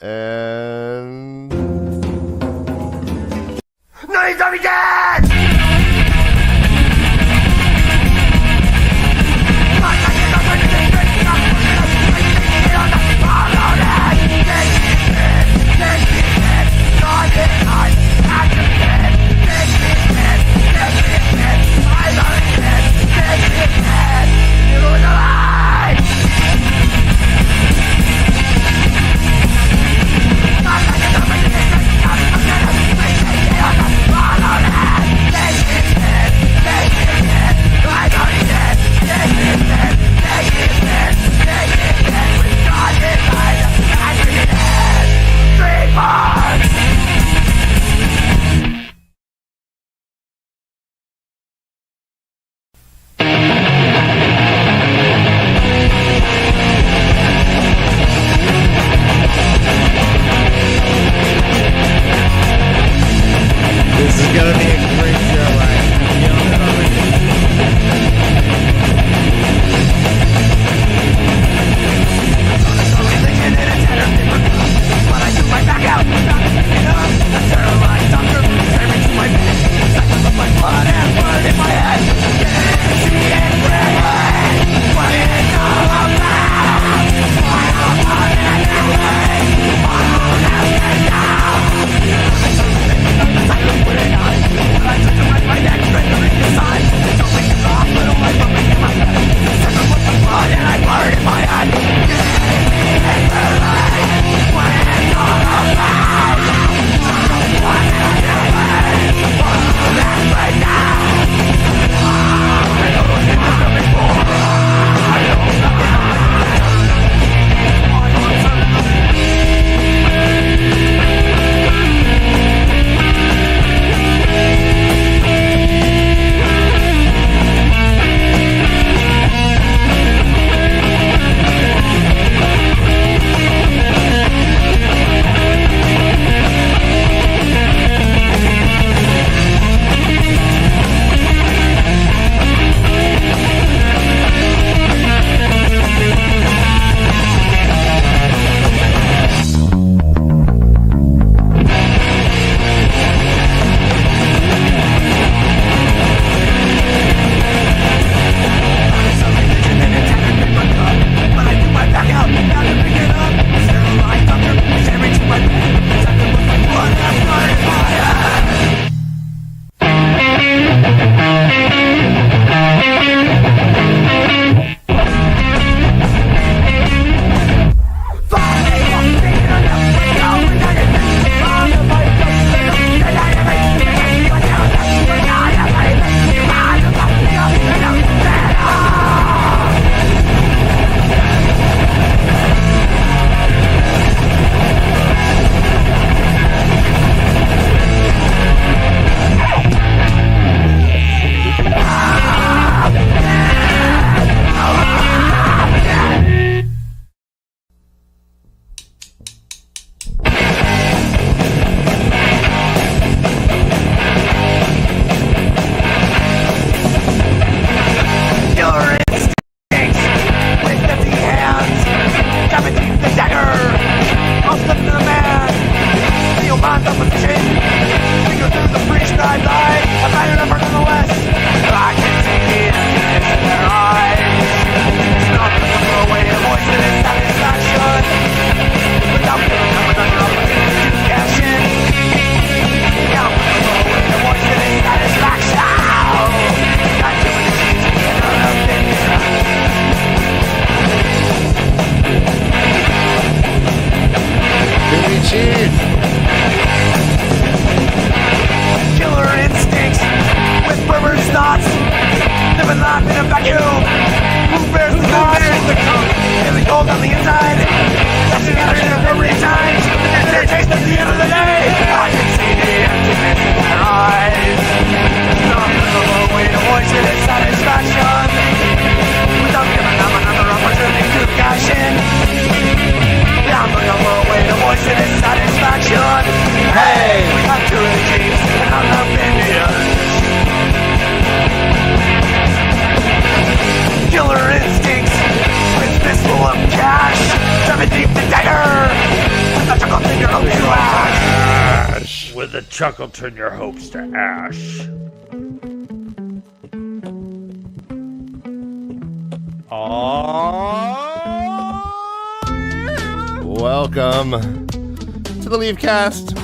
And no, he's already dead! the chuckle turn your hopes to ash. Welcome to the Leafcast.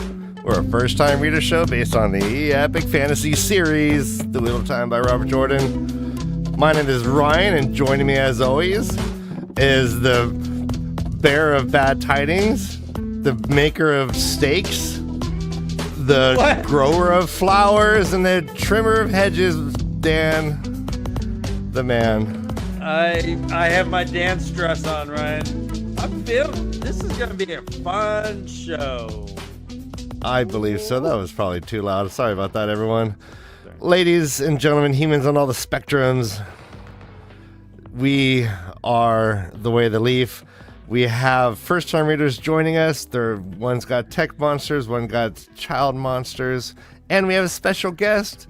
We're a first-time reader show based on the epic fantasy series, The Wheel of Time by Robert Jordan. My name is Ryan, and joining me as always is the bearer of bad tidings, the maker of steaks, the grower of flowers, and the trimmer of hedges, Dan, the man. I have my dance dress on, Ryan. I feel this is going to be a fun show. I believe so. That was probably too loud. Sorry about that, everyone. Ladies and gentlemen, humans on all the spectrums, we are The Way of the Leaf. We have first-time readers joining us. One's got tech monsters, one got child monsters, and we have a special guest.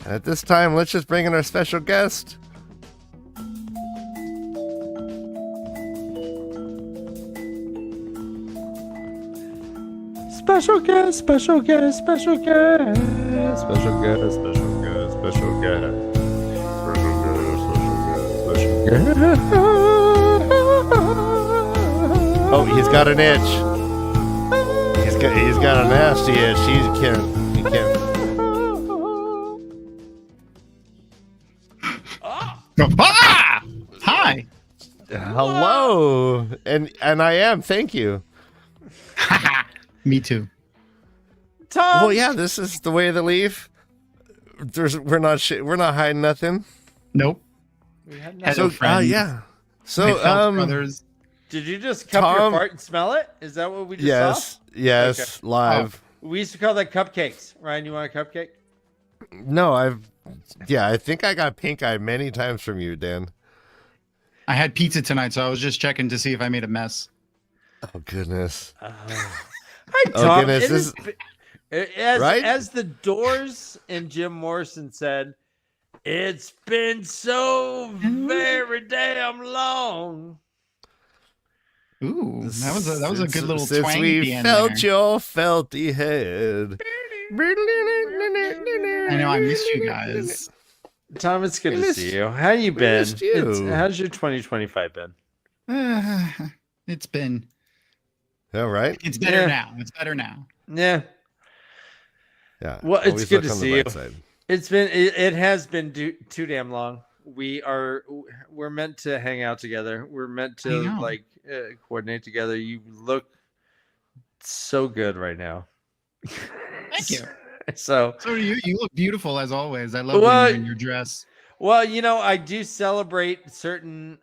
And at this time, let's just bring in our special guest. Special guest, special guest, special guest. Special guest, special guest, special guest. Special guest, special guest, special guest. Oh, he's got an itch. He's got a nasty itch. He can't. Ah! Hi. Hello. And I am. Thank you. Me too. Tom. Well, yeah, this is The Way of the Leaf. We're not hiding nothing. Nope. We had Hello, friends. Yeah. My felt brothers. Did you just cup your fart and smell it? Is that what we just saw? Yes, Okay. live. We used to call that cupcakes. Ryan, you want a cupcake? No, I think I got pink eye many times from you, Dan. I had pizza tonight, so I was just checking to see if I made a mess. Oh goodness. Hi, Tom. Oh goodness. As the Doors and Jim Morrison said, it's been so very damn long. Ooh, that was a good little since twang. we felt your felty head. I know, I missed you guys. Tom, it's good to see you. How you been? missed you. How's your 2025 been? It's been. All right. It's better now. It's better now. Yeah. Yeah. Well, it's always good look to on the see you. bright side. It has been too damn long. We're meant to hang out together. We're meant to coordinate together. You look so good right now. Thank you. So do you. You look beautiful as always. I love when you're in your dress. Well, I do celebrate certain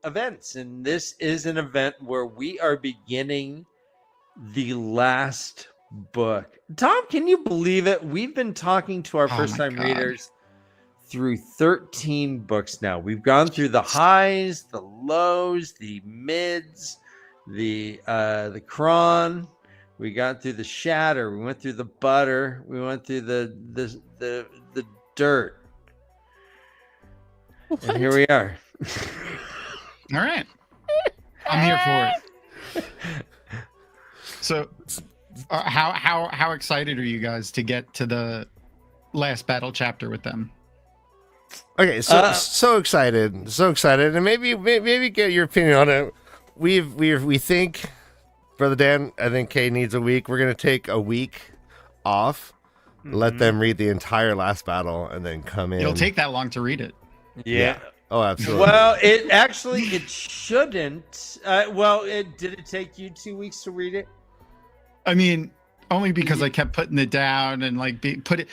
events, and this is an event where we are beginning the last book. Tom, can you believe it? We've been talking to our first-time readers through 13 books now. We've gone through the highs, the lows, the mids, the cron. We got through the shatter. We went through the butter. We went through the dirt. What? And here we are. All right. I'm here for it. So, how excited are you guys to get to the last battle chapter with them? Okay, so excited, and maybe get your opinion on it. We think, Brother Dan, I think Kay needs a week. We're gonna take a week off, let them read the entire last battle, and then come in. It'll take that long to read it. Yeah. Oh, absolutely. Well, it shouldn't. Did it take you 2 weeks to read it? I mean, only because I kept putting it down and put it.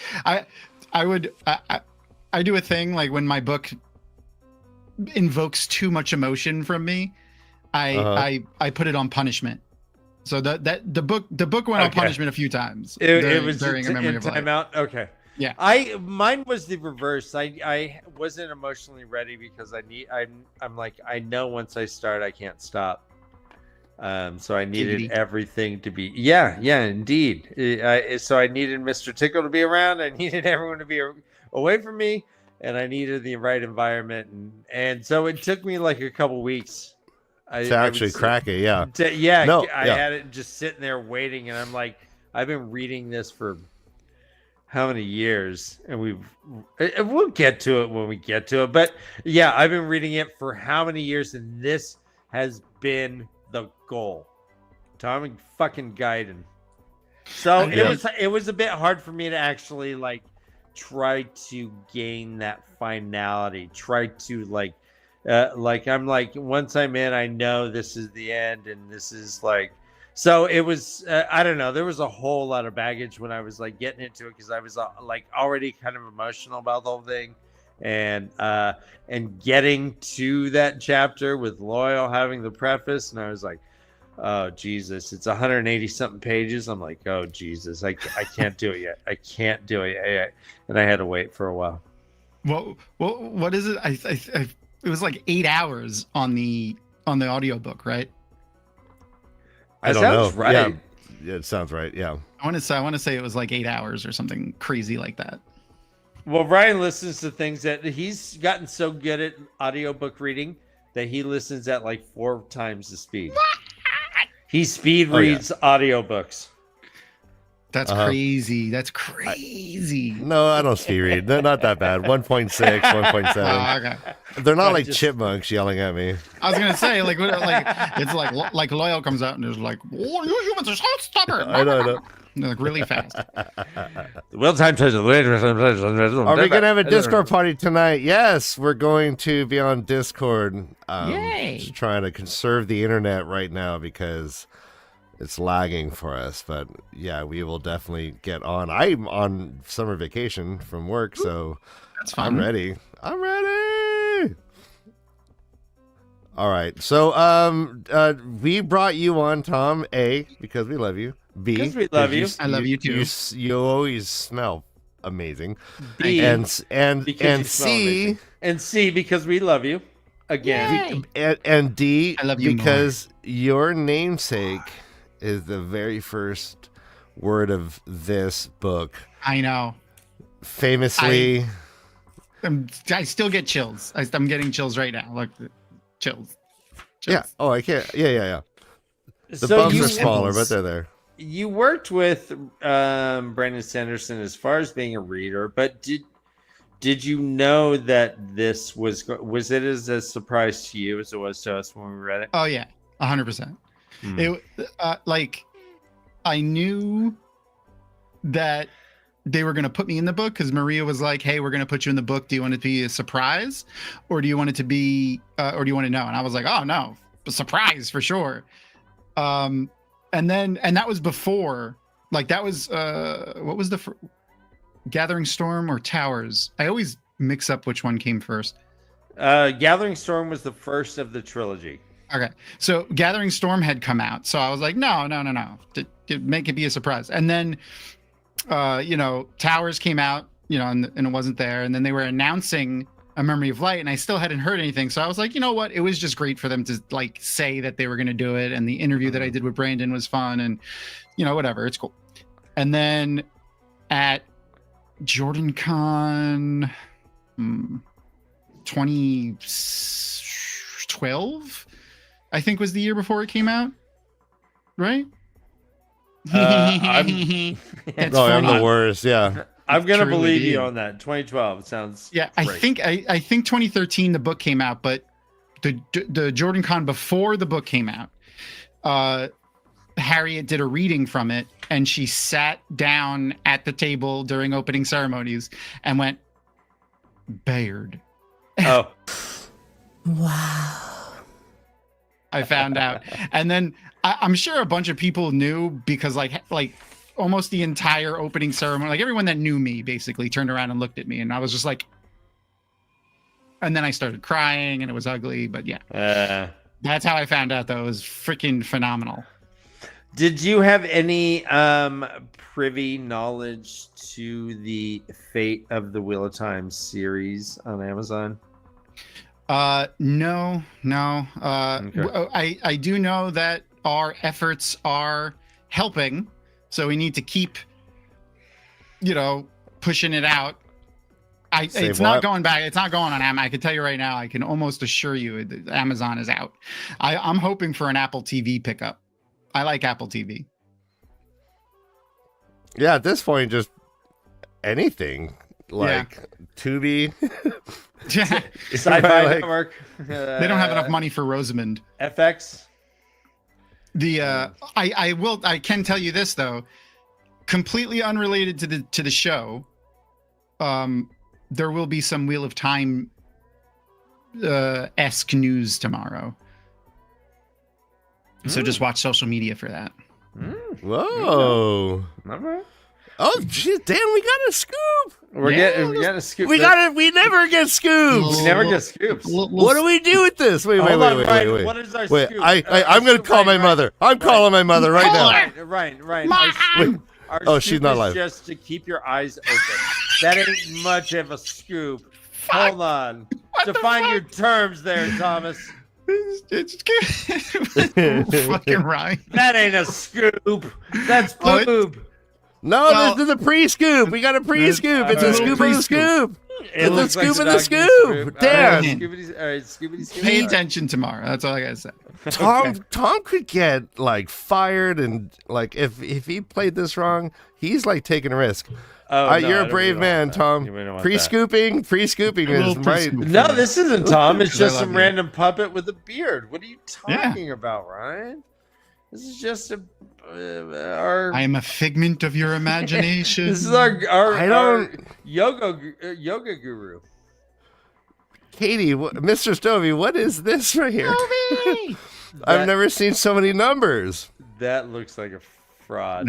I do a thing like when my book invokes too much emotion from me, I put it on punishment. So that the book went on punishment a few times. It was during a memory of life. timeout. Okay. Yeah. Mine was the reverse. I wasn't emotionally ready because I'm like, I know once I start I can't stop. So I needed everything to be indeed. So I needed Mr. Tickle to be around. I needed everyone to be away from me, and I needed the right environment, and so it took me like a couple weeks to actually crack it. I had it just sitting there waiting, and I'm like, I've been reading this for how many years, and we'll get to it when we get to it. But yeah, I've been reading it for how many years, and this has been the goal. Tom fucking Gaiden. So it was a bit hard for me to actually like try to gain that finality. Try to like I'm like, once I'm in, I know this is the end, and this is like. So it was, I don't know. There was a whole lot of baggage when I was like getting into it, because I was like already kind of emotional about the whole thing, and getting to that chapter with Loyal having the preface, and I was like, oh Jesus, it's 180 something pages. I'm like, oh Jesus, I can't do it yet. I can't do it yet. And I had to wait for a while. Well, what is it? It was like 8 hours on the audiobook, right? I don't know. Right. Yeah, it sounds right. Yeah. I want to say it was like 8 hours or something crazy like that. Well, Ryan listens to things that he's gotten so good at audiobook reading that he listens at like 4 times the speed. He speed reads audiobooks. That's crazy. That's crazy. No, I don't speed read. They're not that bad. 1.6, 1.7. Okay. They're not like chipmunks yelling at me. I was gonna say like it's like Loyal comes out and is like, "Oh, you humans are so stubborn." I know. Like really fast. Well, time to. Are we gonna have a Discord party tonight? Yes, we're going to be on Discord. Yay! Just trying to conserve the internet right now because it's lagging for us. But yeah, we will definitely get on. I'm on summer vacation from work, so that's fine. I'm ready. All right, so we brought you on, Tom, A, because we love you. B, because we love you. I love you too. You always smell amazing. B, and C, amazing. And C, because we love you again. And D, I love you because your namesake is the very first word of this book. I know. Famously, I still get chills. I'm getting chills right now. Look, chills. Yeah. Oh, I can't. Yeah. The So bumps are smaller, but they're there. You worked with Brandon Sanderson as far as being a reader, but did you know that this was it as a surprise to you as it was to us when we read it? Oh yeah, 100%. It like I knew that they were going to put me in the book because Maria was like, "Hey, we're going to put you in the book. Do you want it to be a surprise, or do you want it to be, or do you want to know?" And I was like, "Oh no, a surprise for sure." And that was before, like that was what was the Gathering Storm or Towers? I always mix up which one came first. Gathering Storm was the first of the trilogy. Okay, so Gathering Storm had come out, so I was like, no, to make it be a surprise. And then, Towers came out, and it wasn't there. And then they were announcing A Memory of Light, and I still hadn't heard anything. So I was like, you know what? It was just great for them to like say that they were going to do it. And the interview that I did with Brandon was fun, and whatever, it's cool. And then at Jordan Con 2012, I think was the year before it came out, right? I'm the worst. Yeah. I'm gonna believe you on that. 2012 sounds. Yeah, great. I think 2013 the book came out, but the Jordan Con before the book came out, Harriet did a reading from it, and she sat down at the table during opening ceremonies and went, "Bayard." Oh, wow. I found out, and then I'm sure a bunch of people knew because like almost the entire opening ceremony, like everyone that knew me basically turned around and looked at me, and I was just like, and then I started crying, and it was ugly, but yeah, that's how I found out. Though it was freaking phenomenal. Did you have any privy knowledge to the fate of the Wheel of Time series on Amazon? No. Okay. I do know that our efforts are helping, so we need to keep, pushing it out. It's not going back. It's not going on Amazon. I can tell you right now. I can almost assure you that Amazon is out. I'm hoping for an Apple TV pickup. I like Apple TV. Yeah, at this point, just anything like Tubi. Sci-fi Like- Network. They don't have enough money for Rosamund. FX. I can tell you this though, completely unrelated to the show. There will be some Wheel of Time esque news tomorrow. So just watch social media for that. Whoa. All right. Oh, geez, damn, we got a scoop. We got a scoop. We got it. We never get scoops. We never get scoops. What do we do with this? Wait. Hold on, Ryan, what is our Wait, scoop? I'm going to call my mother. I'm calling my mother right now. Ryan. Our Oh, scoop she's not is live. just to keep your eyes open. That ain't much of a scoop. Hold on. Define your terms there, Thomas. It's fucking right. That ain't a scoop. That's boob. No, this is a pre-scoop. We got a pre-scoop. It's a scoop of the scoop. It's a scoop of the scoop. Damn. All right, Scoopity. Pay attention tomorrow. That's all I gotta say. Tom could get like fired, and like if he played this wrong, he's like taking a risk. Oh, You're a brave man, Tom. Pre-scooping is right. No, this isn't Tom. It's 'Cause I just love some you. random puppet with a beard. What are you talking about, Ryan? This is just our. I am a figment of your imagination. This is our I don't- yoga guru. Katie, Mr. Stovey, what is this right here? I've never seen so many numbers. That looks like a fraud.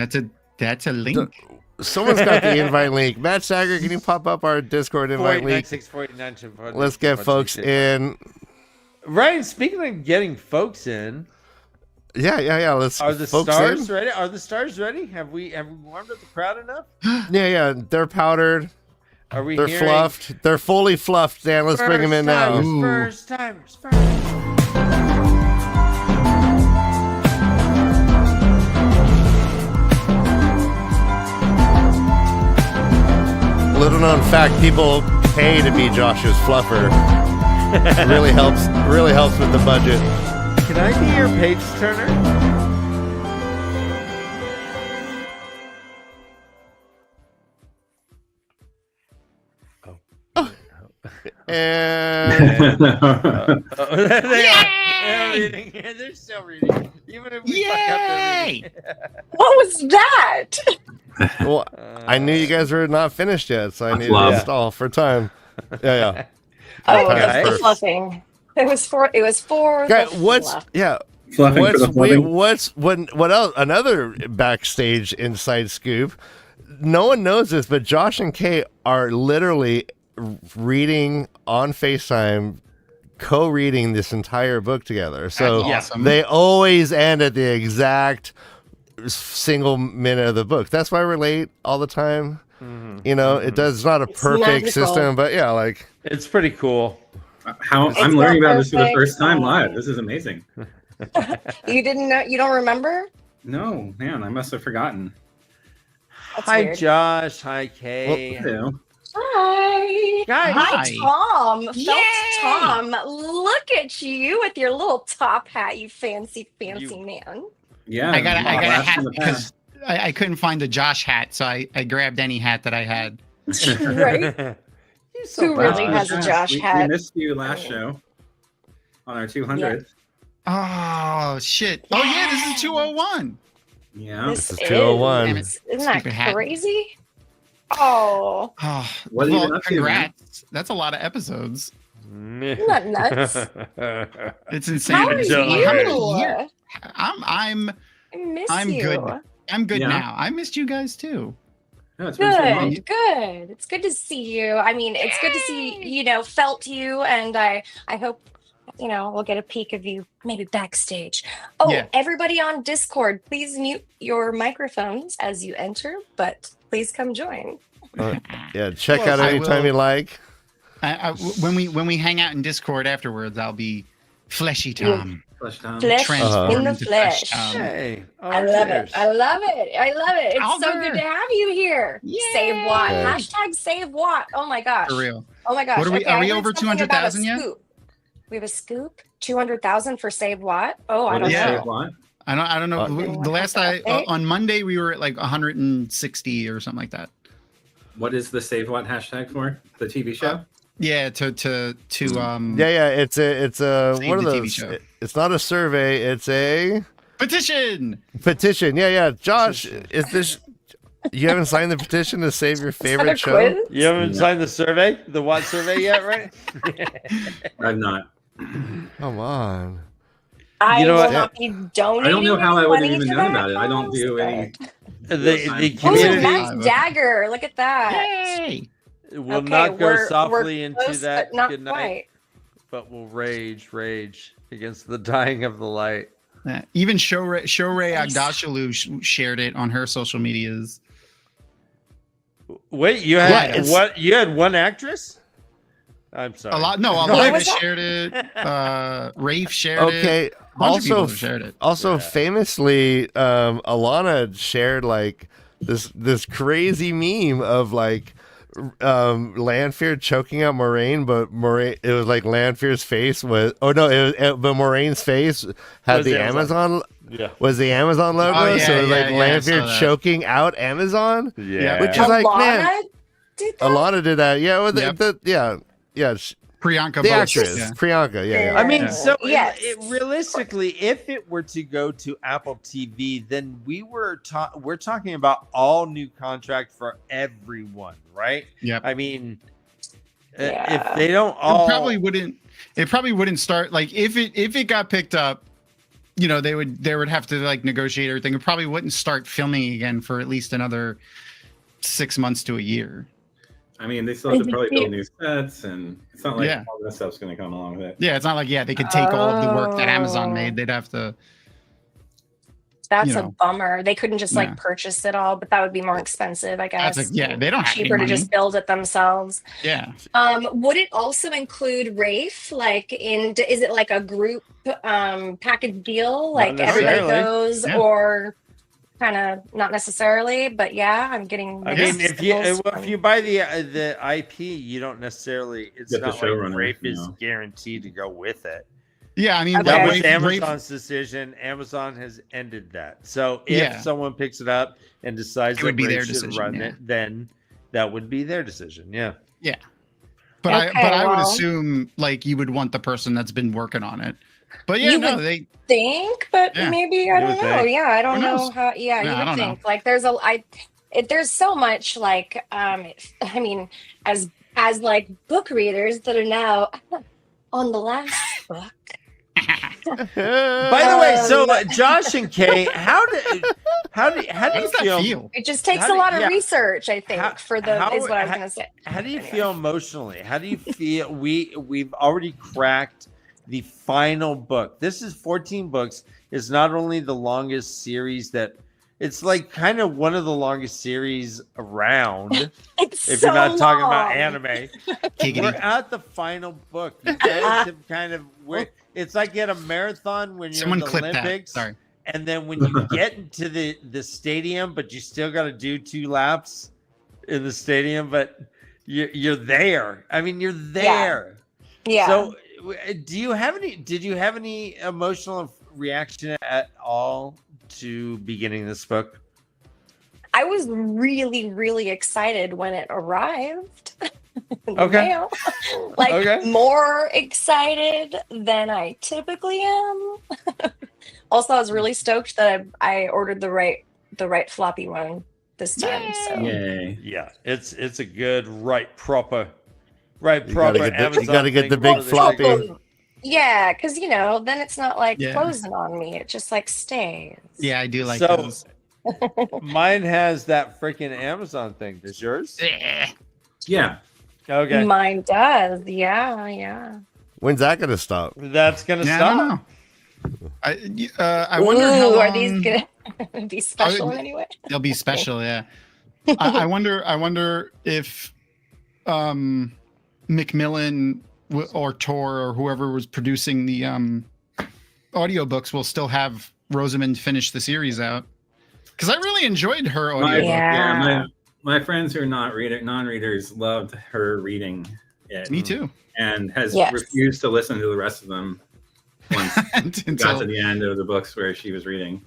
That's a link. Someone's got the invite link. Matt Sager, can you pop up our Discord invite link? 49, Let's get folks in. Ryan, speaking of getting folks in, Yeah. Let's. are the folks stars in? ready? Are the stars ready? Have we warmed up the crowd enough? Yeah. They're powdered. Are we? They're hearing fluffed. They're fully fluffed. Dan, let's bring them in now. Ooh. First timers. Little known fact: people pay to be Josh's fluffer. It really helps with the budget. Can I be your page turner? And There they are. They're reading. They're still reading. Even if we fuck up, they're reading. What was that? well, I knew you guys were not finished yet, so I needed love. to stall for time. Yeah. Oh, Okay. it was the fluffing. It was for Okay, the what's fluff. yeah? Fluffing for the fluffing. What else? Another backstage inside scoop. No one knows this, but Josh and Kay are literally reading on FaceTime, co-reading this entire book together. So That's awesome. they always end at the exact single minute of the book. That's why we're late all the time. You know, it's not a perfect magical. system, but yeah, like It's pretty cool. How It's I'm learning not about this for the perfect. first time live. This is amazing. You didn't know? You don't remember? No, man, I must have forgotten. That's Hi, weird. Josh. Hi, Kay. Hello. Hi. Guys. Hi, Tom. Felt Yay. Tom. Look at you with your little top hat, you fancy You- man. Yeah, I got a blast hat from the because I couldn't find a Josh hat, so I grabbed any hat that I had. Right? Who really has a Josh we hat? missed you last show on our 200th. Oh shit! Oh yeah, this is 201. Yeah. This is 201. Damn it. Isn't that Stupid hat. crazy? Oh, Oh, What have you been well, up to, man? congrats. That's a lot of episodes. isn't that nuts? It's insane. How are Joe. you? How many years? I'm I miss I'm you. good. I'm good Yeah. now. I missed you guys too. No, it's been so long. Good. It's good to see you. I mean, it's good to see, felt you, and I hope, we'll get a peek of you maybe backstage. Oh, Yeah. everybody on Discord, please mute your microphones as you enter, but please come join. yeah, check Well, out I anytime will- you like. When we hang out in Discord afterwards, I'll be fleshy Tom. Flesh Tom. Flesh Transformed in the into flesh. Tom. Hey. I love it. I love it. I love it. It's so Albert. good to have you here. Save Watt. Okay. Hashtag save Watt. Oh my gosh. For real. Oh my gosh. What are we- Okay, are I we heard over something about a 200,000 yet? scoop. We have a scoop. 200,000 for Save Watt. Oh, I What don't is Yeah. know. Save Watt? I don't know. Uh, The last on Monday we were at like 160 or something like that. What is the save what hashtag for? The TV show? Yeah, to Yeah. It's a Save one of the TV those. show. It's not a survey. It's a petition. petition. Yeah. Josh, is this? You haven't signed the petition to save your is that a favorite show? quiz? You haven't No. signed the survey, the what survey yet, right? I'm not. Come on. I You know will what? not be donating. I don't know how I would have money even to known that about it. I don't cause, do any. The Ooh, community nice dagger! Look at that. Yay! will Okay, not go we're softly into close, that but not good night, quite. but will rage against the dying of the light. Yeah. Even Shorey Nice. Agdashalu shared it on her social medias. Wait, you Yeah, had it's- what? You had one actress? I'm sorry. A lot What was of that? shared it. Rafe shared it. Okay. A bunch of people Also, have shared it. also Yeah. famously, Alana shared like this crazy meme of like Lanfear choking out Moraine, but Moraine, it was like Lanfear's face was. Oh no, but Moraine's face had Was the Amazon. Amazon. Yeah. Was the Amazon logo? Oh, yeah, so it was like yeah, I Lanfear saw that. choking out Amazon. Yeah. Which is like, man, Alana did that? Alana did that. Yeah, well, Yep. yeah, Priyanka the Bose, actress yeah. Priyanka. Yeah. I mean, Yeah. so Yes. realistically, if it were to go to Apple TV, then we're talking about all new contract for everyone, right? Yep. I mean, Yeah. if they don't all, It probably wouldn't start like if it got picked up, you know, they would have to like negotiate everything. It probably wouldn't start filming again for at least another 6 months to a year. I mean, they still have to probably build new sets, and it's not like Yeah. all that stuff's going to come along with it. Yeah, it's not like they could take all of the work that Amazon Oh. made. They'd have to. That's you a know. bummer. They couldn't just like Yeah. purchase it all, but that would be more expensive, I guess. That's they don't have any Cheaper to money. just build it themselves. Yeah. Would it also include Rafe? Like, is it like a group package deal? Like everybody necessarily. goes, Yeah. or kind of not necessarily? But yeah, I'm getting. I mixed mean, signals if from- you buy the IP, you don't necessarily. It's Get the not like showrunner, Rafe you is know. guaranteed to go with it. Yeah, I mean, Okay. That was Rafe- Amazon's decision. Amazon has ended that. So if Yeah. someone picks it up and decides It would that be Rafe their should decision, run yeah. it, then that would be their decision. Yeah. But Okay, I would well. assume like you would want the person that's been working on it. But yeah, You no, would- they think, but Yeah. maybe I You don't would know. think. Yeah, I don't Who know knows? how. Yeah, Yeah, you I would don't think like there's so much like I mean as like book readers that are now on the last book. By the way, so Josh and Kay, how do you how does that feel? feel? It just takes How a do- lot of yeah. research, I think, How- for the how- is what I was how- gonna say. How do you Anyway. feel emotionally? How do you feel? We've already cracked the final book. This is 14 books. It's not only the longest series it's like kind of one of the longest series around. It's If so you're not talking about long. anime, we're Giggity. at the final book. You guys have kind of it's like you had a marathon when you're Someone in the clip Olympics. that. Sorry. And then when you get into the stadium, but you still got to do 2 laps in the stadium, but you're there. I mean, you're there. Yeah. So, did you have any emotional reaction at all to beginning this book? I was really, really excited when it arrived. in the Okay. mail. Like Okay. more excited than I typically am. Also, I was really stoked that I ordered the right floppy one this time. So Yay. Yeah, it's a good proper You gotta get the- you Amazon gotta get thing the big for the- floppy. yeah, because then it's not like Yeah. closing on me. It just like stays. Yeah, I do like So- those. Mine has that freaking Amazon thing. Does yours? Yeah. Okay, Mine does. Yeah. When's that gonna stop? that's gonna Yeah, I stop. don't know. I wonder how Ooh, long are these gonna be special in any way? they'll be special. Yeah, I wonder if Macmillan or Tor or whoever was producing the audiobooks will still have Rosamund finish the series out, because I really enjoyed her My, audiobook. Yeah. my friends who are non-readers loved her reading it. Me too. And has Yes. refused to listen to the rest of them. once we got to the end of the books where she was reading.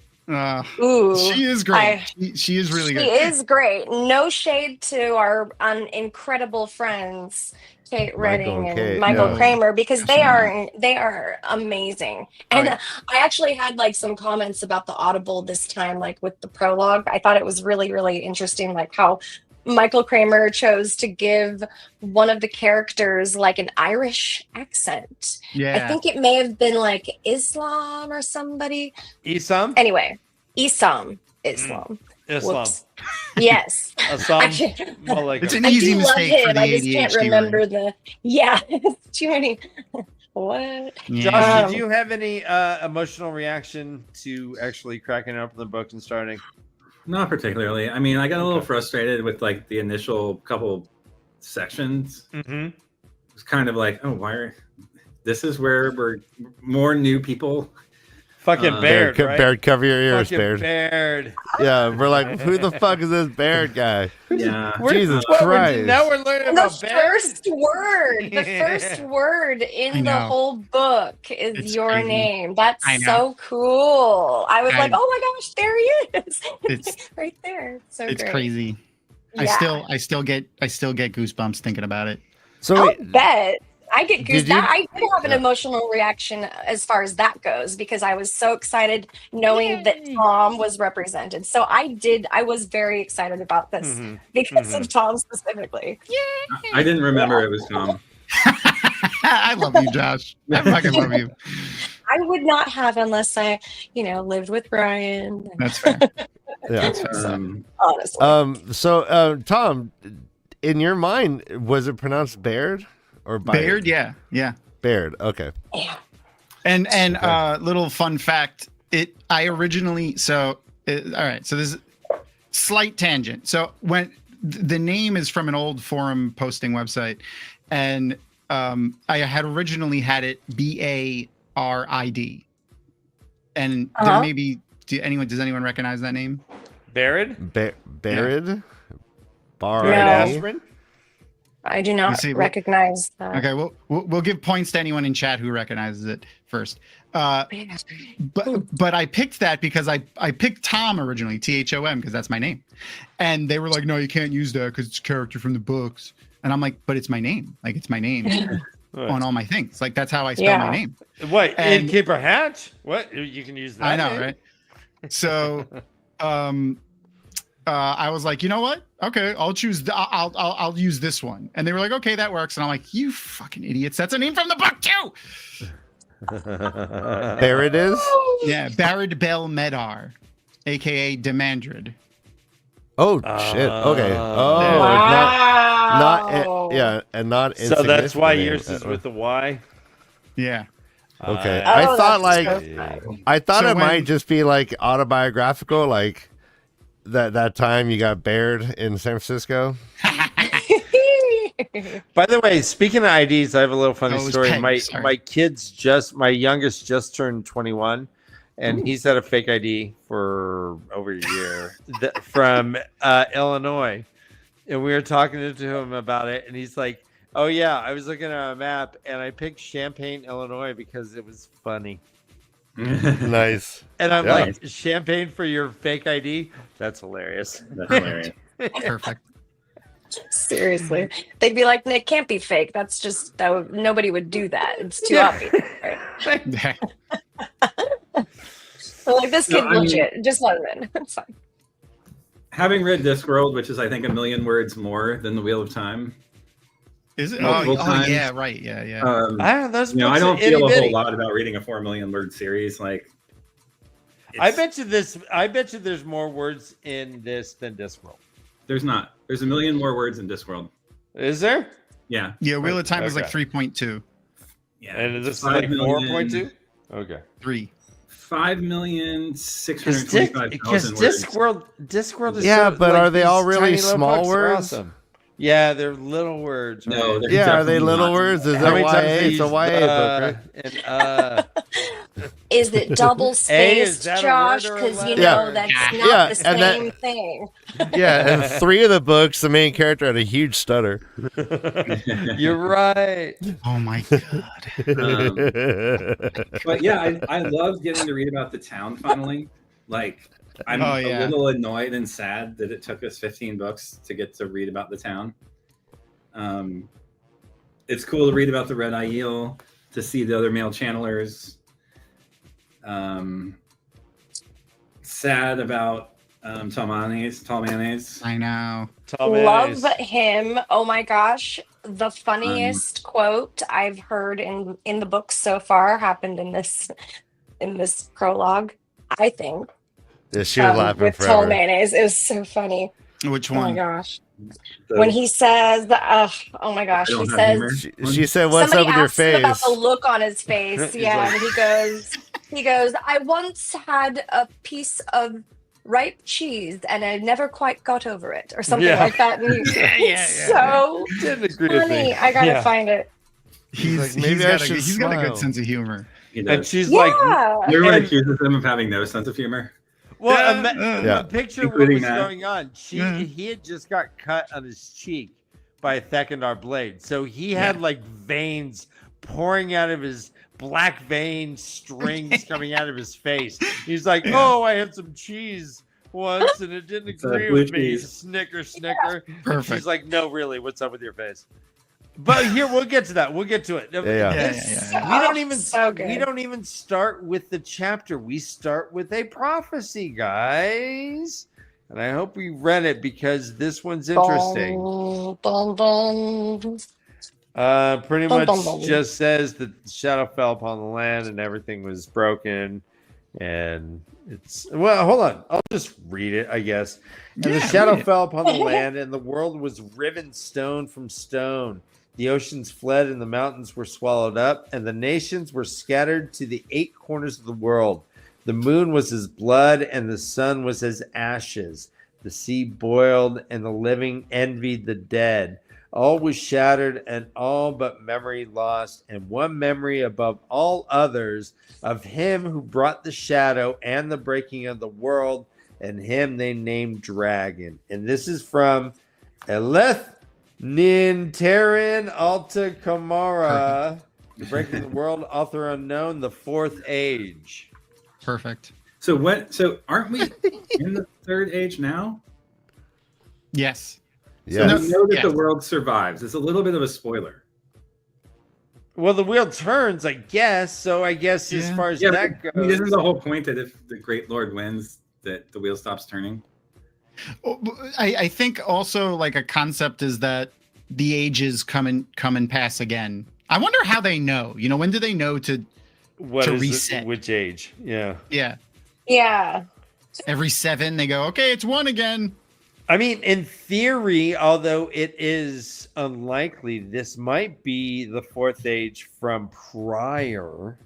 Ooh, she is great. She is really good. She is great. No shade to our incredible friends, Kate Redding and Kate, Michael yeah. Kramer, because they Definitely. are amazing. Oh, And yeah. I actually had like some comments about the Audible this time, like with the prologue. I thought it was really, really interesting, like how Michael Kramer chose to give one of the characters like an Irish accent. Yeah. I think it may have been like Islam or somebody. Isam? Anyway, Islam. Islam. Whoops. Yes. Assam. It's an I easy do love mistake for him. the I just can't ADHD remember word. the. Yeah, it's too many. What? Yeah. Josh, Um, did you have any emotional reaction to actually cracking open the book and starting? Not particularly. I mean, I got a little frustrated with like the initial couple sections. Mm-hmm. It's kind of like, oh, why are this is where we're more new people. Fucking Baird, right? Baird, cover your ears, Fucking Baird. Baird. Yeah, we're like, who the fuck is this Baird guy? Yeah. Jesus What, Christ. now we're learning And the about Baird. the first word I in the know. whole book is It's your crazy. name. That's I know. so cool. I was I- like, oh my gosh, there he is. It's right there. So it's great. crazy. Yeah. I still get goosebumps thinking about it. So I'll wait, bet. I get Did goosebumps. you- I did have an Yeah. emotional reaction as far as that goes because I was so excited knowing that Yay. Tom was represented. So I was very excited about this Mhm. because of Tom specifically. I didn't remember it was Tom. I love you, Josh. I fucking love you. I would not have unless I, lived with Brian. That's fair. yeah. Honestly. So Tom, in your mind, was it pronounced Baird or Baird, yeah. Baird. Okay. Yeah. And Okay. little fun fact, I originally all right, so this is slight tangent. So when the name is from an old forum posting website, and I had originally had it BARID. And there may be does anyone recognize that name? Baird? Baird? Bar No. Aspirin? I do You not see, recognize that. Okay, we'll give points to anyone in chat who recognizes it first. But I picked that because I picked Tom originally, THOM, because that's my name. And they were like, no, you can't use that because it's a character from the books. And I'm like, but it's my name. Like, it's my name on all my things. Like, that's how I spell my name. What? And- Innkeeper Hatch? What? You can use that. I know, name? right? So I was like, you know what? Okay, I'll choose. I'll use this one. And they were like, okay, that works. And I'm like, you fucking idiots! That's a name from the book too. There it is. Yeah, Barid Bel Medar, aka Demandred. Oh shit. Okay. Oh, Wow. and not. So that's why insignificant yours name. is with the Y? Yeah. Okay. Uh, I Oh, thought that's like so fun. I thought So it when- might just be like autobiographical, like that time you got Baird in San Francisco. By the way, speaking of IDs, I have a little funny Oh, it was story. Peg, sorry. My youngest just turned 21, and he's had a fake ID for over a year from Illinois. And we were talking to him about it, and he's like, "Oh yeah, I was looking at a map, and I picked Champaign, Illinois, because it was funny." Nice. And I'm Yeah. like, "Champagne for your fake ID? That's hilarious." That's hilarious. Perfect. Seriously, they'd be like, "Nick can't be fake. That's just nobody would do that. It's too obvious." Right? Yeah. So like this No, kid I mean- legit. Just let him in. It's fine. Having read Discworld, which is I think 1,000,000 words more than The Wheel of Time. Is it? Multiple Oh, times. yeah, right. Yeah, yeah. Those I books don't are feel a whole itty-bitty. lot about reading a 4,000,000 word series. Like, I bet you there's more words in this than Discworld. there's not. There's 1,000,000 more words in Discworld. Is there? Yeah. Yeah, Wheel of Time was like Okay. 3.2. Yeah. And this is 5 like million- 4.2? Okay. 3. 5,625,000 Because words. Discworld is Yeah, so, but like, are they all these really tiny little small books are words? Awesome. Yeah, they're little words. Right? No, they're Yeah, are they definitely little not. words? Is How it many times YA? they It's a use YA book, right? and Is it double Is spaced, that a Josh? word or a Because you letter? know that's not Yeah, the and that- same thing. Yeah, and 3 of the books, the main character had a huge stutter. You're right. Oh my god. But yeah, I love getting to read about the town finally. Like, I'm Oh, a yeah. little annoyed and sad that it took us 15 books to get to read about the town. It's cool to read about the Red Eye Eel, to see the other male channelers. Sad about Tall Mayonnaise. I know. Love him. Oh my gosh. The funniest quote I've heard in the book so far happened in this prologue, I think. Yeah, she was laughing with forever. Tall Mayonnaise. It was so funny. Which Oh my one? gosh. The- When he says, oh my gosh, I don't he have says, humor. She said, "What's somebody up with your asked him about face?" the look on his face. He's Yeah, like- and he goes, I once had a piece of ripe cheese and I never quite got over it, or something Yeah. like that. And it's so Didn't agree with funny. me. I gotta Yeah. find it. He's, like, maybe he's I got, should he's got a smile. good sense of humor. He And does. she's like, Yeah. Everyone and- accuses him of having no sense of humor. well, Yeah. picture what Including was that. going on. Yeah. He had just got cut on his cheek by a Thekandar blade. So he had like veins pouring out of his black vein strings coming out of his face. He's like, oh, I had some cheese once and it didn't It's, agree blue with me. cheese. Snicker, snicker. And Perfect. she's like, no, really, what's up with your face? But here, we'll get to that. We'll get to it. Yeah. This- Yeah. We don't even So good. we don't even start with the chapter. We start with a prophecy, guys. And I hope we read it because this one's interesting. Dun, dun, dun. Pretty Dun, much dun, dun. just says that the shadow fell upon the land and everything was broken. And it's well, hold on. I'll just read it, I guess. And the Yeah, shadow read it. fell upon the land, and the world was riven stone from stone. The oceans fled, and the mountains were swallowed up, and the nations were scattered to the 8 corners of the world. The moon was as blood, and the sun was as ashes. The sea boiled, and the living envied the dead. All was shattered, and all but memory lost, and one memory above all others of him who brought the shadow and the breaking of the world, and him they named Dragon. And this is from Eleth Ninterin Alta Kamara, The Breaking the World, Author Unknown, The Fourth Age. Perfect. So what? So aren't we in the third age now? Yes. So Yes. we know that Yes. the world survives. It's a little bit of a spoiler. Well, the wheel turns, I guess. So I guess as Yeah. far as Yeah, that but I mean, goes, isn't the whole point that if the Great Lord wins, that the wheel stops turning? I think also like a concept is that the ages come and pass again. I wonder how they know. You know, when do they know to? what to is it- reset. which age? Yeah. Yeah, Yeah. every 7 they go. Okay, it's 1 again. I mean, in theory, although it is unlikely, this might be the fourth age from prior.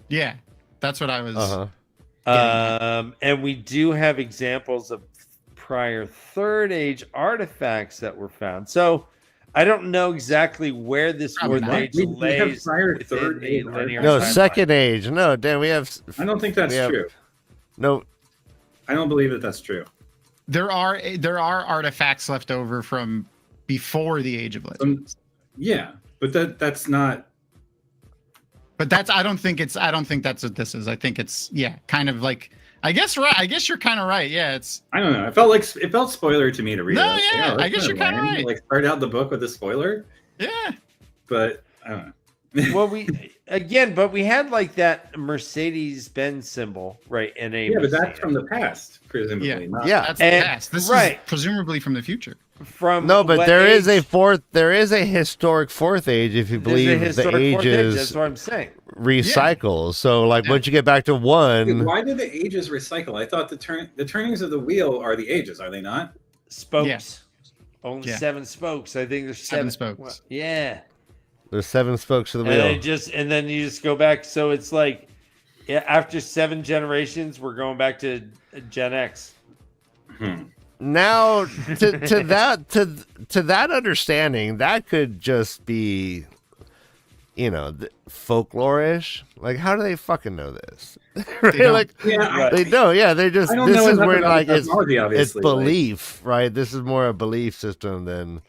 Yeah, that's what I was. Uh-huh. And we do have examples of prior third age artifacts that were found. So I don't know exactly where this Probably fourth not. age We have lays prior within third the age linear No, timeline. second age. No, Dan, we have. I don't think that's we have- true. No, I don't believe that that's true. There are artifacts left over from before the Age of Legends. Yeah, but that's not. But I don't think that's what this is. I think it's kind of like I guess you're kind of right. Yeah, it's I don't know. It felt spoiler to me to read No, it. yeah, that's I guess you're kinda kinda lame. right. Like start out the book with a spoiler, yeah. but I don't know. Well, but we had like that Mercedes-Benz symbol, right? In a Yeah, but that's museum. from the past, presumably. Yeah. Not, yeah. That's the And- past. This right. is presumably from the future. from no, but what there is age- a fourth. There is a historic fourth age if you there's a believe the historic fourth age, ages That's what I'm saying. recycle. So, like, Yeah. once you get back to Dude, one, why did the ages recycle? I thought the turnings of the wheel are the ages, are they not? Spokes. Only Yeah. 7 spokes. I think there's Seven 7 spokes. Well, yeah. there's 7 spokes of the And wheel. then you just go back. So it's like, yeah, after 7 generations, we're going back to Gen X. Hmm. Now, to that understanding, that could just be, folklore-ish. Like, how do they fucking know this? Right? don't. Like, Yeah, they don't. Yeah, they just. I don't This know is enough where about like the it's cosmology, obviously, belief, right? This is more a belief system than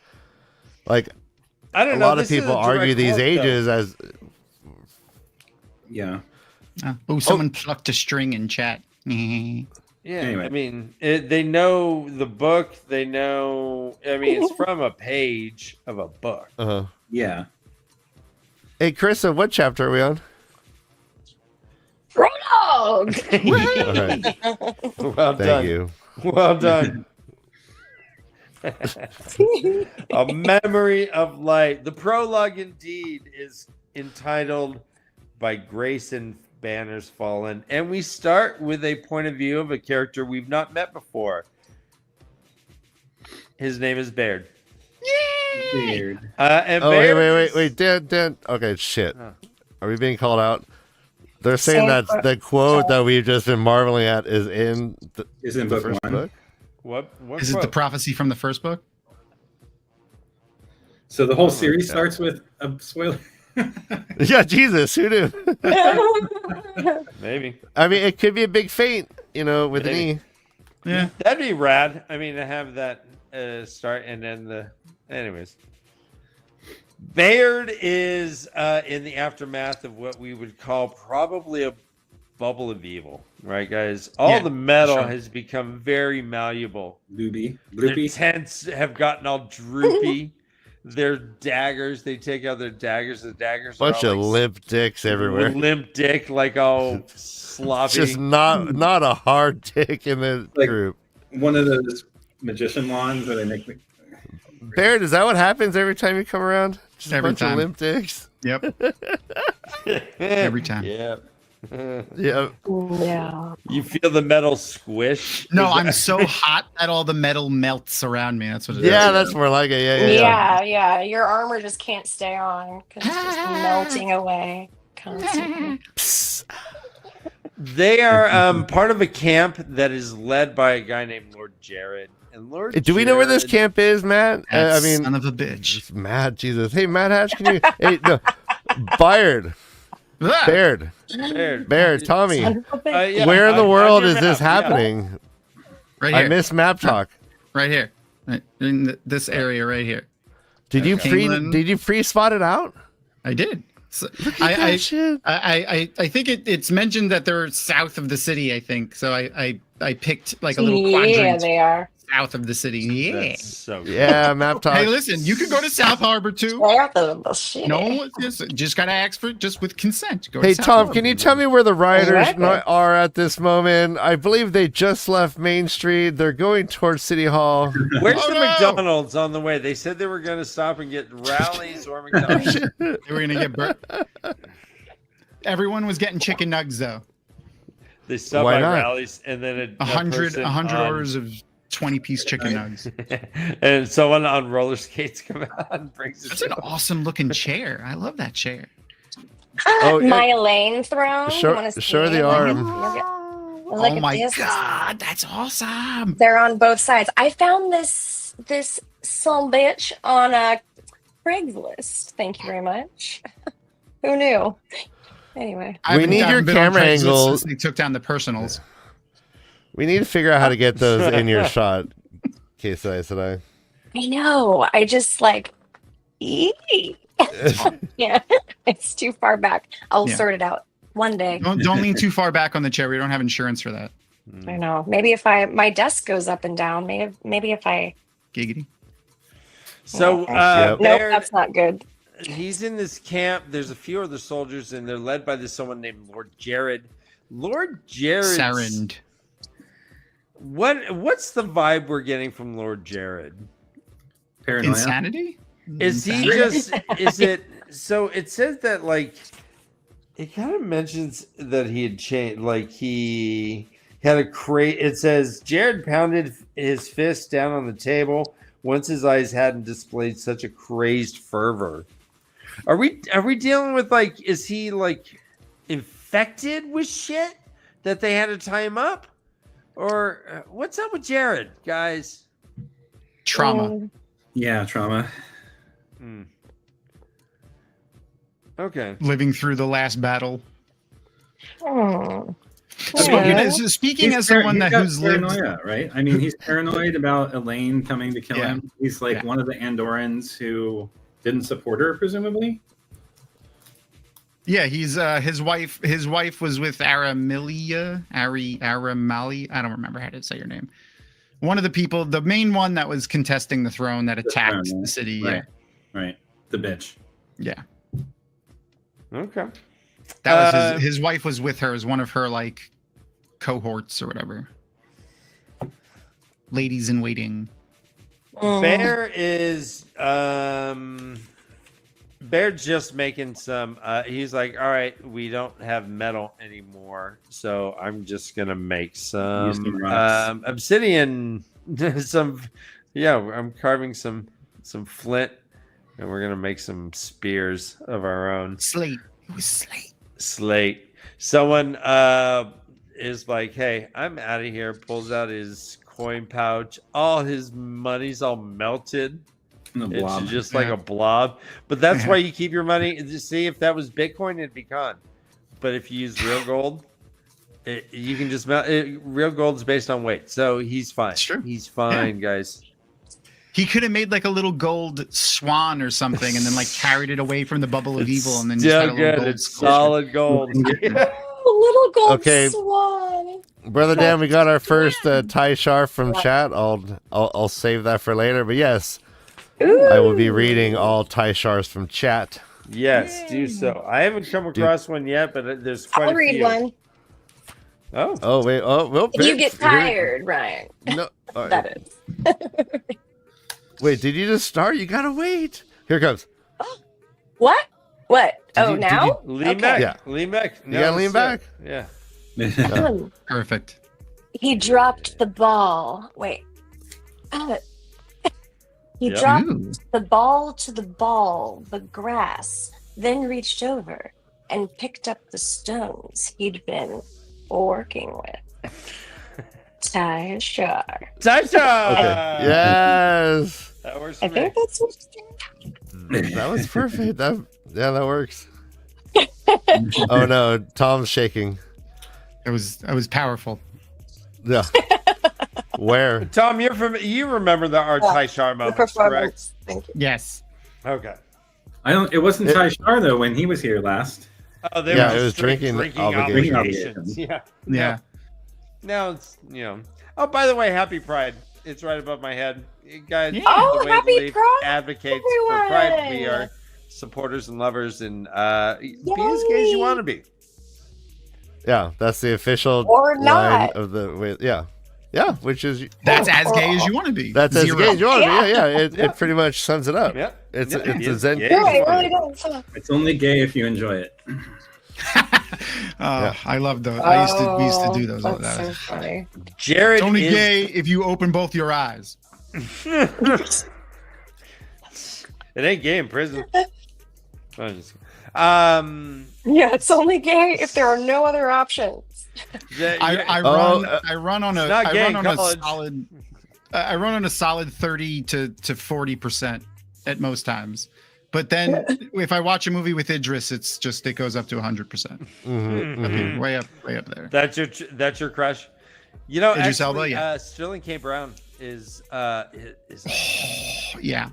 like I don't a know. lot of this is people a argue direct these quote, ages though. as yeah. Someone plucked a string in chat. Yeah, Anyway. I mean, they know the book. They know. I mean, it's from a page of a book. Yeah. Hey, Carissa, what chapter are we on? Prologue. All right, Well thank done. you. Well done. A memory of light. The prologue, indeed, is entitled "By Grace and Banners Fallen," and we start with a point of view of a character we've not met before. His name is Baird. Weird. And Oh, Baird wait, Dan. Okay, shit. Huh. Are we being called out? They're saying Same that book. the quote that we've just been marveling at is in Is in the book first one. book. What Is it the quote? prophecy from the first book? So the whole Oh, series okay. starts with a spoiler. Yeah, Jesus, who knew? Maybe. I mean, it could be a big feint, with an Maybe. E. Yeah. That'd be rad. I mean, to have that start and then the. Anyways. Baird is in the aftermath of what we would call probably a bubble of evil, right, guys? All Yeah, the metal sure. has become very malleable. Loopy. Their Bloopy. tents have gotten all droopy. Their daggers, they take out their daggers. The daggers Bunch are of all limp dicks everywhere. limp dick, like all sloppy. It's just not a hard dick in the Like- group. One of those magician wands where they make me. Baird, is that what happens every time you come around? Just Every a bunch time. of limp dicks. Yep. Every time. Yeah. Yeah. Yeah. You feel the metal squish. No, Is I'm that- so hot that all the metal melts around me. That's what it is. Yeah, that's more like it. Yeah. Your armor just can't stay on because it's just melting away constantly. Psst. They are part of a camp that is led by a guy named Lord Jared. And Lord Do we know where this Jared- camp is, Matt? That I mean, son of a bitch. it's Matt, Jesus. Hey, Matt Hatch, can you? Hey, no. Baird. Baird, Tommy. Yeah, Where in the on world your is this map, yeah. happening? Right I here. missed map talk. Right here. Right in this area right here. Did you England. pre-spot it out? I did. So, Look at that shit. I think it's mentioned that they're south of the city, I think. So I picked like a little Yeah, quadrant they are. south of the city. Yeah. That's so cool. Yeah, map talk. Hey, listen, you can go to South Harbor too. South of the city. No one was just gotta ask for just with consent. Go Hey to South Tom, Harbor. can you tell me where the riders Right. are at this moment? I believe they just left Main Street. They're going towards City Hall. Where's Oh, the no! McDonald's on the way? They said they were going to stop and get rallies or McDonald's. They were gonna get burnt. Everyone was getting chicken nugs though. They stopped Why by not? rallies and then a 100 person 100 on- orders of 20-piece chicken nugs. and someone on roller skates come out and brings That's it. an awesome looking chair. I love that chair. Oh, yeah. My lane throne. Show- Wanna see show the it? arm. Look Oh at my this. god, that's awesome. They're on both sides. I found this son bitch on a Craigslist. Thank you very much. Who knew? Anyway, I We haven't- need I your haven't been on camera Craigslist angles. since They took down the personals. We need to figure out how to get those in your shot. Case I. I know. I just like, yeah, it's too far back. I'll Yeah. sort it out one day. Don't lean too far back on the chair. We don't have insurance for that. I know. Maybe if my desk goes up and down. Maybe if I. Giggity. So, Yep. Nope, Baird, that's not good. he's in this camp. There's a few other soldiers, and they're led by this someone named Lord Jared. Lord Jared. Sarand. What's the vibe we're getting from Lord Jared? Paranoia. Insanity? Is he just? Is it? So it says that like, it kind of mentions that he had changed. Like he had a crate. It says Jared pounded his fist down on the table once his eyes hadn't displayed such a crazed fervor. Are we dealing with like? Is he like infected with shit that they had to tie him up? Or what's up with Jared, guys? Trauma. Yeah, trauma. Okay. Living through the last battle. Oh. Speaking as someone who's lived. paranoia, right? I mean, he's paranoid about Elaine coming to kill him. He's like one of the Andorans who didn't support her, presumably. Yeah, he's his wife. His wife was with Aramali. I don't remember how to say your name. One of the people, the main one that was contesting the throne that attacked the city. Right. Right. The bitch. Yeah. Okay. That was his wife was with her as one of her like cohorts or whatever. Ladies in waiting. Bear is Bear's just making some he's like, all right, we don't have metal anymore, so I'm just gonna make some obsidian. I'm carving some flint, and we're gonna make some spears of our own. Slate. It was Slate. Someone is like, hey, I'm out of here, pulls out his coin pouch, all his money's all melted. It's just like a blob. But that's why you keep your money. See, if that was Bitcoin, it'd be gone. But if you use real gold, you can just melt it. Real gold is based on weight. So he's fine. It's true. He's fine, guys. He could have made like a little gold swan or something and then like carried it away from the bubble of evil and then just had a little gold It's solid gold. Little gold swan. Brother Dan, we got our first Thai sharp from chat. I'll save that for later. But yes, I will be reading all Thai sharps from chat. Yes, do so. I haven't come across one yet, but there's quite I'll a read few. one. Oh, wait. Oh, well. If you get tired, Ryan. No. That is. Wait, did you just start? You gotta wait. Here it comes. What? Now? Lean back. Yeah. Lean back. You gotta lean back. Yeah. Perfect. He dropped the ball. Wait. He dropped the ball to the grass, then reached over and picked up the stones he'd been working with. Thai Shar. Thai Shar! Okay. Yes. That works for I me. think that's what That was perfect. That works. Oh no, Tom's shaking. It was powerful. Yeah. Where? Tom, you remember our Thai Shar moments, correct? Thank you. Yes. Okay. It wasn't Thai Shar though when he was here last. Oh, they Yeah, were it was drinking obligations. Yeah. Yeah. Now it's Oh, by the way, happy Pride. It's right above my head. You guys, Yeah. Oh, the way happy Leaf Pride, advocates everyone. for Pride. We are supporters and lovers, and be as gay as you want to be. Yeah, that's the official Or line not. of the. Yeah, which is That's as gay as you want to be. that's as Zero. gay as you want to be. Yeah. It pretty much sums it up. Yeah. It's Yeah, it's be a as zen. gay as Yeah, you it wanna really be. does. It's only gay if you enjoy it. I love those. I used to do those all the That's so time. funny. Jared It's only is gay if you open both your eyes. It ain't gay in prison. I'm just- Yeah, it's only gay if there are no other options. I run on not a gay I in run on a college. solid I run on a solid 30 to 40% at most times. But then if I watch a movie with Idris, it goes up to 100%. Mhm. Way up there. That's your crush. You know, Idris actually, Elba, yeah. Sterling K. Brown is Yeah.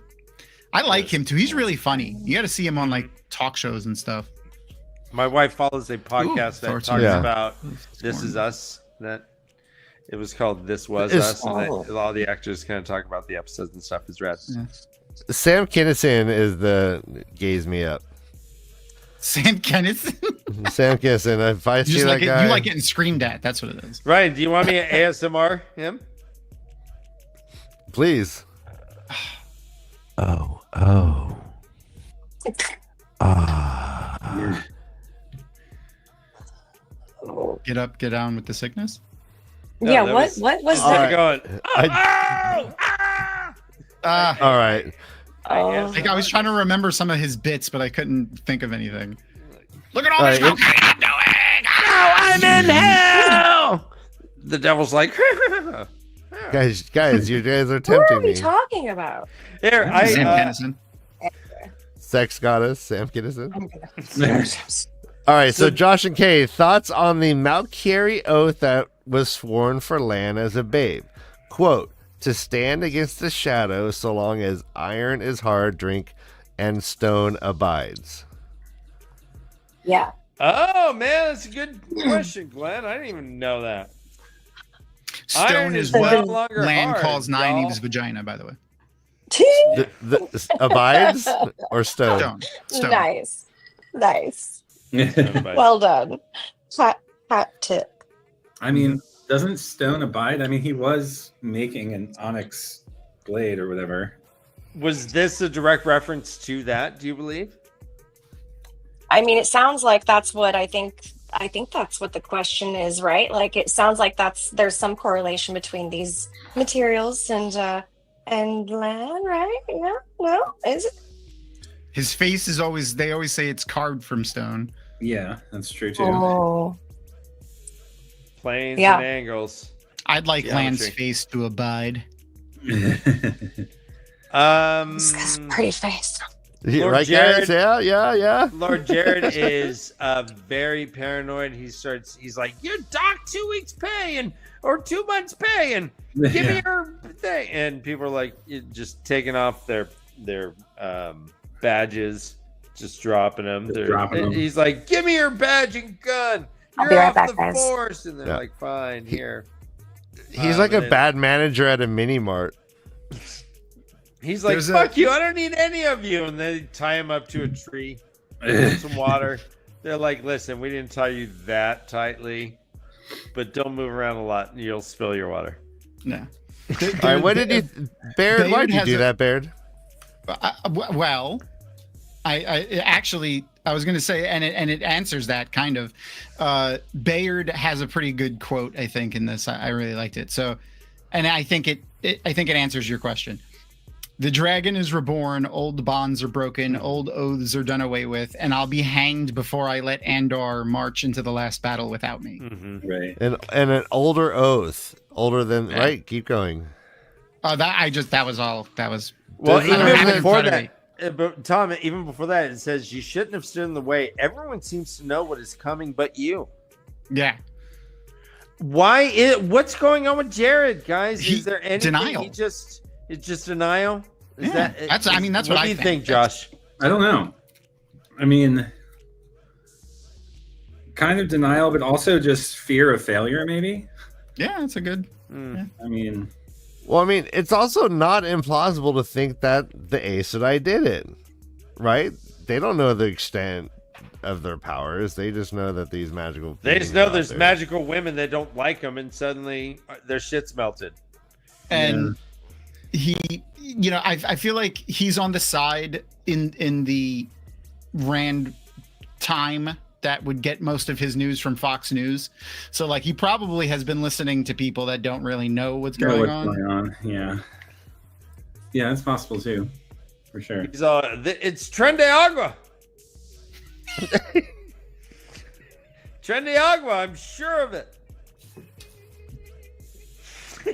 I like him too. He's really funny. You got to see him on like talk shows and stuff. my wife follows a podcast that Thor talks 2. Yeah. about This Is Us. That it was called This Was It's- Us, and all the actors kind of talk about the episodes and stuff. Is rad. Yeah. Sam Kinison is the gaze me up. Sam Kenneth. Sam Kinison. If I see You that guy, like getting screamed at. That's what it is. Ryan, do you want me to ASMR him? please. Oh. Get up, get down with the sickness. No, Yeah, that what was- what was All that? right. Going. All right. Oh. Like I was trying to remember some of his bits, but I couldn't think of anything. Look at all All this right, smoking I'm doing. I'm in hell. the devil's like, Guys, you guys are What tempting are we me. talking about? here, Sam I, Kinison. Sex goddess, Sam Kinison. I'm gonna- All right, so So- Josh and Kay, thoughts on the Malkyrie oath that was sworn for Lan as a babe. Quote, to stand against the shadow so long as iron is hard, drink, and stone abides. Yeah. oh man, that's a good question, Glenn. I didn't even know that. Stone Iron is is what no longer Lan hard, calls y'all. Nynaeve's vagina, by the way. The abides or stone? Stone. Nice. Well done. Hot tip. I mean, doesn't stone abide? I mean, he was making an onyx blade or whatever. Was this a direct reference to that? Do you believe? I mean, it sounds like that's what I think. I think that's what the question is, right? Like, it sounds like there's some correlation between these materials and land, right? Yeah, no, is it? His face is always, they always say it's carved from stone. Yeah, that's true too. Oh, Planes Yeah. and angles. I'd like Lan's Geometry. face to abide. this guy's pretty face. Lord Right, Jared. guys? Yeah. Lord Jared is very paranoid. He's like, you dock 2 weeks pay or 2 months pay and give me your thing. And people are like just taking off their badges, just dropping them. dropping them. He's like, give me your badge and gun. I'll You're be right off back, the guys. force. And they're Yeah. like, fine, here. He's like a and then- bad manager at a mini mart. He's like, There's fuck you, I don't need any of you. And they tie him up to a tree, give him some water. They're like, listen, we didn't tie you that tightly, but don't move around a lot and you'll spill your water. No. All right, what did you, Baird? Why did you has do a- that, Baird? Well, I actually, I was going to say, and it answers that kind of. Bayard has a pretty good quote, I think, in this. I really liked it. So, and I think it answers your question. The dragon is reborn, old bonds are broken, old oaths are done away with, and I'll be hanged before I let Andor march into the last battle without me. Right. And an older oath, older than Yeah. right. Keep going. That was all. That was. Well, I don't have it even in before front of that, me. but Tom, even before that, it says you shouldn't have stood in the way. Everyone seems to know what is coming but you. Yeah. What's going on with Jared, guys? He- Is there anything? denial. It's just denial. Is Yeah, that? that's what What I do you think. think, Josh? I don't know. I mean, kind of denial, but also just fear of failure, maybe. Yeah, it's a good. Mm. I mean, Well, I mean, it's also not implausible to think that the Aes Sedai did it, right? They don't know the extent of their powers. They just know that these magical. They just beings know are there's out there. magical women that don't like them, and suddenly their shit's melted. And he, I feel like he's on the side in the Rand time that would get most of his news from Fox News. So like he probably has been listening to people that don't really know what's know going what's on. going on. Yeah. Yeah, that's possible too, for sure. He's it's Tren de Agua. Tren de Agua, I'm sure of it.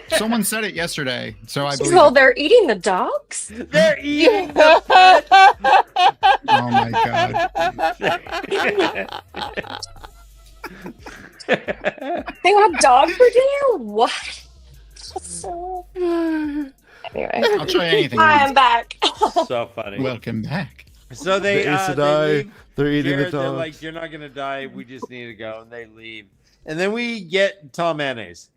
Someone said it yesterday, so I believe. So it. they're eating the dogs? They're eating the pet. Oh my god! They have dog for dinner? What? Anyway, I'll try anything. hi, I'm back. So funny. Welcome back. So The they, Aes they Sedai, leave. they're eating Jared, the they're dogs. like, you're not gonna die. We just need to go, and they leave. And then we get Tom Mayonnaise.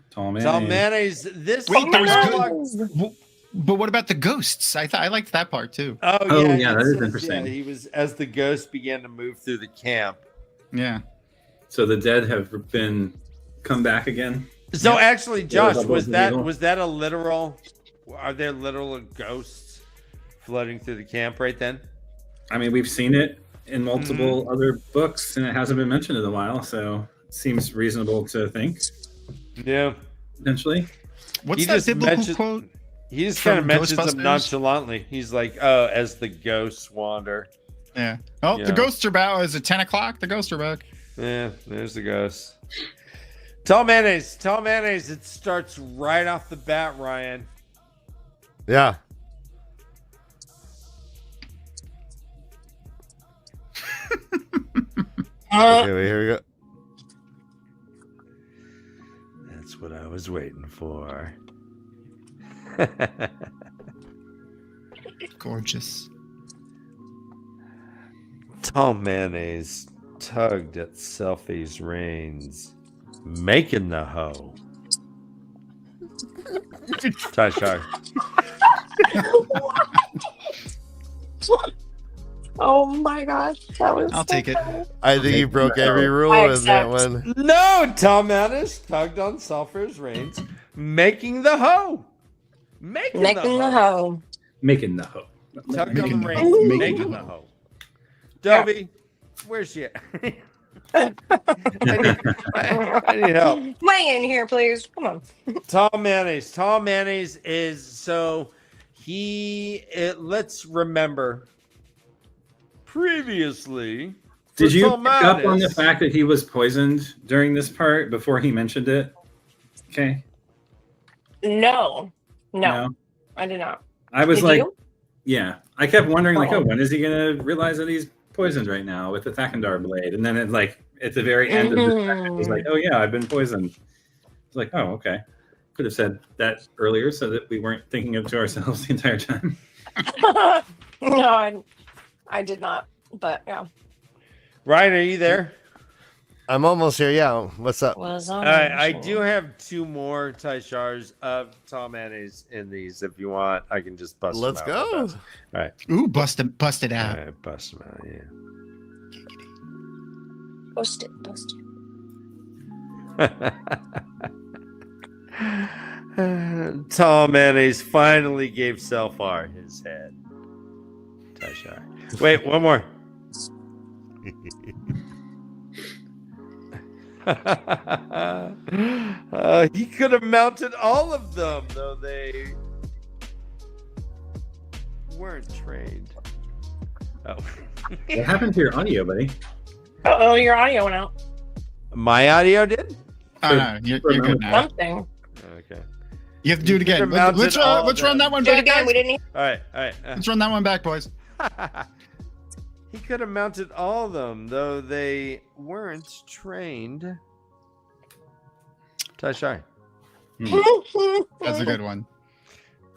Tall man. Tom Mayonnaise. This Wait, there was monologue- good. But what about the ghosts? I liked that part too. Oh, yeah, that it is says, interesting. Yeah, he was as the ghost began to move through the camp. Yeah. So the dead have been come back again. So actually, Josh, double was that evil. was that a literal? Are there literal ghosts floating through the camp right then? I mean, we've seen it in multiple other books, and it hasn't been mentioned in a while. So it seems reasonable to think Yeah, potentially. What's He that just biblical mentioned- quote? he just From kind of mentions them Ghostbusters? nonchalantly. He's like, "Oh, as the ghosts wander." Yeah. Oh, Yeah. the ghosts are back. Is it 10 o'clock? The ghosts are back. Yeah, there's the ghosts. Tall mayonnaise. Tall mayonnaise. It starts right off the bat, Ryan. Yeah. Okay, wait, here we go. That's what I was waiting for. Gorgeous. Tall mayonnaise tugged at Selfie's reins, making the hoe. Tashar. Oh my gosh, that was. I'll take it. I think you broke every rule I in that accept. one. No, Tall mayonnaise tugged on Sulphur's reins, making the hoe. Making Making the hoe. Making the hoe. Tugged on Making the the reins, hoe. making the hoe. Dobie, where's she at? I need help. Weigh in here, please. Come on. Tall mayonnaise. Tall mayonnaise is so let's remember previously. Did for you Tall pick up on the Mayonnaise- fact that he was poisoned during this part before he mentioned it? Okay. No, I did not. I was Did like, you? yeah. I kept wondering, like, Oh. oh, when is he gonna realize that he's poisoned right now with the Thakandar blade? And then it like at the very end of the second, it was like, oh yeah, I've been poisoned. It's like, oh, okay. Could have said that earlier so that we weren't thinking of to ourselves the entire time. No, I did not. But yeah, Ryan, are you there? I'm almost here. Yeah. What's up? was All on. right, I do have two more Taishars of tall mayonnaise in these. If you want, I can just bust Let's them out. go. All right. Ooh, bust it All out. right, bust them out, yeah. Post it. Post it. Tall mayonnaise finally gave Selfar his head. Taishar. Wait, one more. He could have mounted all of them, though they weren't trained. Oh. What happened to your audio, buddy? Oh, your audio went out. My audio did? Oh, no, you're good now. Something. Okay. You have to do it again. Mounted Let's all run them. that one Do it back, again. guys. We didn't. All right. All right. Let's run that one back, boys. He could have mounted all of them, though they weren't trained. Tashai. That's a good one.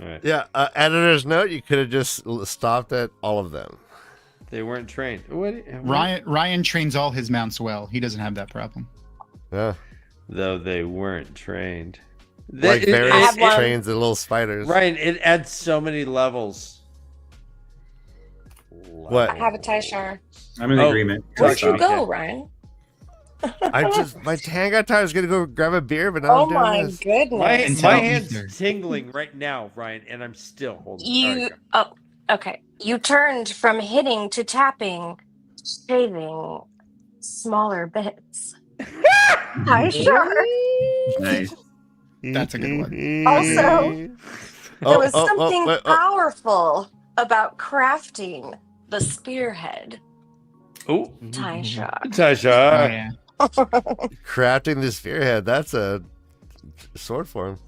All right. Yeah. Editor's note: you could have just stopped at all of them. They weren't trained. What? Ryan trains all his mounts well. He doesn't have that problem. Yeah. Though they weren't trained. Like It- Varys have one. trains the little spiders. Ryan, it adds so many levels. What? I have a Taishar. I'm in Oh, agreement. Where'd you Okay. go, Ryan? My hand got tired. I was gonna go grab a beer, but now Oh I'm doing my this. goodness. And My tell hand's Ether. tingling right now, Ryan, and I'm still holding. You. All right, Oh, okay. You turned from hitting to tapping, shaving smaller bits. Taishar. Nice. That's a good one. Also, There was something wait, powerful about crafting the spearhead, go. Oh, Taishar. Oh, Tasha. yeah. crafting the spearhead. That's a sword form.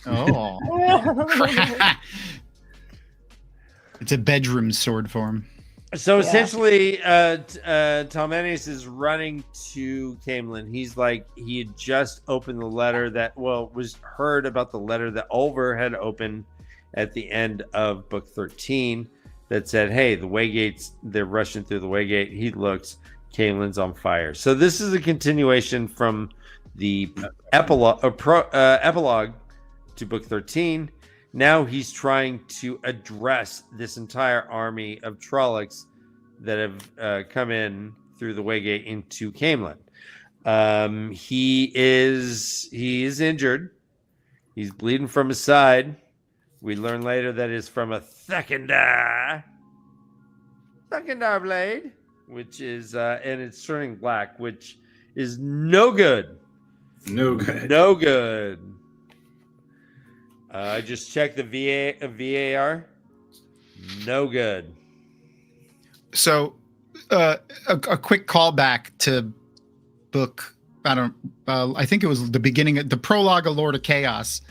Oh. It's a bedroom sword form. So Yeah. essentially, Talmanis is running to Camelin. He's like, he had just opened the letter that, was heard about the letter that Ulver had opened at the end of book 13 that said, hey, the Waygates, they're rushing through the Waygate. He looks, Camelin's on fire. So this is a continuation from the epilogue to book 13. Now he's trying to address this entire army of Trollocs that have come in through the Waygate into Camelin. He is injured. He's bleeding from his side. We learn later that it's from a Thakandar blade, which is and it's turning black, which is no good. No good. No good. I just checked the VAR. No good. So, a quick callback to book I think it was the beginning of the prologue of Lord of Chaos,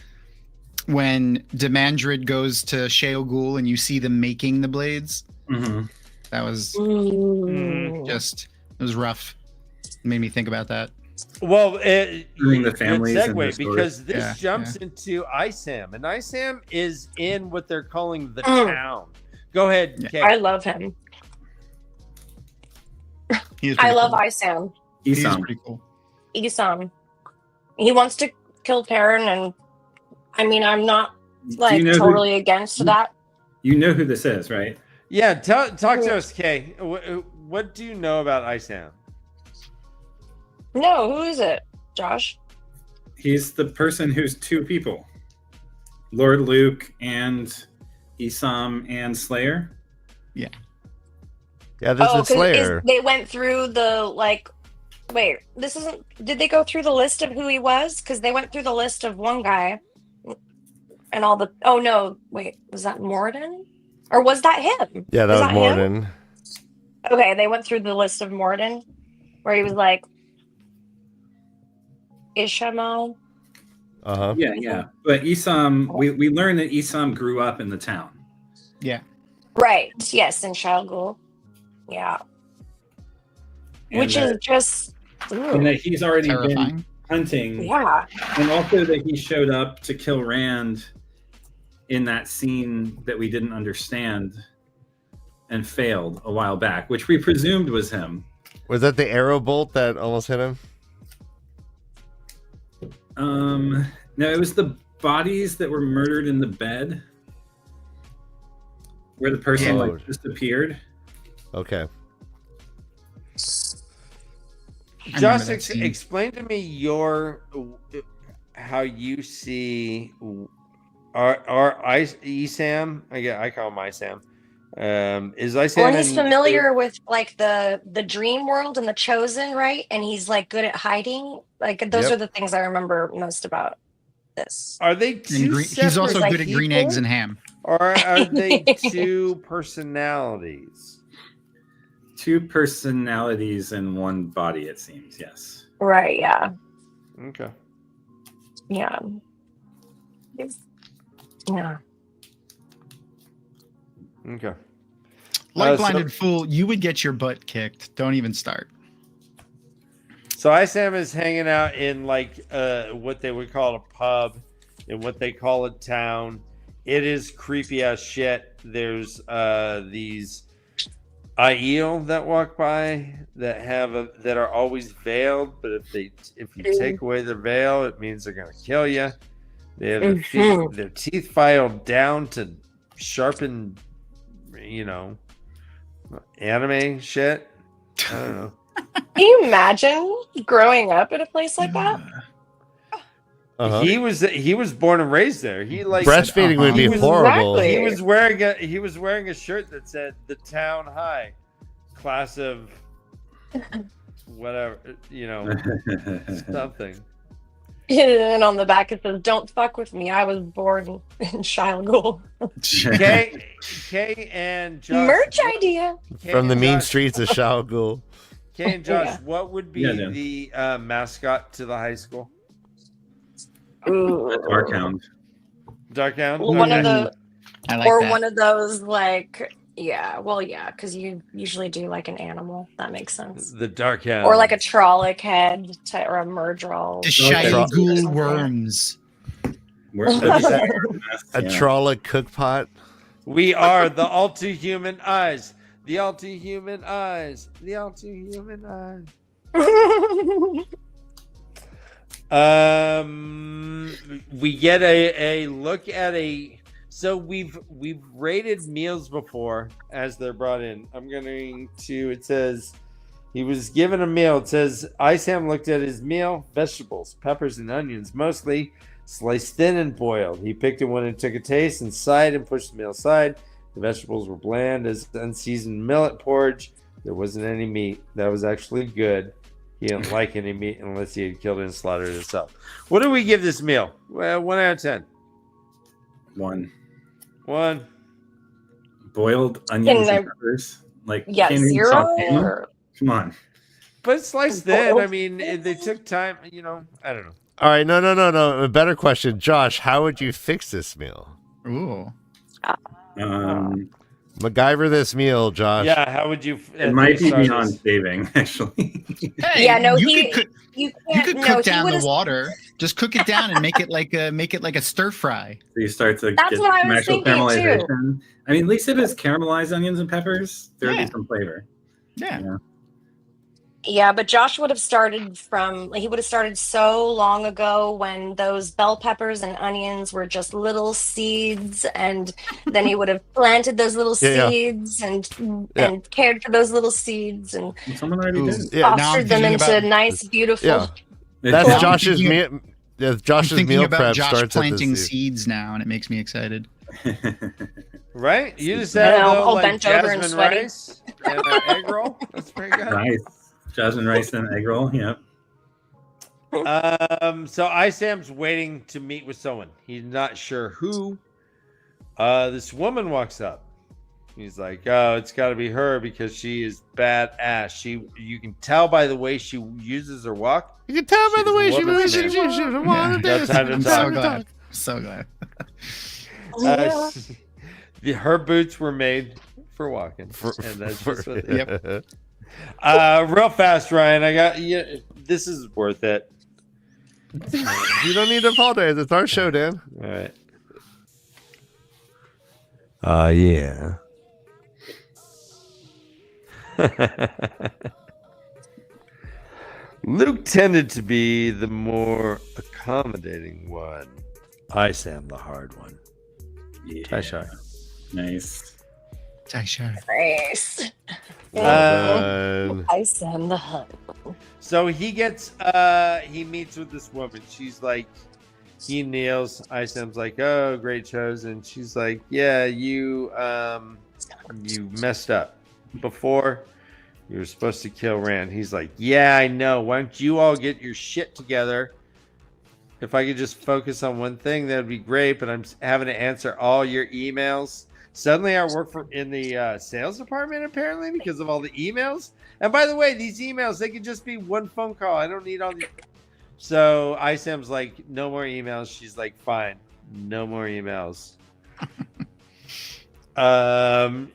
when Demandred goes to Shale Ghul and you see them making the blades. Mm-hmm. That was Ooh. it was rough. It made me think about that. Well, Bringing the good families and their segue, stories. because this Yeah, jumps into Isam, and Isam is in what they're calling the Mm. town. Go ahead, Yeah. Kay. I love him. He is I pretty love cool. Isam. He is Isam. pretty cool. Isam. He wants to kill Perrin, and I mean, I'm not like you know totally against that. You know who this is, right? Yeah, talk to us, Kay. What do you know about Isam? No, who is it, Josh? He's the person who's two people. Lord Luke and Isam and Slayer. Yeah, this is 'cause Slayer. they went through the like. Wait, this isn't. Did they go through the list of who he was? Because they went through the list of one guy, and all the. Oh no! Wait, was that Morden, or was that him? Yeah, that was him? Morden. Okay, they went through the list of Morden, where he was like, Ishamael. Uh-huh. Yeah. But Isam, we learned that Isam grew up in the town. Yeah. Right. Yes, in Shale Ghul. Yeah. And Which is just. and that he's already been Terrifying. hunting. Yeah. And also that he showed up to kill Rand in that scene that we didn't understand and failed a while back, which we presumed was him. Was that the arrow bolt that almost hit him? No, it was the bodies that were murdered in the bed where the person Yeah. like just appeared. Okay. I Josh, remember that scene. explain to me how you see our Isam. I call him Isam. Is Isam? Well, he's familiar with like the dream world and the chosen, right? And he's like good at hiding. Like those Yep. are the things I remember most about this. Are they And two he's also separate good at green people, eggs and ham. or are they two personalities? Two personalities in one body, it seems. Yes. Right, yeah. Okay. Yeah. Yeah. Okay. Like so- blinded fool, you would get your butt kicked. Don't even start. So Isam is hanging out in like what they would call a pub, in what they call a town. It is creepy as shit. There's these Aiel that walk by that that are always veiled, but if you take away their veil, it means they're gonna kill you. They have their teeth filed down to sharpen, anime shit. I don't know. Can you imagine growing up in a place like that? Uh-huh. He was born and raised there. He like Breastfeeding would be He was- horrible. Exactly. he was wearing a shirt that said the town high class of whatever, something. And on the back it says, "Don't fuck with me. I was born in Shale Ghul." Kay and Josh. Merch idea. Kay From the and mean Josh- streets of Shao Ghul. Kay and Josh, Yeah. what would be Yeah, Dan. the mascot to the high school? Ooh. Darkhound. Darkhound? Well, one of the I like or that. one of those like because you usually do like an animal. That makes sense. The Darkhound. Or like a Trolloc head or a Murdrol. The shiny Okay. ghoul worms. A Trolloc cookpot. We are the all too human eyes. The all too human eyes. The all too human eyes. We get a look at so we've rated meals before as they're brought in. I'm going to, it says he was given a meal. It says Isam looked at his meal, vegetables, peppers and onions mostly, sliced thin and boiled. He picked it one and took a taste and sighed and pushed the meal aside. The vegetables were bland as unseasoned millet porridge. There wasn't any meat. That was actually good. He didn't like any meat unless he had killed it and slaughtered it himself. What do we give this meal? Well, 1 out of 10. 1. 1. Boiled onions Can and peppers. Like Yeah, can't even 0 sauté them? or Come on. But sliced thin. I mean, they took time. You know, I don't know. All right, no. A better question, Josh. How would you fix this meal? Ooh. MacGyver this meal, Josh. Yeah, how would you? It might be beyond saving, actually. Hey, Yeah, no, you could cook down the would've- water. Just cook it down and make it like a stir fry. So you start to That's get what I some was actual thinking, too. caramelization. I mean, at least if it's caramelized onions and peppers, there would Yeah. be some flavor. Yeah. Yeah, but Josh would have started so long ago when those bell peppers and onions were just little seeds, and then he would have planted those little Yeah. seeds and cared for those little seeds and Someone already did. Yeah, now I'm fostered them thinking into about- nice, beautiful. yeah. It's That's all- Josh's thinking meal. Yeah, Josh's I'm thinking meal about prep Josh starts at planting this. seeds now, and it makes me excited. Right? You just I had a know, little all like bent over and jasmine sweaty. rice and an egg roll. That's pretty good. Nice. Jasmine rice and egg roll. Yep. So Isam's waiting to meet with someone. He's not sure who. This woman walks up. He's like, "Oh, it's got to be her because she is badass. You can tell by the way she uses her walk. You can tell by the way she woman's moves. name. She wanted No this. time to I'm talk. so glad. So glad. Her boots were made for walking, and that's just what they Yep. real fast, Ryan. I got you. This is worth it. You don't need to apologize. It's our show, Dan. All right. Yeah. Luke tended to be the more accommodating one. I Sam the hard one. Yeah. Tashar. Nice. Nice. Well I send the hunt. So he gets he meets with this woman. She's like, he kneels. Isam's like, oh, great chosen. She's like, yeah, you messed up before. You were supposed to kill Rand. He's like, yeah, I know. Why don't you all get your shit together? If I could just focus on one thing, that'd be great. But I'm having to answer all your emails. Suddenly, I work in the sales department, apparently, because of all the emails. And by the way, these emails, they could just be one phone call. I don't need all these. So Isam's like, no more emails. She's like, fine, no more emails.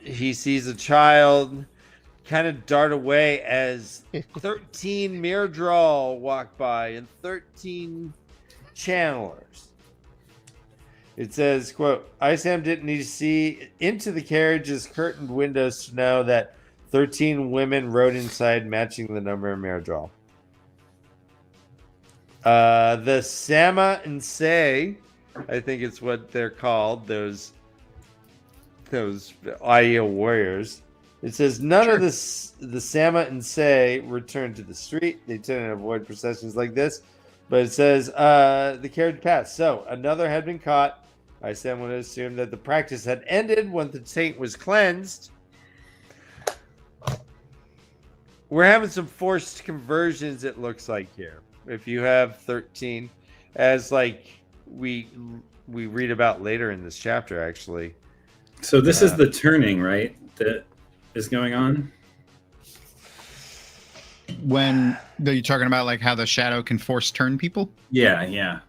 He sees a child kind of dart away as 13 Myrddraal walk by and 13 channelers. It says, quote, Isam didn't need to see into the carriage's curtained windows to know that 13 women rode inside, matching the number of Myrddraal. The Sama and Say, I think it's what they're called, those Aiel warriors. It says none of the Sama and Say returned to the street. They tend to avoid processions like this. But it says the carriage passed. So another had been caught. Isam would assume that the practice had ended when the taint was cleansed. We're having some forced conversions, it looks like here. If you have 13, as like we read about later in this chapter, actually. So this is the turning, right? That is going on. When you're talking about like how the shadow can force turn people? Yeah, yeah.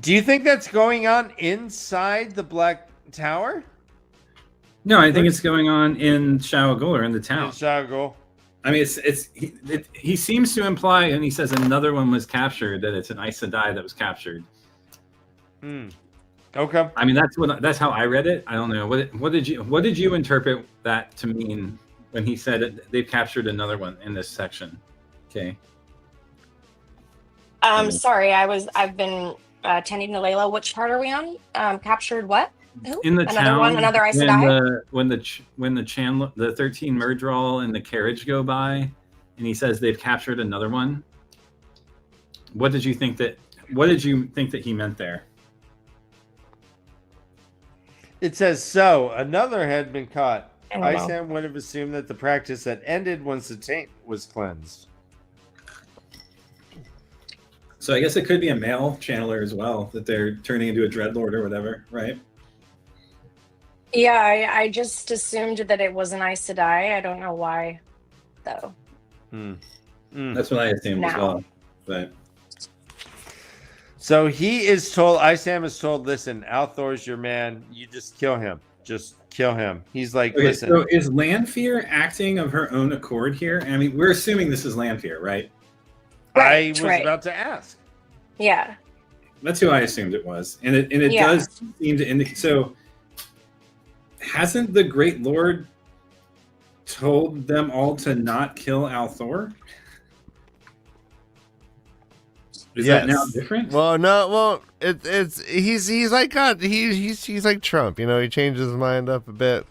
Do you think that's going on inside the Black Tower? No, I think it's going on in Shao Golar in the town. In Shao. I mean, he seems to imply, and he says another one was captured, that it's an Aes Sedai that was captured. Okay. I mean, that's how I read it. I don't know. What did you interpret that to mean when he said they've captured another one in this section? Okay. Sorry, I've been tending to Layla. Which part are we on? Captured what? Who? In the another town, one, another Aes Sedai? when the 13 Myrddraal and the carriage go by, and he says they've captured another one. What did you think that he meant there? It says, so another had been caught. I don't know. Isam would have assumed that the practice had ended once the taint was cleansed. So I guess it could be a male channeler as well, that they're turning into a dreadlord or whatever, right? Yeah, I just assumed that it was an Aes Sedai. I don't know why, though. That's what I assumed as Now. well. But So he is told, Isam is told, listen, Althor's your man. You just kill him. Just kill him. He's like, okay, listen. so is Lanfear acting of her own accord here? I mean, we're assuming this is Lanfear, right? I was Right. about to ask. Yeah. That's who I assumed it was, and it Yeah. does seem to indicate. So, hasn't the Great Lord told them all to not kill Althor? Is that now different? Well, no. Well, he's like God. He's like Trump. You know, he changed his mind up a bit.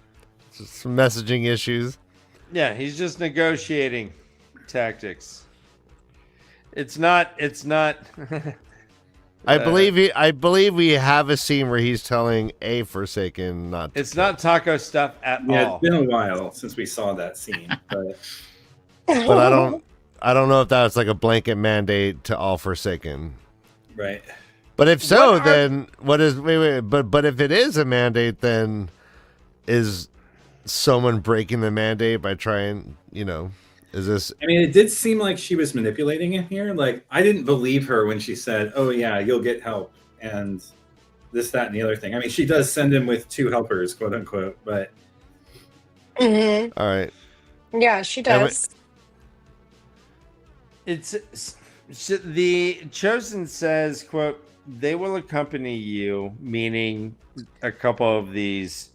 Just some messaging issues. Yeah, he's just negotiating tactics. It's not. I believe we have a scene where he's telling a Forsaken not to It's kill. not taco stuff at Yeah, all. it's been a while since we saw that scene, but But I don't know if that's like a blanket mandate to all Forsaken. right. But if so, What are- then what is but if it is a mandate, then is someone breaking the mandate by trying, is this I mean, it did seem like she was manipulating it here. Like, I didn't believe her when she said, "Oh yeah, you'll get help," and this, that, and the other thing. I mean, she does send him with 2 helpers, quote unquote, but Mhm. all right? Yeah, she does. The chosen says, quote, they will accompany you, meaning a couple of these,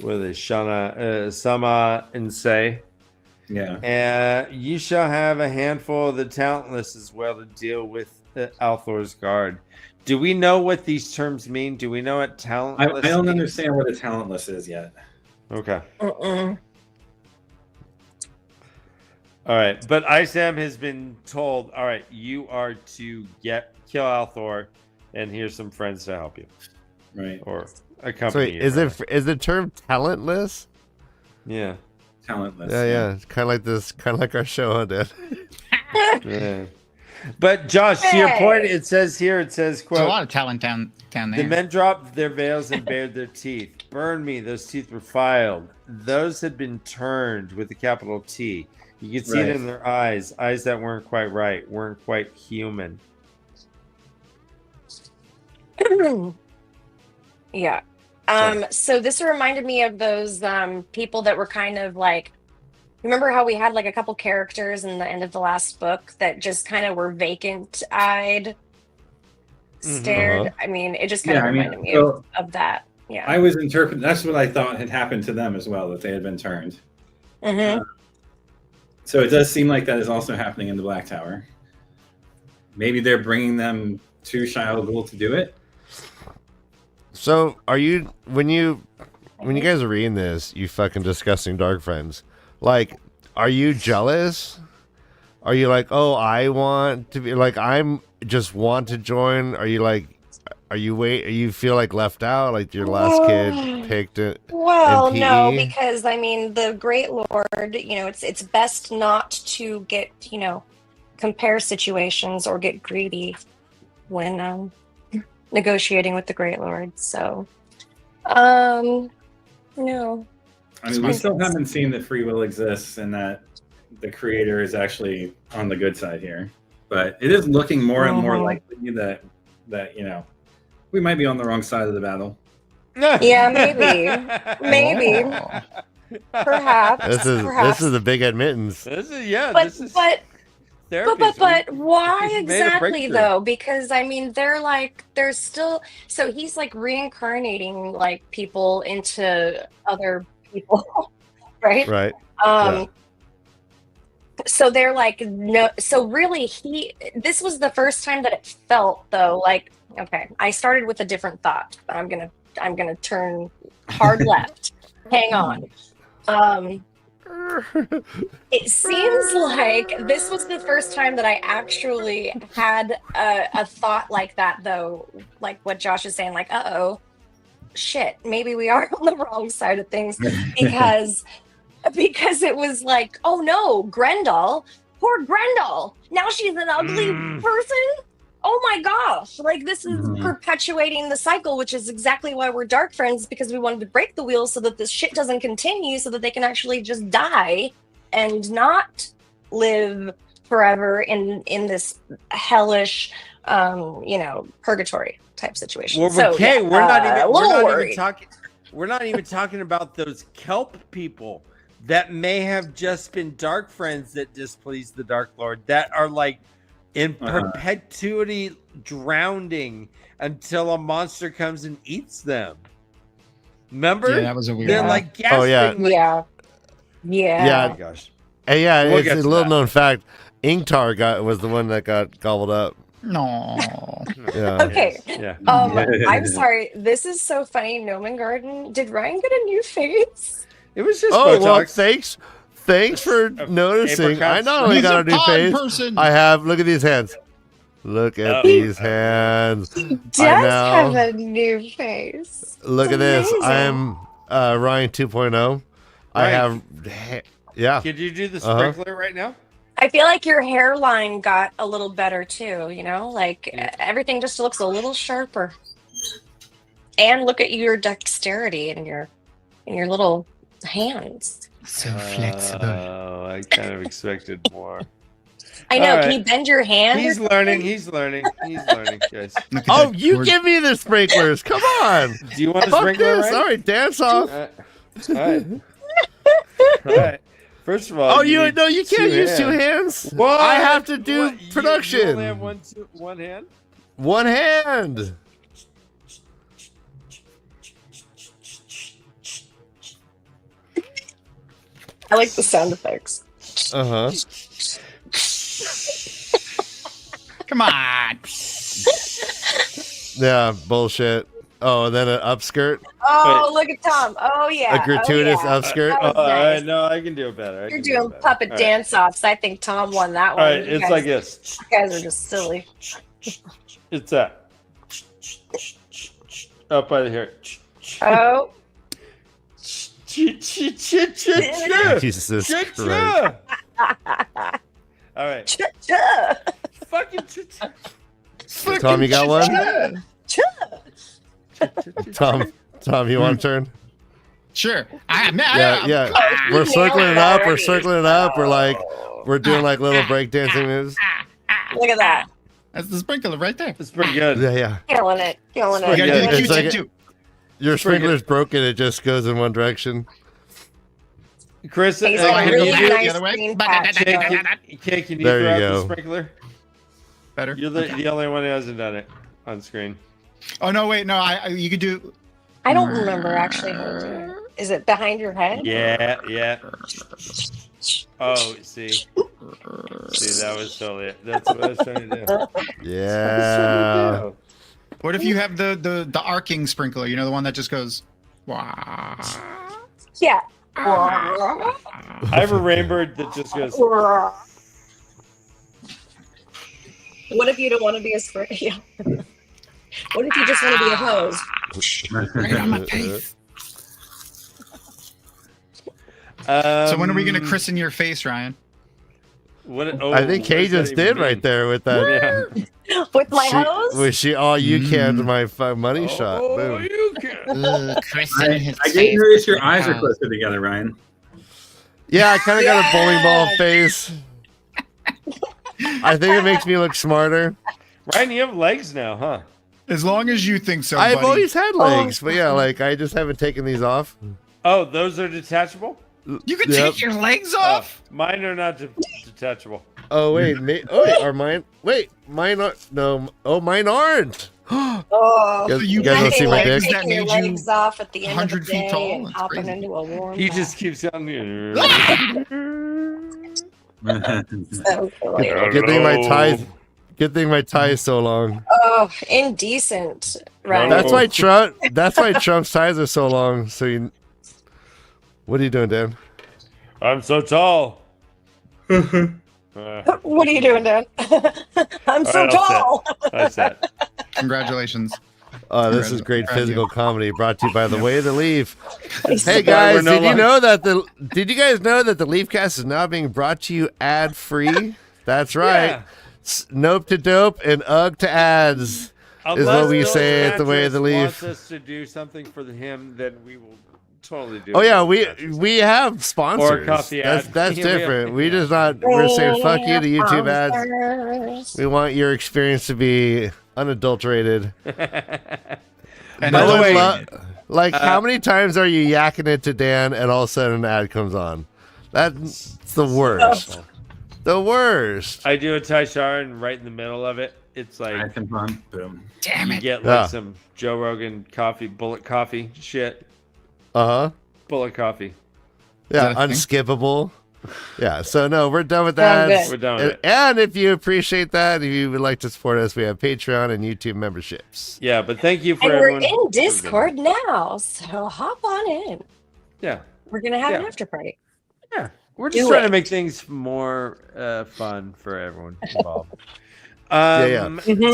what are they, Shana, Sama and Say. yeah. You shall have a handful of the talentless as well to deal with Althor's guard. Do we know what these terms mean? Do we know what talentless I don't means? understand what a talentless is yet. Okay. Mm-mm. All right. But Isam has been told, all right, you are to kill Althor, and here's some friends to help you. Right. Or So accompany you. is the term talentless? Yeah. Talentless. Yeah. It's kind of like our show, huh, Dad? Yeah. But Josh, to your point, it says, There's a quote, lot of talent down the there. men dropped their veils and bared their teeth. Burn me, those teeth were filed. Those had been turned with a capital T. You could see it Right. in their eyes that weren't quite right, weren't quite human. Yeah. So this reminded me of those people that were kind of like, remember how we had like a couple characters in the end of the last book that just kind of were vacant-eyed, stared. I mean, it just kind of reminded me of that. Yeah. I was interpreting. That's what I thought had happened to them as well, that they had been turned. Mm-hmm. So it does seem like that is also happening in the Black Tower. Maybe they're bringing them to Shia LaBeouf to do it. So are you when you guys are reading this, you fucking disgusting dark friends? Like, are you jealous? Are you like, oh, I want to be like, I'm just want to join? Are you like, you feel like left out, like your last kid picked it? Well, in no, PE? because I mean, the Great Lord, it's best not to get, compare situations or get greedy when negotiating with the Great Lord. So, no. I mean, we still haven't seen that free will exists and that the creator is actually on the good side here. But it is looking more and more likely that we might be on the wrong side of the battle. Yeah, maybe, Oh. perhaps. This is the big admittance. This is therapy. But why He's made a exactly breakthrough. though? Because I mean, they're still. So he's like reincarnating like people into other people, right? Right. So they're like no. So really, this was the first time that it felt though like okay. I started with a different thought, but I'm gonna turn hard left. Hang on. It seems like this was the first time that I actually had a thought like that, though. Like what Josh is saying, like, uh-oh, shit, maybe we are on the wrong side of things because it was like, oh no, Grendel, poor Grendel. Now she's an ugly person. Oh my gosh, like this is perpetuating the cycle, which is exactly why we're dark friends, because we wanted to break the wheel so that this shit doesn't continue, so that they can actually just die and not live forever in this hellish, purgatory type situation. Well, So, okay, yeah, we're not even worried. talking. We're not even talking about those kelp people that may have just been dark friends that displeased the Dark Lord, that are like in perpetuity drowning until a monster comes and eats them. Remember? Yeah, that was a weird They're one. like gasping. Oh, yeah. like- Yeah. Yeah. Oh my gosh. Hey, yeah, We'll it's get a to little that. known fact. Ingtar was the one that got gobbled up. No. Yeah. Okay. Yeah. I'm sorry. This is so funny. Noman Garden. Did Ryan get a new face? It was just Oh, well, Botox. thanks for noticing. I apricot not only He's got a a new pod face, person. I have, look at these hands. Look at Oh. these hands. Does I know. have a new face. Look It's at this. amazing. I'm Ryan 2.0. I Ryan. have, yeah. Could you do the Uh-huh. sprinkler right now? I feel like your hairline got a little better too, like Yeah. everything just looks a little sharper. And look at your dexterity in your little hands. So flexible. Oh, I kind of expected more. I know. All Can right. you bend your hand? He's or learning. something? He's learning. He's learning, guys. Look at Oh, that you gorgeous- give me the sprinklers. Come on. Do you want a Fuck sprinkler? this. Right? All right, dance off. All right. All right. First of all, Oh, need you can't use two hands. What? I have to do What? You production. only have one hand. One hand. I like the sound effects. Uh huh. Come on. Yeah, bullshit. Oh, and then an upskirt, Oh, look at Tom. Oh yeah. a gratuitous oh, yeah. upskirt. That was All right, nice. no, I can do it better. I You're can do it doing better. puppet All right. dance offs. I think Tom won that All one. right, You it's guys- like this. You guys are just silly. It's that. Up by the hair. Oh, Jesus Christ. All right. cha-cha. Fucking. Tom, you got one? Tom, you want to turn? Sure. Yeah. We're nailed circling it it up. We're already. circling it up. We're doing like little breakdancing moves. Look at that. That's the sprinkler right there. It's pretty good. Yeah. Killing it. Killing You it. gotta do the Yeah, it's Q-tip like- too. Your It's pretty sprinkler's broken. It just goes in one direction. Chris, He's Oh, got I a can really do it the nice other way. green patch. can you There you throw out go. the sprinkler? Better. You're the only one who hasn't done it on screen. Oh no, wait, no. You could do. I don't remember actually how to do it. Is it behind your head? Yeah. Oh, see, that was totally it. That's what I was trying to do. Yeah. What if you have the arcing sprinkler? You know, the one that just goes. Wah. Yeah. I have a rainbird that just goes. What if you don't want to be a spray? Yeah. What if you just want to be a hose? Right on my face. So when are we gonna christen your face, Ryan? I think Kay just did right there with that. Yeah. With my She- hose? Was she all you can to my money shot? Oh, Boom. you can. Christen his I didn't notice your eyes are closer together, Ryan. Yeah, I kind of got a bowling ball face. I think it makes me look smarter. Ryan, you have legs now, huh? As long as you think so, I've buddy. always had legs, but yeah, like I just haven't taken these off. Oh, those are detachable? You can Yep. take your legs Oh, off. mine are not detachable. Oh wait, are mine? Wait, mine are no. Oh, mine aren't. Oh, You guys, you you guys don't see my legs dick? that taking your made you legs off at the end of the 100 feet day tall. and That's hopping crazy. into a warm He bath. just keeps telling me. So silly. Good thing my ties. Good thing my tie is so long. Oh, indecent, right? That's why Trump. That's why Trump's ties are so long. So you. What are you doing, Dan? I'm so tall. What are you doing, Dan? I'm so All right, I'll tall. That's that. Congratulations. This is great Proud of you. physical comedy brought to you by the Way of the Leaf. Hey We're guys, no did you longer- know that Did you guys know that the Leafcast is now being brought to you ad free? That's right. Yeah. Nope to dope and ugh to ads. Unless what we Bill's say at the Way of the Mattress Leaf. wants us to do something for him, then we will totally do. Oh yeah, it. we have sponsors. Or coffee that's ad. that's Yeah, we have- different. We just not. We're saying fuck you to YouTube ads. Sponsors. We want your experience to be unadulterated. And By the No way, one like how many times are you yakking it to Dan and all of a sudden an ad comes on? That's the worst. The worst. I do a Taishar and right in the middle of it, it's like Nice and fun. Boom. Damn you it. get Yeah. like some Joe Rogan coffee, bullet coffee shit. Uh huh. Bullet coffee. Yeah, that a thing? unskippable. Yeah, so no, we're done with Yeah, I'm that. good. We're done with it. And if you appreciate that, if you would like to support us, we have Patreon and YouTube memberships. Yeah, but thank you for And we're everyone. in Discord now, so hop on in. Yeah. We're gonna have an Yeah. after party. Yeah. We're just Do trying to it. make things more fun for everyone involved. Yeah.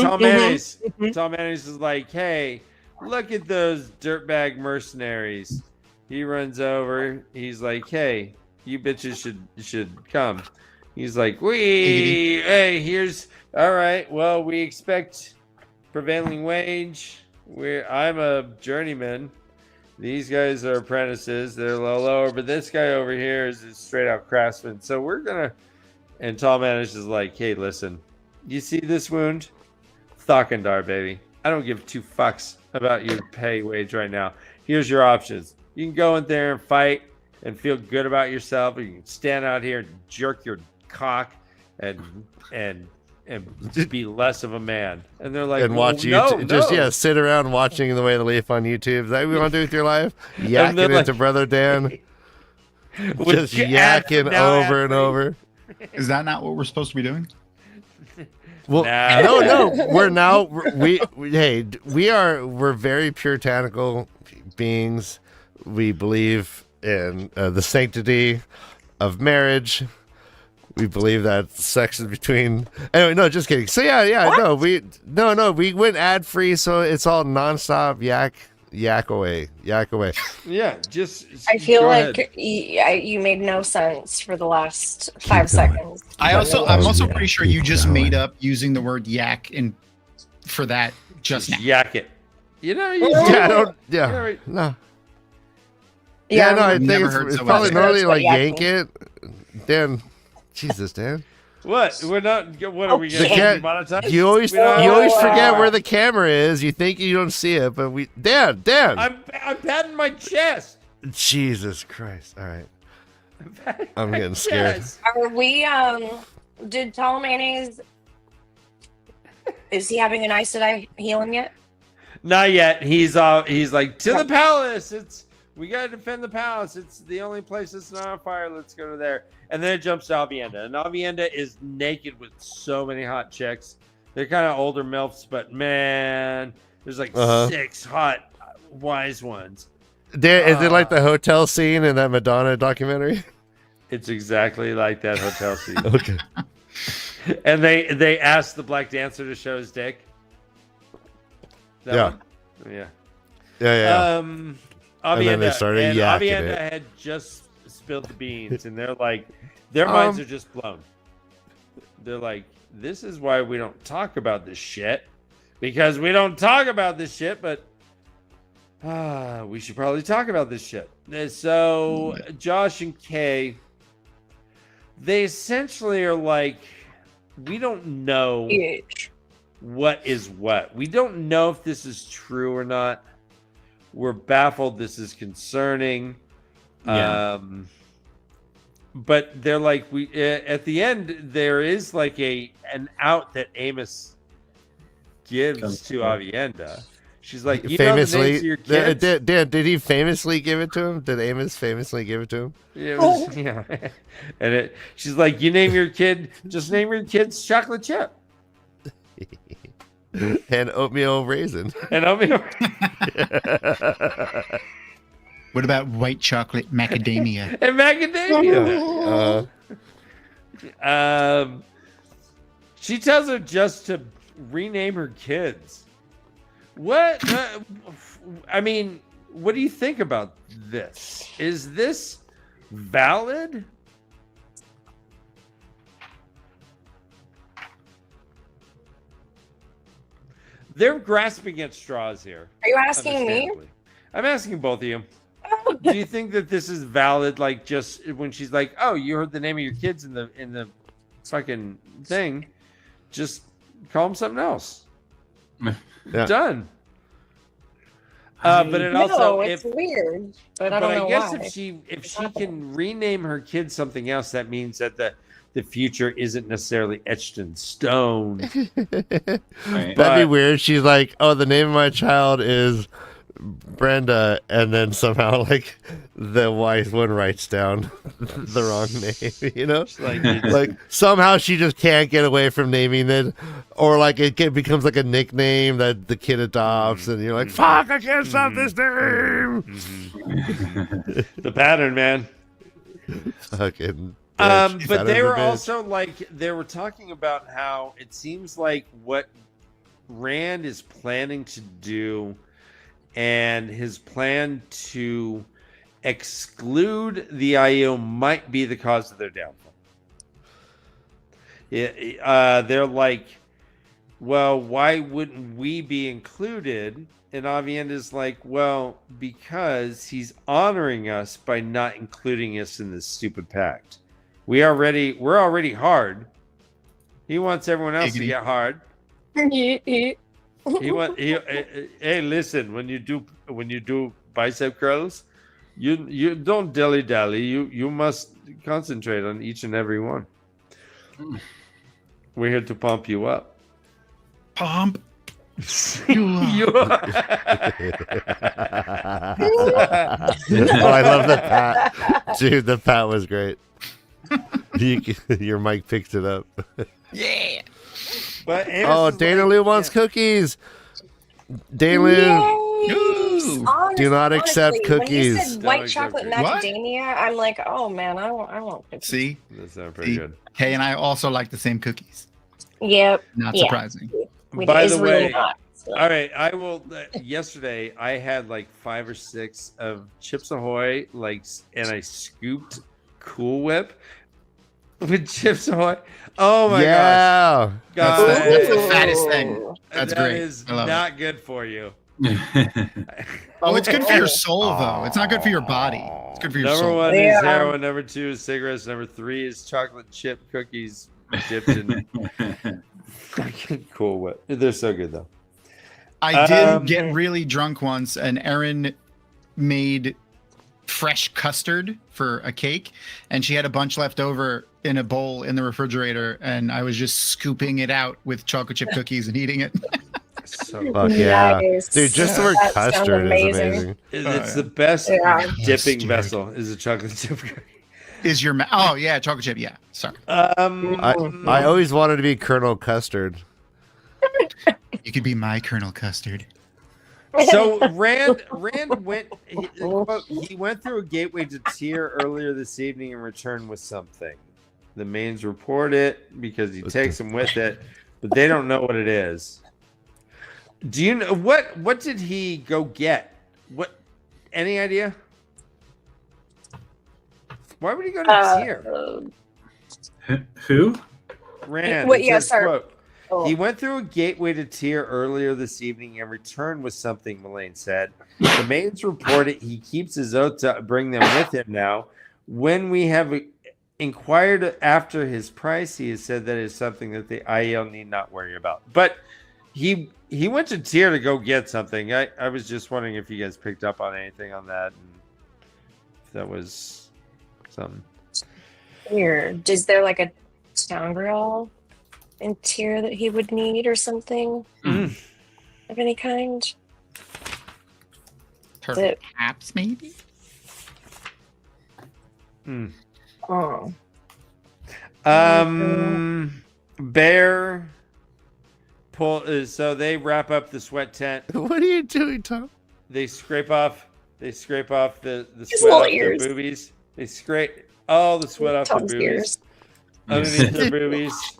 Tom Mayonnaise. Tom Mayonnaise is like, hey, look at those dirtbag mercenaries. He runs over. He's like, hey, you bitches should come. He's like, hey, here's all right. Well, we expect prevailing wage. I'm a journeyman. These guys are apprentices. They're a little lower, but this guy over here is a straight out craftsman. So we're gonna. And Tom Manish is like, hey, listen, you see this wound? Thakandar, baby. I don't give two fucks about your pay wage right now. Here's your options. You can go in there and fight and feel good about yourself, or you can stand out here and jerk your cock and just be less of a man. And they're like, And watch well, you just no. sit around watching The Way of the Leaf on YouTube. Is that what you want to do with your life? then, Yakking like- into Brother Dan. With Just ads yakking now over and ad-free. over. Is that not what we're supposed to be doing? Well, Nah. no. We're now we're very puritanical beings. We believe in the sanctity of marriage. We believe that sex is between. Anyway, no, just kidding. So yeah, we went ad free, so it's all nonstop yak away. Yeah, just. I feel go like ahead. you made no sense for the last 5 seconds. I'm also yeah, pretty sure you just made up using the word yak for that just now. yak it. You know, you Yeah, I don't. Yeah, Yeah, right. no. Yeah, no, I I've think never it's, heard it's someone probably say normally that. like Yakking. yank it. Dan, Jesus, Dan. What? We're not. What are we The going to cat- monetize? You always We don't- forget where the camera is. You think you don't see it, but we Dan. I'm patting my chest. Jesus Christ! All right, Patting I'm my getting scared. chest. Are we did Tom Mayonnaise is he having a nice today healing yet? Not yet. He's like to the palace. We gotta defend the palace. It's the only place that's not on fire. Let's go to there. And then it jumps to Avienda. And Avienda is naked with so many hot chicks. They're kind of older MILFs, but man, there's like 6 hot wise ones. Dan, is it like the hotel scene in that Madonna documentary? It's exactly like that hotel scene. Okay. And they asked the black dancer to show his dick. That Yeah. one? Yeah. Yeah. Avienda, And then they started yakking Avienda it. had just spilled the beans, and they're like, their minds are just blown. They're like, this is why we don't talk about this shit, because we don't talk about this shit, but we should probably talk about this shit. And so Josh and Kay, they essentially are like, we don't know Huge. what is what. We don't know if this is true or not. We're baffled. This is concerning. Yeah. But they're like, we at the end there is like an out that Amos gives to Avienda. She's like, you know the names of Famously, your kids? Dan, did he famously give it to him? Did Amos famously give it to him? It was, yeah. And she's like, you name your kid, just name your kid's chocolate chip. And oatmeal raisin. And I mean, What about white chocolate macadamia? and macadamia. She tells her just to rename her kids. What? I mean, what do you think about this? Is this valid? They're grasping at straws here. Are you asking me? understandably. I'm asking both of you. Oh do you think that this is valid? Like, just when she's like, "Oh, you heard the name of your kids in the fucking thing," just call them something else. Yeah. Done. But it No, also, it's weird, but I don't know guess why. if she can rename her kid something else, that means that the future isn't necessarily etched in stone. Right. That'd be weird. She's like, "Oh, the name of my child is Brenda," and then somehow like the wise one writes down the wrong name. You know, like somehow she just can't get away from naming it, or like becomes like a nickname that the kid adopts, and you're like, "Fuck, I can't stop this name." The pattern, man. Fucking. But they were also like, they were talking about how it seems like what Rand is planning to do, and his plan to exclude the IO might be the cause of their downfall. They're like, well, why wouldn't we be included? And Aviend is like, well, because he's honoring us by not including us in this stupid pact. We're already hard. He wants everyone else to get hard. Hey, listen, when you do bicep curls, you don't dilly dally. You must concentrate on each and every one. We're here to pump you up. Pump. You Oh, I love the pat, dude. The pat was great. Your mic picked it up. Yeah. But Oh, Dana Lou wants cookies. Dana Lou, do not accept When you cookies. said white Don't chocolate accept What? macadamia, I'm like, oh man, I want cookies. See, That's not pretty good. Kay and I also like the same cookies. Yep. Not Yeah. surprising. By It's the really way, not. So. all right, I will. Yesterday, I had like 5 or 6 of Chips Ahoy, and I scooped Cool Whip with Chips Ahoy. Oh my Yeah. gosh, That's the guys, fattest thing. That's that great. is I love not good for you. Oh, it's good for your soul, though. It's not good for your body. It's good for your Number soul. 1 Yeah. is heroin. Number 2 is cigarettes. Number 3 is chocolate chip cookies dipped in fucking Cool Whip. They're so good though. I did get really drunk once, and Erin made fresh custard for a cake, and she had a bunch left over in a bowl in the refrigerator, and I was just scooping it out with chocolate chip cookies and eating it. So Fuck yeah. Nice. Dude, just the word That sounds custard is amazing. amazing. It's the best Yeah. dipping Custard. vessel is a chocolate chip cookie. Is your oh yeah, chocolate chip, yeah. Sorry. I always wanted to be Colonel Custard. You could be my Colonel Custard. So Rand went. He went through a gateway to Tyr earlier this evening and returned with something. The mains report it because he takes them with it, but they don't know what it is. Do you know what did he go get? What? Any idea? Why would he go to Tyr? Who? Rand. Wait, it yeah, says, sorry. quote, Oh. He went through a gateway to Tyr earlier this evening and returned with something, Mullane said. The mains reported he keeps his oath to bring them with him now. When we have inquired after his price, he has said that is something that the IEL need not worry about. But he went to Tyr to go get something. I was just wondering if you guys picked up on anything on that. And if that was something. Weird. Is there like a scoundrel in Tyr that he would need or something of any kind? Perfect apps, maybe? Oh. Bear pull. So they wrap up the sweat tent. What are you doing, Tom? They scrape off the His sweat little off ears. their boobies. They scrape all the sweat off Tom's their boobies. ears. Underneath their boobies.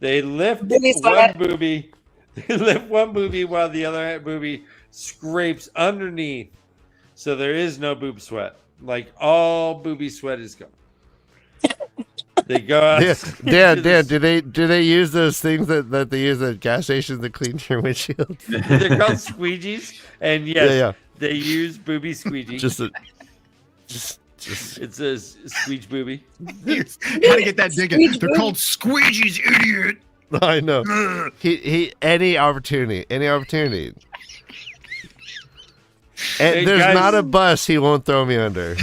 They lift Booby one sweat. booby. They lift one booby while the other booby scrapes underneath. So there is no boob sweat. Like all booby sweat is gone. They go out. Dan, do they use those things that they use at gas stations to clean your windshield? They're called squeegees, and yes, Yeah. they use booby squeegee. Just Just It's a squeege booby. Gotta get that dig in. They're called squeegees, idiot. I know. He any opportunity. And Hey, there's guys. not a bus he won't throw me under.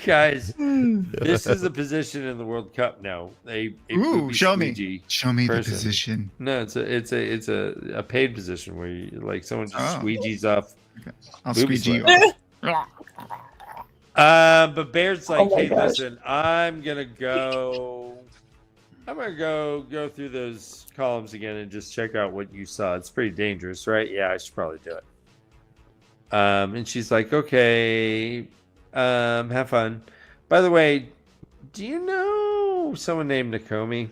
Guys, this is a position in the World Cup now. A Ooh, poopy show me. squeegee Show me the person. position. No, it's a paid position where you like someone just Oh. squeegees off. I'll Booby squeegee you sweat. off. But Bear's like, Oh my hey, gosh. listen, I'm gonna go through those columns again and just check out what you saw. It's pretty dangerous, right? Yeah, I should probably do it. And she's like, okay, have fun. By the way, do you know someone named Nakomi?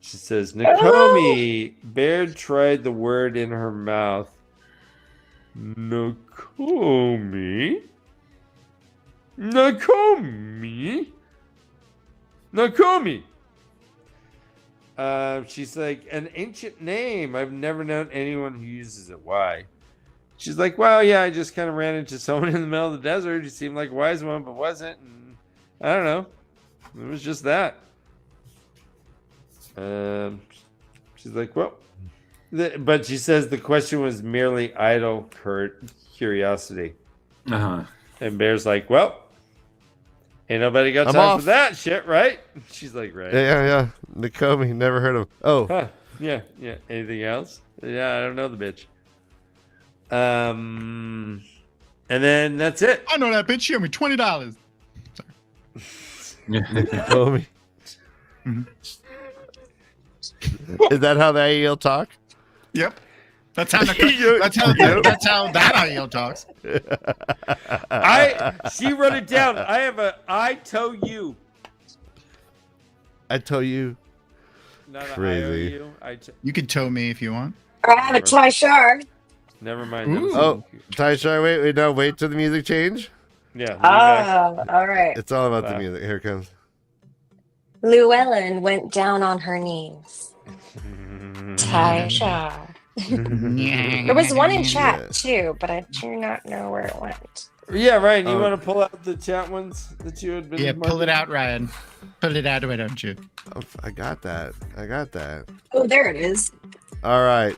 She says, Nakomi. Bear tried the word in her mouth. Nakomi? Nakomi? Nakomi. She's like, an ancient name. I've never known anyone who uses it. Why? She's like, well, yeah, I just kind of ran into someone in the middle of the desert who seemed like a wise one, but wasn't. And I don't know. It was just that. She's like, well, but she says the question was merely idle curiosity. Uh-huh. And Bear's like, well, ain't nobody got I'm time off. for that shit, right? She's like, right. Yeah. Nakomi, never heard of. Oh, Huh. Yeah. Anything else? Yeah, I don't know the bitch. And then that's it. I know that bitch. She owe me $20. Nakomi. Mhm. Is that how the AEL talk? Yep. That's how that IEL talks. She wrote it down. I have a I tow you. I told you. Not Crazy. a IOU. You can tow me if you want. I have a tie shard. Never mind. Ooh. Oh, Taishar, wait till the music change. Yeah. lean back. All right. It's all about the Wow. music. Here it comes. Llewellyn went down on her knees. Tie shard. There was one in chat Yeah. too, but I do not know where it went. Yeah, Ryan, you Oh. want to pull out the chat ones that you had been Yeah, pull it marking? out, Ryan. Pull it out, why don't you? Oh, I got that. Oh, there it is. All right.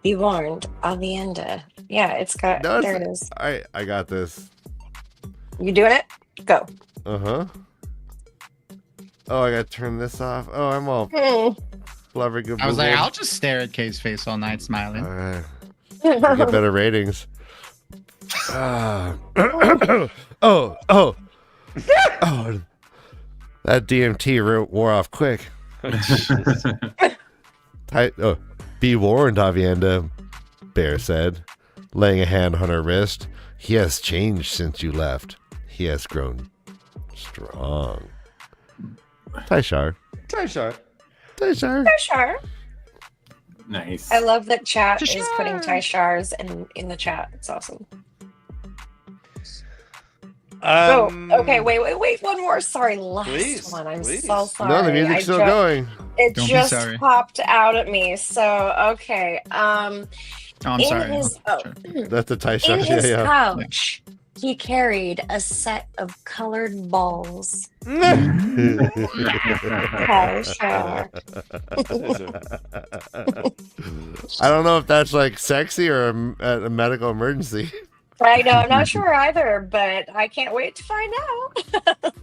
Be warned, Avienda. Yeah, it's got. No, there it is. All right. I got this. You doing it? Go. Uh-huh. Oh, I got to turn this off. Oh, I'm all flubbergaboogled. I was like, I'll just stare at Kay's face all night smiling. All right. You get better ratings. Oh. That DMT wore off quick. Be warned, Avienda, Bear said, laying a hand on her wrist. He has changed since you left. He has grown strong. Taishar. Taishar. Tishar. Nice. I love that chat is Tishar. putting Tishars in the chat. It's awesome. Okay. Wait. One more. Sorry, last Please, one. I'm please. so sorry. No, the music's still going. It Don't be just sorry. popped out at me. So okay. Oh, I'm in sorry. his That's the Taishar. in his Yeah. pouch, he carried a set of colored balls. Tishar. I don't know if that's like sexy or a medical emergency. I know. I'm not sure either, but I can't wait to find out.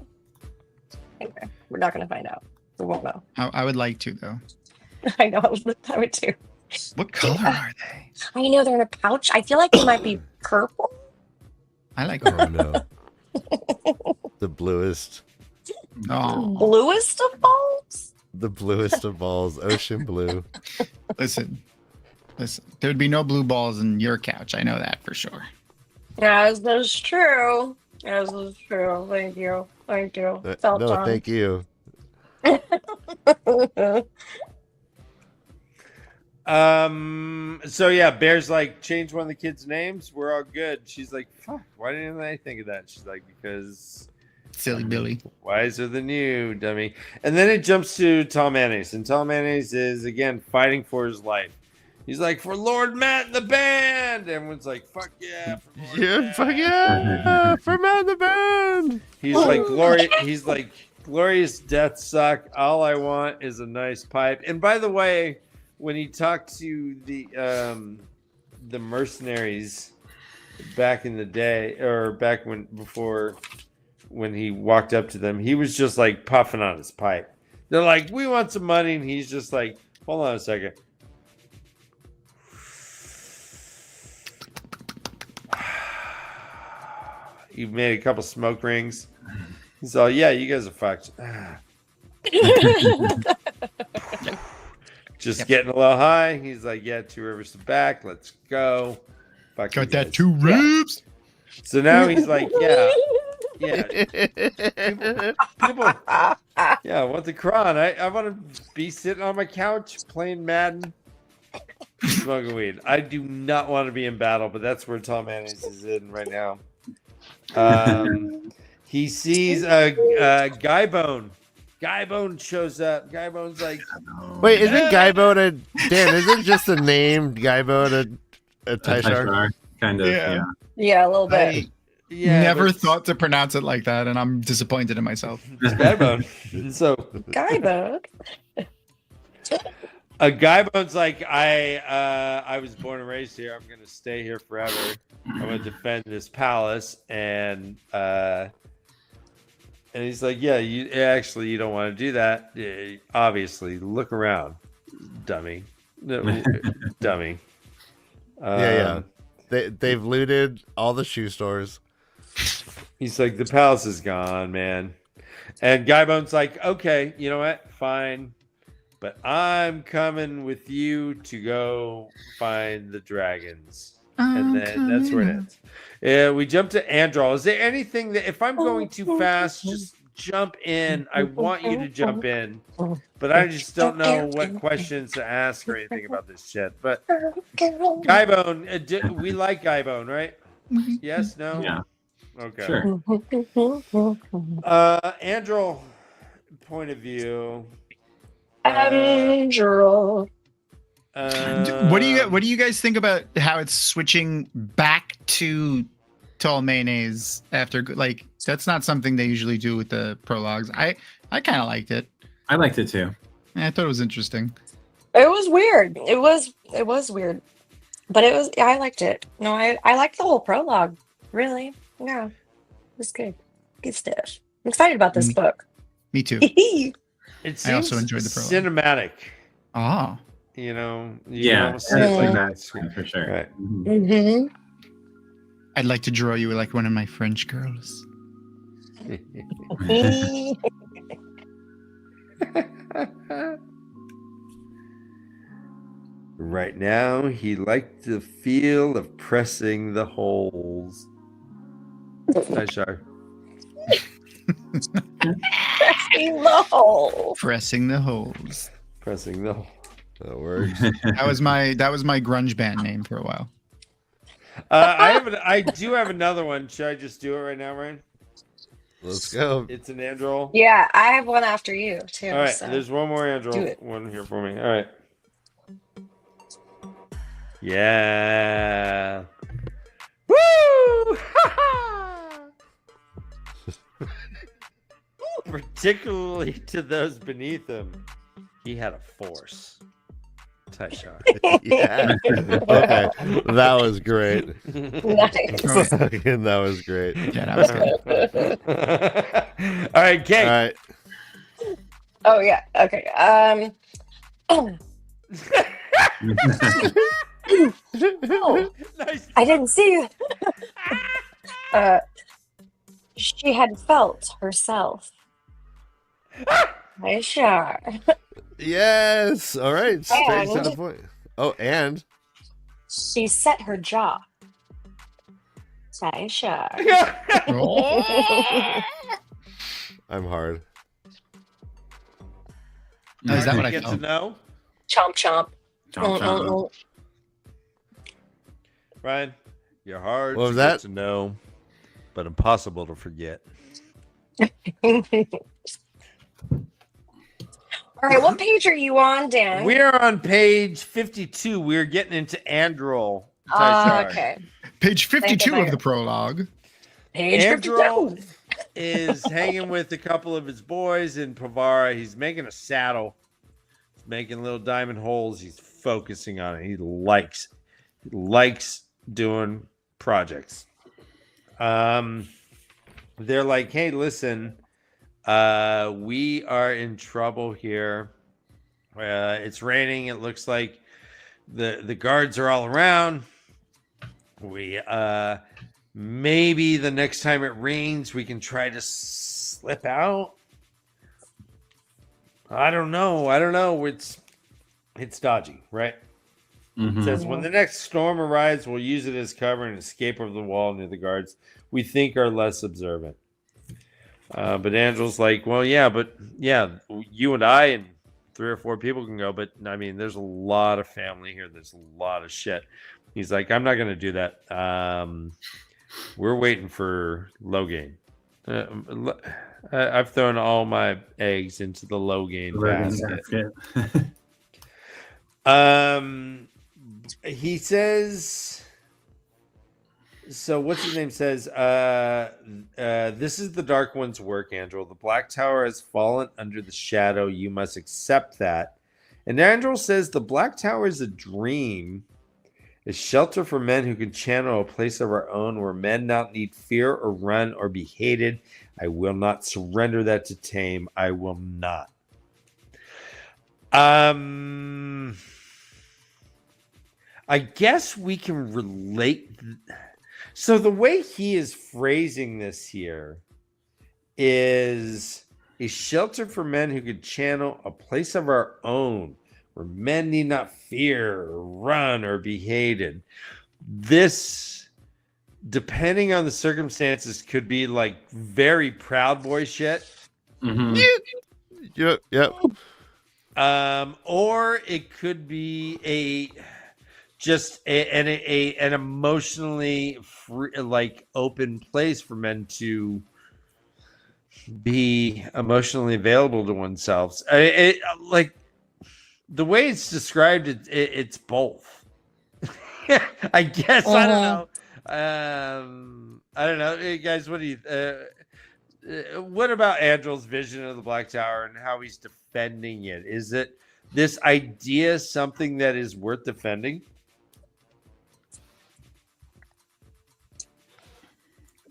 Anyway, we're not going to find out. We won't know. I would like to, though. I know. I would too. What color are they? I know they're in a pouch. I feel like they might be purple. I like Oh them. no. The bluest. Oh, Bluest of balls? The bluest of balls. Ocean blue. listen. There'd be no blue balls in your couch. I know that for sure. Yes, that's true. Yes, that's true. Thank you. Felt No, on. thank you. So yeah, Bear's like, change one of the kids' names. We're all good. She's like, fuck, why didn't I think of that? She's like, because Silly Billy. wiser than you, dummy. And then it jumps to Tom Mayonnaise, and Tom Mayonnaise is again fighting for his life. He's like, for Lord Matt and the band. Everyone's like, fuck yeah. For Lord Yeah, Matt. fuck yeah, for man the band. He's like, glorious death suck. All I want is a nice pipe. And by the way, when he talked to the mercenaries back in the day, or back when he walked up to them, he was just like puffing on his pipe. They're like, we want some money, and he's just like, hold on a second. He made a couple smoke rings. He's all, yeah, you guys are fucked. Just getting a little high. He's like, yeah, 2 rivers to back. Let's go. Fuck Got you that guys. 2 ribs. So now he's like, yeah. People, yeah, what the cron? I want to be sitting on my couch playing Madden, smoking weed. I do not want to be in battle, but that's where Tom Mayonnaise is in right now. He sees a Guy Bone. Guy Bone shows up. Guy Bone's like, Wait, isn't Guy Bone isn't just the name Guy Bone a Taishar? Kind of, yeah. Yeah, a little bit. I yeah, never but thought to pronounce it like that, and I'm disappointed in myself. it's Guy Bone. So Guy bug. a Guy Bone's like, I was born and raised here. I'm gonna stay here forever. I'm gonna defend this palace, and he's like, yeah, you don't want to do that. Yeah, obviously, look around, dummy. No, dummy. Yeah. They've looted all the shoe stores. He's like, the palace is gone, man. And Guy Bone's like, okay, you know what? Fine. But I'm coming with you to go find the dragons. And then that's where it ends. We jump to Androl. Is there anything that, if I'm going too fast, just jump in? I want you to jump in. But I just don't know what questions to ask or anything about this shit. But Guy Bone, we like Guy Bone, right? Yes? No? Yeah. Okay. Sure. Androl, point of view. Andrew. What do you guys think about how it's switching back to tall mayonnaise after, like, that's not something they usually do with the prologues. I kind of liked it. I liked it too. I thought it was interesting. It was weird. It was weird. But I liked it. No, I liked the whole prologue. Really. Yeah. It was good. Good stuff. I'm excited about this book. Me too. It seems I also enjoyed the prologue. cinematic. Ah. You know. Yeah, see it's it like like that for sure. Right. Mhm. Mm-hmm. I'd like to draw you like one of my French girls. Right now, he liked the feel of pressing the holes. Nice, Shar. Pressing the hole. Pressing the holes. Pressing the hole. That works. That was my grunge band name for a while. I do have another one. Should I just do it right now, Ryan? Let's go. It's an Androl. Yeah, I have one after you too. All right, so. there's one more Do Androl. it. One here for me. All right. Yeah. Woo! Particularly to those beneath him, he had a force. Taishar. Yeah. Okay. That was great. Nice. That was great. Yeah, that was good. All right, Kate. All right. Oh yeah. Okay. Oh, Nice. I didn't see you. She had felt herself. I sure. Yes. All right. Straight to And- the point. Oh, and She set her jaw. I sure. I'm hard. Oh, is that what I Get to felt? know? Chomp chomp. Chomp, chomp. Ryan, you're hard What was to that? get to know, but impossible to forget. All right, what page are you on, Dan? We're on page 52. We're getting into Androl. Taishar. Okay. Page 52 Thank you, of the prologue. Page Androl 52. is hanging with a couple of his boys in Pavara. He's making a saddle. He's making little diamond holes. He's focusing on it. He likes doing projects. They're like, hey, listen, we are in trouble here. It's raining. It looks like the guards are all around. We maybe the next time it rains, we can try to slip out. I don't know. It's dodgy, right? It says when the next storm arrives, we'll use it as cover and escape over the wall near the guards we think are less observant. But Angel's like, well, yeah, you and I and 3 or 4 people can go, but I mean, there's a lot of family here. There's a lot of shit. He's like, I'm not going to do that. We're waiting for Logain. I've thrown all my eggs into the Logain basket. He says, so what's his name says, this is the Dark One's work, Andrew. The Black Tower has fallen under the shadow. You must accept that. And Andrew says the Black Tower is a dream, a shelter for men who can channel a place of our own where men not need fear or run or be hated. I will not surrender that to Tame. I will not. I guess we can relate. So the way he is phrasing this here is a shelter for men who could channel a place of our own where men need not fear or run or be hated. This, depending on the circumstances, could be like very Proud Boy shit. Yep. Or it could be an emotionally free, like open place for men to be emotionally available to oneself. Like the way it's described, it's both. I guess. I don't know. I don't know, hey guys. What do you? What about Andrel's vision of the Black Tower and how he's defending it? Is it this idea something that is worth defending?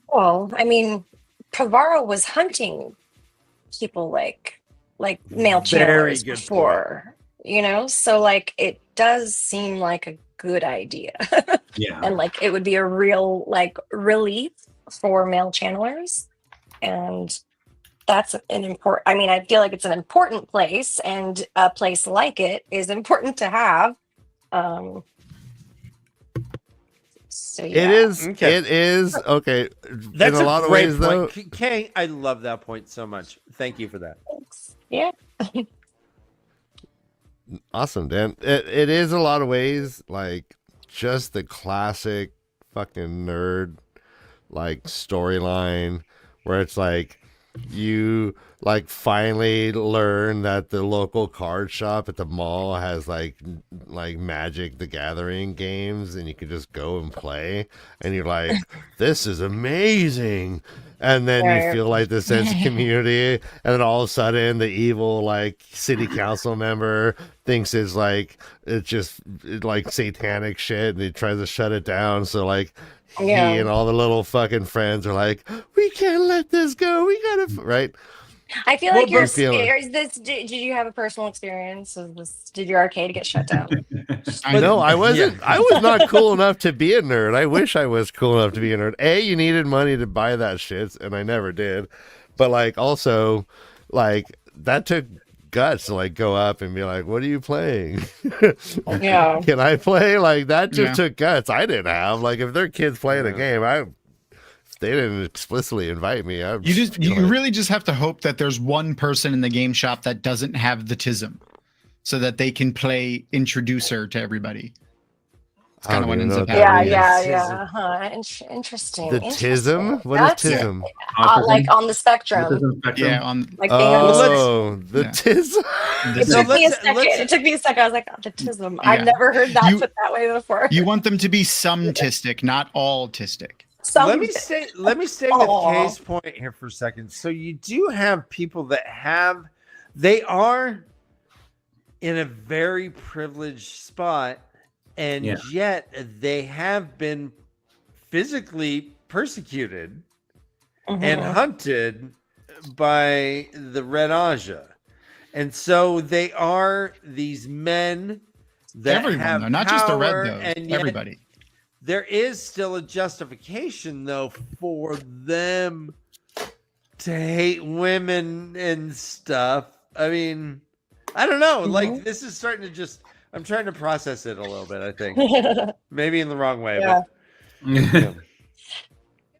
Well, I mean, Pavaro was hunting people like male Very channelers good before, so like it does seem like a good idea. Yeah. And like it would be a real like relief for male channelers. And that's an important, I mean, I feel like it's an important place, and a place like it is important to have. So yeah. It is. Okay. It is okay. That's in a lot of great ways, point. though. Kay, I love that point so much. Thank you for that. Thanks. Yeah. Awesome, Dan. It is a lot of ways like just the classic fucking nerd like storyline where it's like you like finally learn that the local card shop at the mall has like Magic the Gathering games, and you can just go and play, and you're like, this is amazing. And then you feel like this sense of community, and then all of a sudden the evil like city council member thinks it's just like satanic shit, and he tries to shut it down. So like he and all the little fucking friends are like, we can't let this go. We gotta right. I feel like did you have a personal experience of this? Did your arcade get shut down? No, I wasn't. Yeah. I was not cool enough to be a nerd. I wish I was cool enough to be a nerd. You needed money to buy that shit, and I never did. But like, also, like that took guts to like go up and be like, "What are you playing? Yeah, can I play?" Like that just took guts. I didn't have like if their kids playing a game, they didn't explicitly invite me. You really just have to hope that there's one person in the game shop that doesn't have the tism, so that they can play introducer to everybody. It's kind of what don't ends know up what that happening. means. Yeah. Interesting. The Interesting. tism? What is That's tism? like on the spectrum, Autism spectrum. Yeah, on like being on the spectrum. Oh, the Yeah. tism. It the So took me a let's- second. let's- It took me a second. I was like, oh, the tism. I've Yeah. never heard that You- put that way before. you want them to be sometistic, not autistic. Let me stay with Aw. Kay's point here for a second. So you do have people that they are in a very privileged spot, and Yeah. yet they have been physically persecuted and hunted by the Red Aja. And so they are these men that Everyone, have though, not just the power, red, though. and yet Everybody. there is still a justification, though, for them to hate women and stuff. I mean, I don't know. Like, this is starting to just, I'm trying to process it a little bit, I think. Maybe in the wrong way. Yeah. But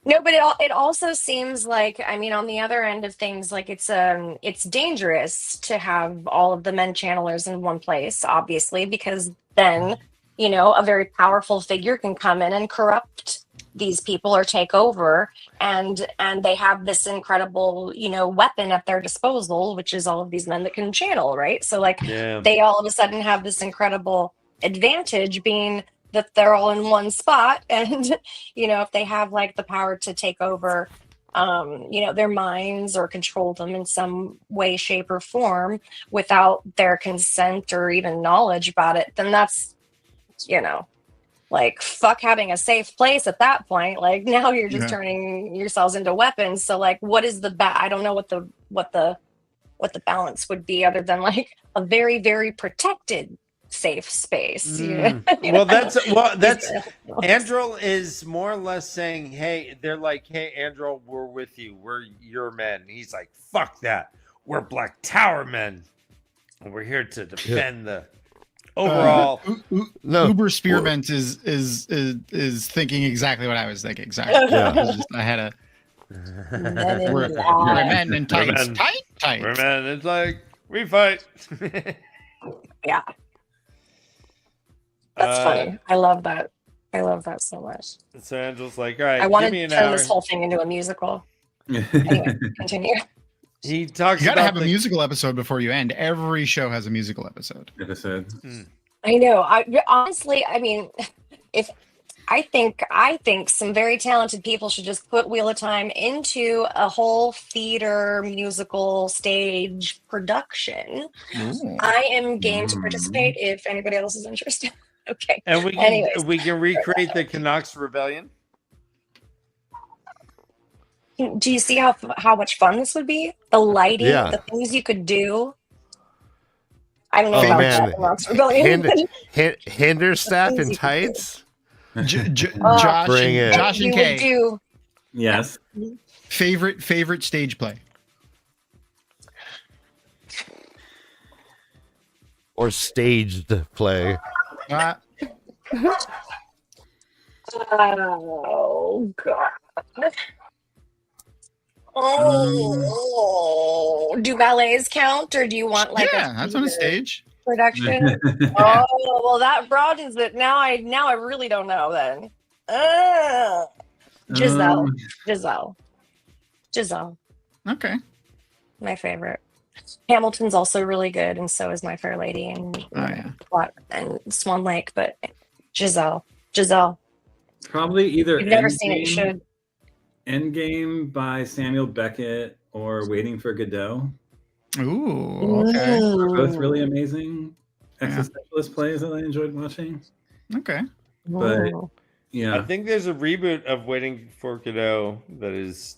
No, but it also seems like, I mean, on the other end of things, like it's dangerous to have all of the men channelers in one place, obviously, because then, you know, a very powerful figure can come in and corrupt these people or take over, and they have this incredible, you know, weapon at their disposal, which is all of these men that can channel, right? So like yeah. they all of a sudden have this incredible advantage, being that they're all in one spot, and you know, if they have like the power to take over you know, their minds or control them in some way, shape, or form without their consent or even knowledge about it, then that's, you know, like, fuck having a safe place at that point. Like, now you're just turning yourselves into weapons. So like, what is the I don't know what the balance would be, other than like a very, very protected safe space. Well, that's Andrel is more or less saying, hey, they're like, hey, Andrel, we're with you, we're your men. He's like, fuck that, we're Black Tower men, and we're here to defend the overall. No. Uber Spearmint is thinking exactly what I was thinking. Exactly. Yeah. It's just, I had a we're men in tights. men. Tights. We're men. It's like, we fight. Yeah. That's funny. I love that. I love that so much. So Angel's like, all right, I want give me to an turn hour. this whole thing into a musical. Anyway, continue. He talks You got to about have a musical episode before you end. Every show has a musical episode. I know. Honestly, I mean, I think some very talented people should just put Wheel of Time into a whole theater musical stage production. Ooh. I am game to participate if anybody else is interested. Okay. And we can recreate the Canucks Rebellion. Do you see how much fun this would be? The lighting, Yeah. the things you could do. I don't know Oh, about man. that Canucks Rebellion. Hinderstaff in tights. Josh, Bring it. Josh and You would Kay. do Yes. Favorite stage play. Or staged play. Oh God. Oh, do ballets count, or do you want like Yeah, that's on a stage. production? Oh, well, that broadens it. Now I really don't know then. Giselle. Okay. My favorite. Hamilton's also really good, and so is My Fair Lady and and Swan Lake. But Giselle. Probably either You've never seen it, you should. Endgame by Samuel Beckett or Waiting for Godot. Ooh. Okay. They're both really amazing existentialist plays that I enjoyed watching. Okay. But I yeah, think there's a reboot of Waiting for Godot that is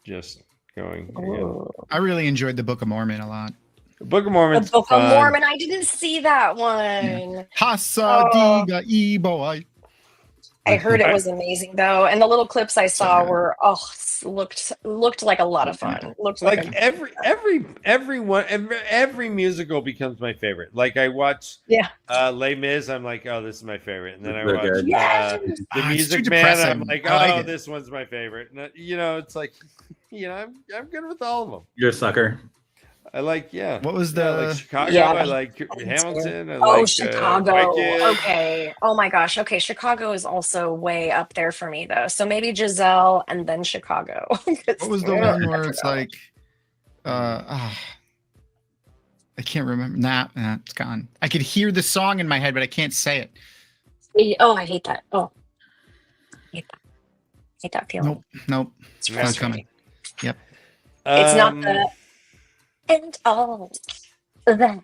just going again. I really enjoyed the Book of Mormon a lot. Book of Mormon. The Book of Mormon. I didn't see that one. Hasadiga boy. I heard it was amazing though, and the little clips I saw were looked like a lot of fun. Looked like every musical becomes my favorite. Like I watch Les Mis, I'm like, oh, this is my favorite, and then I watch The Music Man, I'm like, oh, this one's my favorite. And, you know, it's like, you know, I'm good with all of them. You're a sucker. I like, yeah. What was Yeah, I the? like Chicago. Yeah. I like Hamilton. I Oh, like Chicago. Wicked. Okay. Oh my gosh. Okay, Chicago is also way up there for me though. So maybe Giselle and then Chicago. What was the one where it's like, I can't remember. Nah, it's gone. I could hear the song in my head, but I can't say it. Oh, I hate that. Oh, I hate that. I hate that feeling. Nope. It's Not coming. frustrating. Yep. It's not the and all that.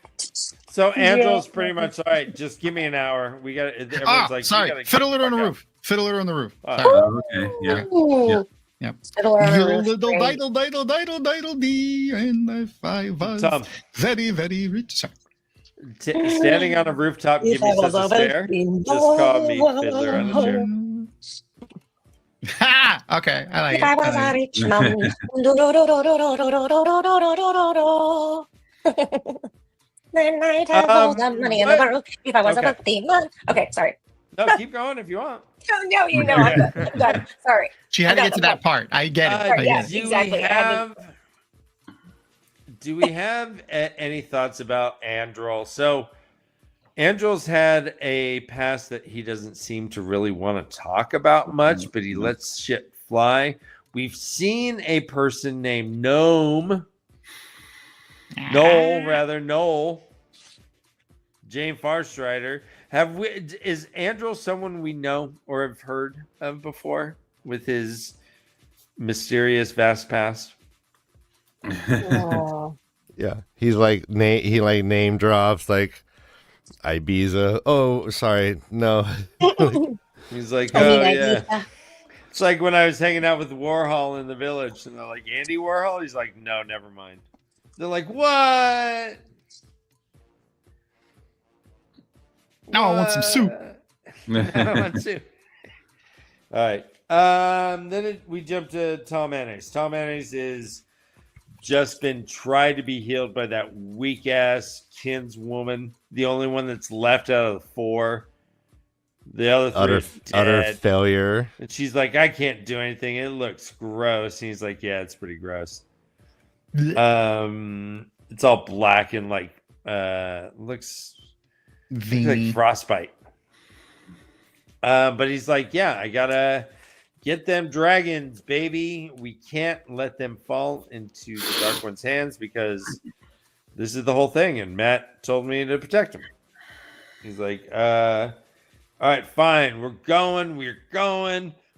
So Angel's pretty much all right. Just give me an hour. We got. Everyone's like, sorry. you gotta Fiddler get on the fuck roof. Fiddler on the roof. Oh. Sorry. Oh, okay. Yeah. Ooh. Yep. Fiddler on the Roof, Little great. diddle dee, and if I was Tom, very, very rich. Sorry. standing on a rooftop, give me such a stare. Just call me Fiddler on the Chair. Ha! Okay, I like If I was a it. rich man. Then I'd have all the money in the world. If I was a Okay. wealthy man. Okay, sorry. No, keep going if you want. No, you know, I'm done. I'm done. Sorry. She had to I get got to the that part. I get it. Sorry, I yeah. get it. Do exactly. we I had do we have any thoughts about Androl? So Androl's had a past that he doesn't seem to really want to talk about much, but he lets shit fly. We've seen a person named Noel, Jane Farstrider. Is Androl someone we know or have heard of before with his mysterious vast past? Oh. Yeah, he's like name drops like Ibiza. Oh, sorry, no. He's like, I mean, oh I yeah. need that. It's like when I was hanging out with Warhol in the Village, and they're like, Andy Warhol? He's like, no, never mind. They're like, what? Now I want some soup. Now I want soup. All right. We jump to Tom Annis. Tom Annis is just been tried to be healed by that weak ass kinswoman, the only one that's left out of the four. The other three utter dead. failure. And she's like, I can't do anything. It looks gross. And he's like, yeah, it's pretty gross. It's all black and like looks like frostbite. But he's like, yeah, I gotta get them dragons, baby. We can't let them fall into the Dark One's hands because this is the whole thing. And Matt told me to protect him. He's like, all right, fine. We're going.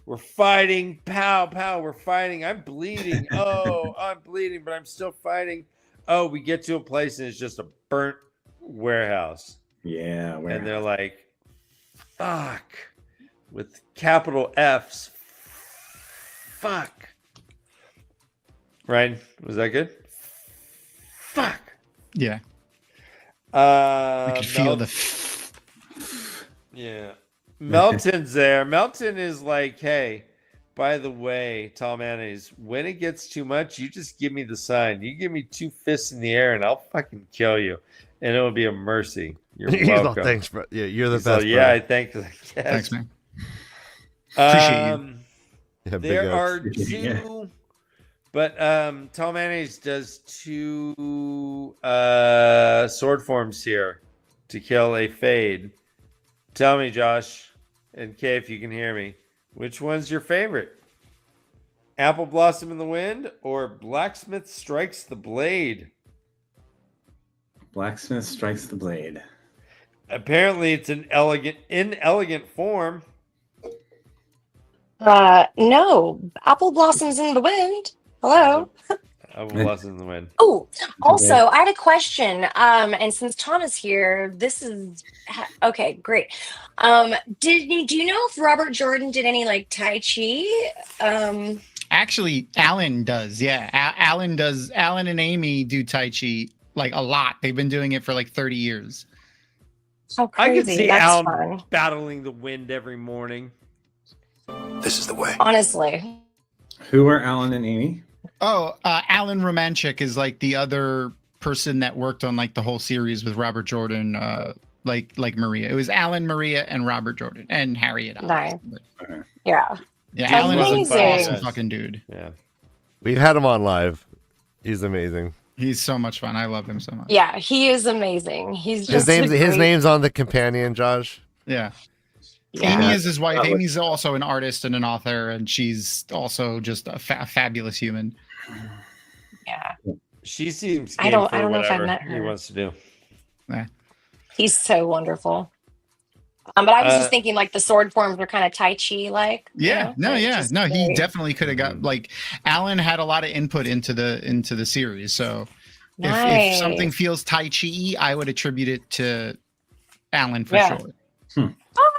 We're fighting. Pow, pow. We're fighting. I'm bleeding. Oh, I'm bleeding, but I'm still fighting. Oh, we get to a place and it's just a burnt warehouse. Yeah. And they're like, fuck. With capital F's. Fuck. Ryan, was that good? Fuck. Yeah. I could feel the. Yeah. Melton's there. Melton is like, hey, by the way, Tom Annis, when it gets too much, you just give me the sign. You give me 2 fists in the air and I'll fucking kill you. And it will be a mercy. You're welcome. Thanks, bro. Yeah, you're the He's best. like, yeah, bro. I think. Yes. Thanks, man. Appreciate you. Yeah, big There ups. are 2, but Tom Annis does 2 sword forms here to kill a fade. Tell me, Josh and Kay, if you can hear me, which one's your favorite? Apple Blossom in the Wind or Blacksmith Strikes the Blade? Blacksmith Strikes the Blade. Apparently, it's an inelegant form. No. Apple blossoms in the wind. Hello. Apple Blossom in the Wind. Oh, also, I had a question. And since Tom is here, this is okay, great. Do you know if Robert Jordan did any like Tai Chi? Actually, Alan does. Yeah, Alan does. Alan and Amy do Tai Chi like a lot. They've been doing it for like 30 years. How I crazy. could see That's Alan fun. battling the wind every morning. This is the way. Honestly. Who are Alan and Amy? Oh, Alan Romanchik is like the other person that worked on like the whole series with Robert Jordan, like Maria. It was Alan, Maria, and Robert Jordan and Harriet. Nice. Okay. Yeah. Yeah, Alan is an Amazing. awesome fucking dude. Yeah. We've had him on live. He's amazing. He's so much fun. I love him so much. Yeah, he is amazing. He's His just a name's great- on the companion, Josh. Yeah. Yeah. Amy is his wife. Amy's also an artist and an author, and she's also just a fabulous human. Yeah. She seems. I don't game for know if I've whatever met he her. wants to do. He's so wonderful. But I was just thinking, like, the sword forms were kind of Tai Chi like. Yeah, no, he great. definitely could have got like Alan had a lot of input into the series. So if Nice. something feels Tai Chi, I would attribute it to Alan for Yeah. sure. Oh,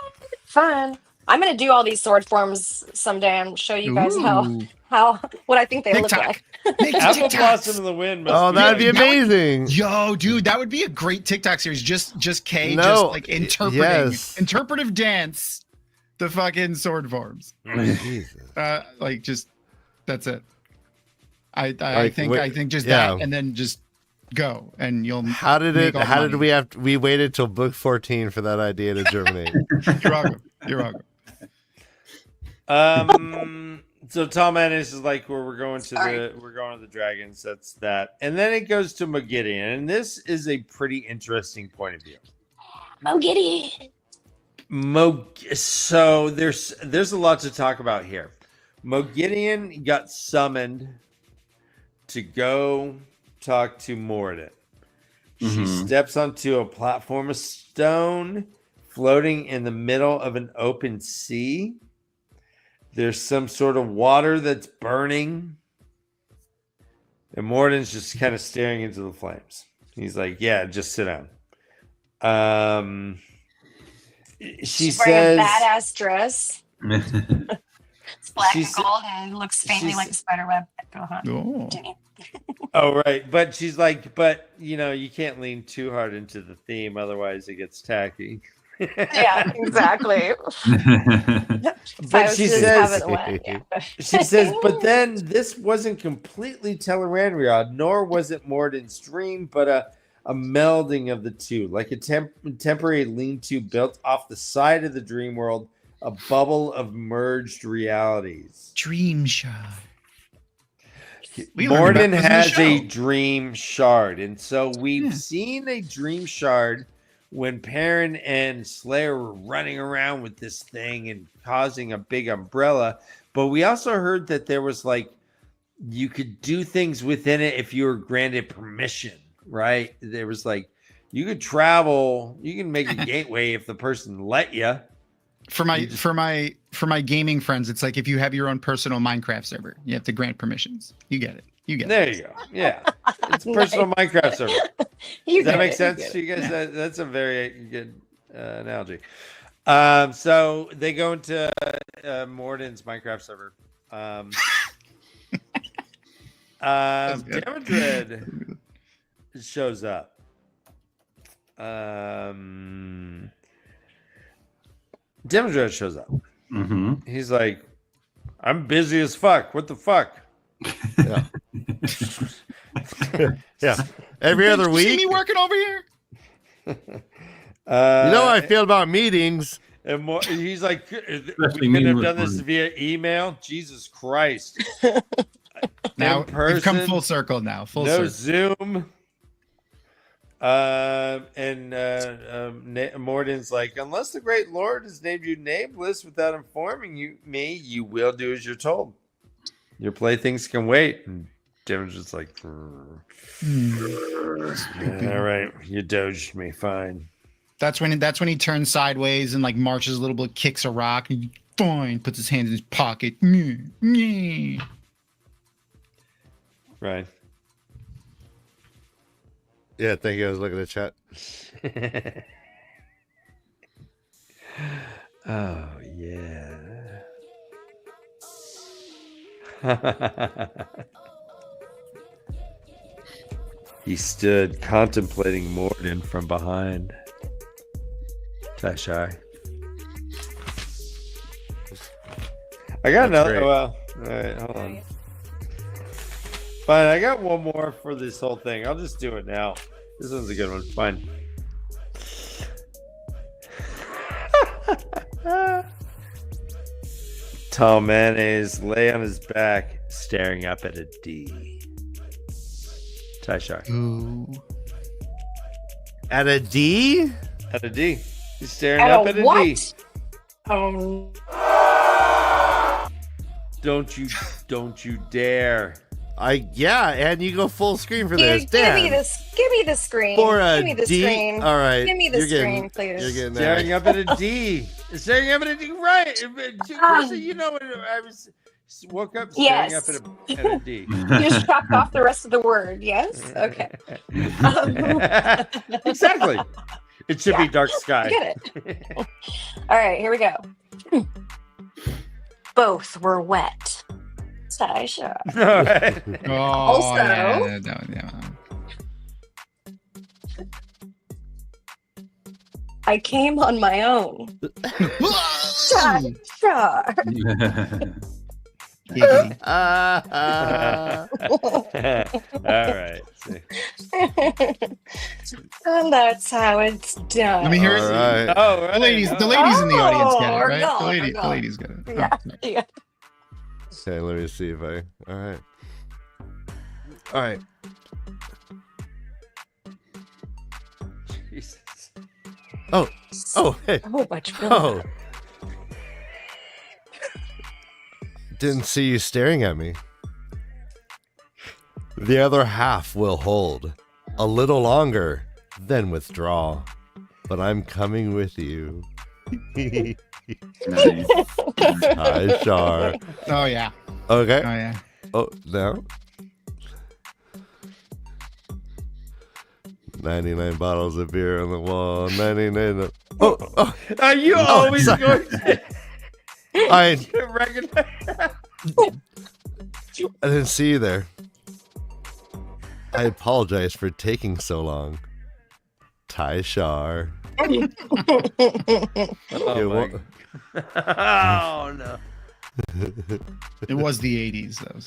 fun. I'm gonna do all these sword forms someday and show you guys Ooh. how what I think they TikTok. look like. Make Apple TikToks. blossom in the wind. Must Oh, that'd be like- amazing. Yo, dude, that would be a great TikTok series. Just Kay, No, just like interpreting yes. interpretive dance, the fucking sword forms. Jesus. Like just that's it. I Like, think wait, I think just yeah. that, and then just go, and you'll. How did make it? all the How did money. we waited till book 14 for that idea to germinate? You're welcome. You're welcome. So Tom Ennis is like where we're going to the dragons. That's that, and then it goes to Mogideon, and this is a pretty interesting point of view. Mo Gideon. So there's a lot to talk about here. Mogideon got summoned to go talk to Morden. She steps onto a platform of stone floating in the middle of an open sea. There's some sort of water that's burning. And Morden's just kind of staring into the flames. He's like, yeah, just sit down. She She's wearing says, a badass dress. It's black and She's- gold and looks faintly she's- like a spider web. Uh-huh. Oh. oh, right. But she's like, but, you can't lean too hard into the theme. Otherwise, it gets tacky. Yeah, exactly. But she says, Yeah. she says, but then this wasn't completely Tel'aran'rhiod, nor was it Morden's dream, but a melding of the two, like a temporary lean-to built off the side of the dream world, a bubble of merged realities. Dream shot. We learned Morden about this in the has a show. dream shard, and so we've seen a dream shard when Perrin and Slayer were running around with this thing and causing a big umbrella. But we also heard that there was you could do things within it if you were granted permission, right? There was you could travel, you can make a gateway if the person let you. For my gaming friends, it's like if you have your own personal Minecraft server, you have to grant permissions. You get it. You get it. There you go. Yeah. It's a personal Minecraft server. Does that make sense to you guys? That's a very good analogy. So they go into Morden's Minecraft server. Demodred shows up. Demodred shows up. He's like, I'm busy as fuck. What the fuck? Yeah. Yeah. Every other You see week. me working over here? You know how I feel about meetings. And he's like, we Especially couldn't have meeting done with this one. via email. Jesus Christ. Now In person, we've come full circle now. Full no circle. Zoom. Morden's like, unless the great Lord has named you nameless without informing me, you will do as you're told. Your playthings can wait. And Jim's just like, all right, you doged me, fine. That's when he turns sideways and marches a little bit, kicks a rock, and fine, puts his hands in his pocket. Right. Yeah, thank you. I was looking at chat. Oh, yeah. He stood contemplating Morden from behind. Tashai. I got That's another. great. Well, all right, hold on. Fine, I got one more for this whole thing. I'll just do it now. This one's a good one. Fine. Tom Mayonnaise lay on his back, staring up at a D. Tyshar. Ooh. At a D? At a D. He's staring At up a at a D. what? Oh, Don't you dare. And you go full screen for give, this. give me Dan. this. Give me the screen. For a give me the D. screen. All right. Give me the you're screen, getting, please. You're getting Staring that. up at a D. Staring up at a D. Right. Krista, you know, I was woke up staring Yes. up at a D. You just chopped off the rest of the word. Yes. Okay. Exactly. It should be dark I sky. get it. All right. Here we go. Both were wet. Tasha. All right. Oh, Also- yeah. I came on my own. Tasha. Giggity. All right. See. And that's how it's done. Let me hear All it. right. Oh, right. The ladies in the audience get it, Oh, right? no, The no. ladies get it. Yeah. Oh, sorry. Yeah. Okay, let me see if I. All right. All right. Jesus. Oh, hey. A whole bunch of Oh. Didn't see you staring at me. The other half will hold a little longer, then withdraw. But I'm coming with you. Nice. Hi, Char. Oh yeah. Okay. Oh yeah. Oh, no. 99 bottles of beer on the wall. 99. Oh, Are you always sorry. going to I recognize? didn't see you there. I apologize for taking so long. Ty Shar. Oh, You my won't- Oh no. It was the 80s though.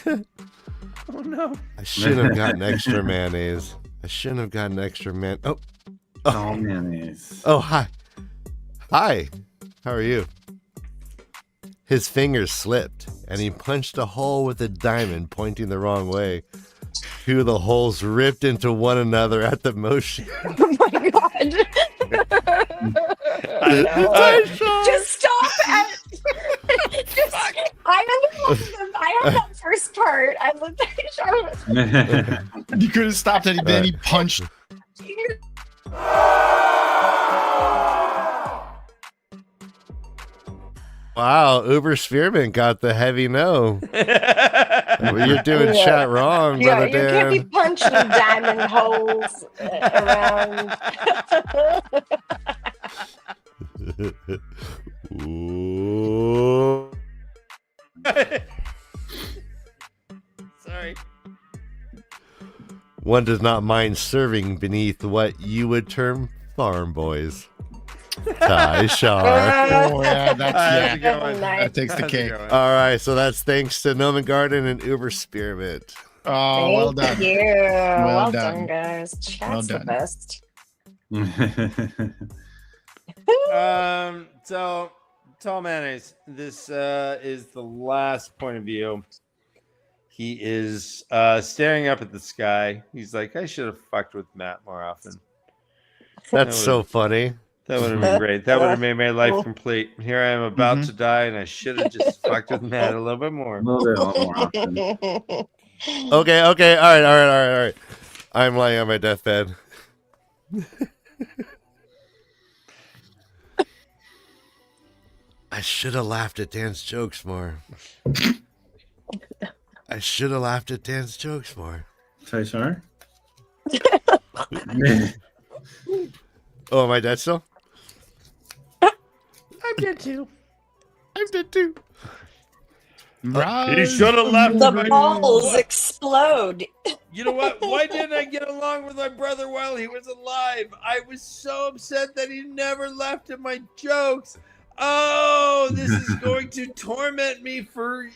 So. Oh no. I shouldn't have gotten extra mayonnaise. I shouldn't have gotten extra man. Oh, mayonnaise. Oh, hi. Hi. How are you? His fingers slipped, and he punched a hole with a diamond pointing the wrong way. Two of the holes ripped into one another at the motion. Oh my god. Just stop it. Just, I heard that first part. I looked at Charlotte. You could have stopped it, then he punched. Wow, Uber Spearmint got the heavy no. Well, you're doing Yeah. chat wrong, Yeah, brother you can't be Dan. punching diamond holes around. Ooh. Sorry. One does not mind serving beneath what you would term farm boys. Ty Shar. Oh yeah, that's That's a yeah. good one. Nice. That takes the That's a cake. good one. All right, so that's thanks to Noman Garden and Uber Spearmint. Oh, well Thank done. you. Well done. done, guys. Chat's the done. best. So Tall Mayonnaise, this is the last point of view. He is staring up at the sky. He's like, I should have fucked with Matt more often. That's so funny. That would have been great. That would have made my life complete. Here I am about to die, and I should have just fucked with Matt a little bit more. A little bit more often. Okay. All right. I'm lying on my deathbed. I should have laughed at Dan's jokes more. Tyshar? Oh, am I dead still? I'm dead too. Right. He should have left. The me. balls explode. You know what? Why didn't I get along with my brother while he was alive? I was so upset that he never laughed at my jokes. Oh, this is going to torment me for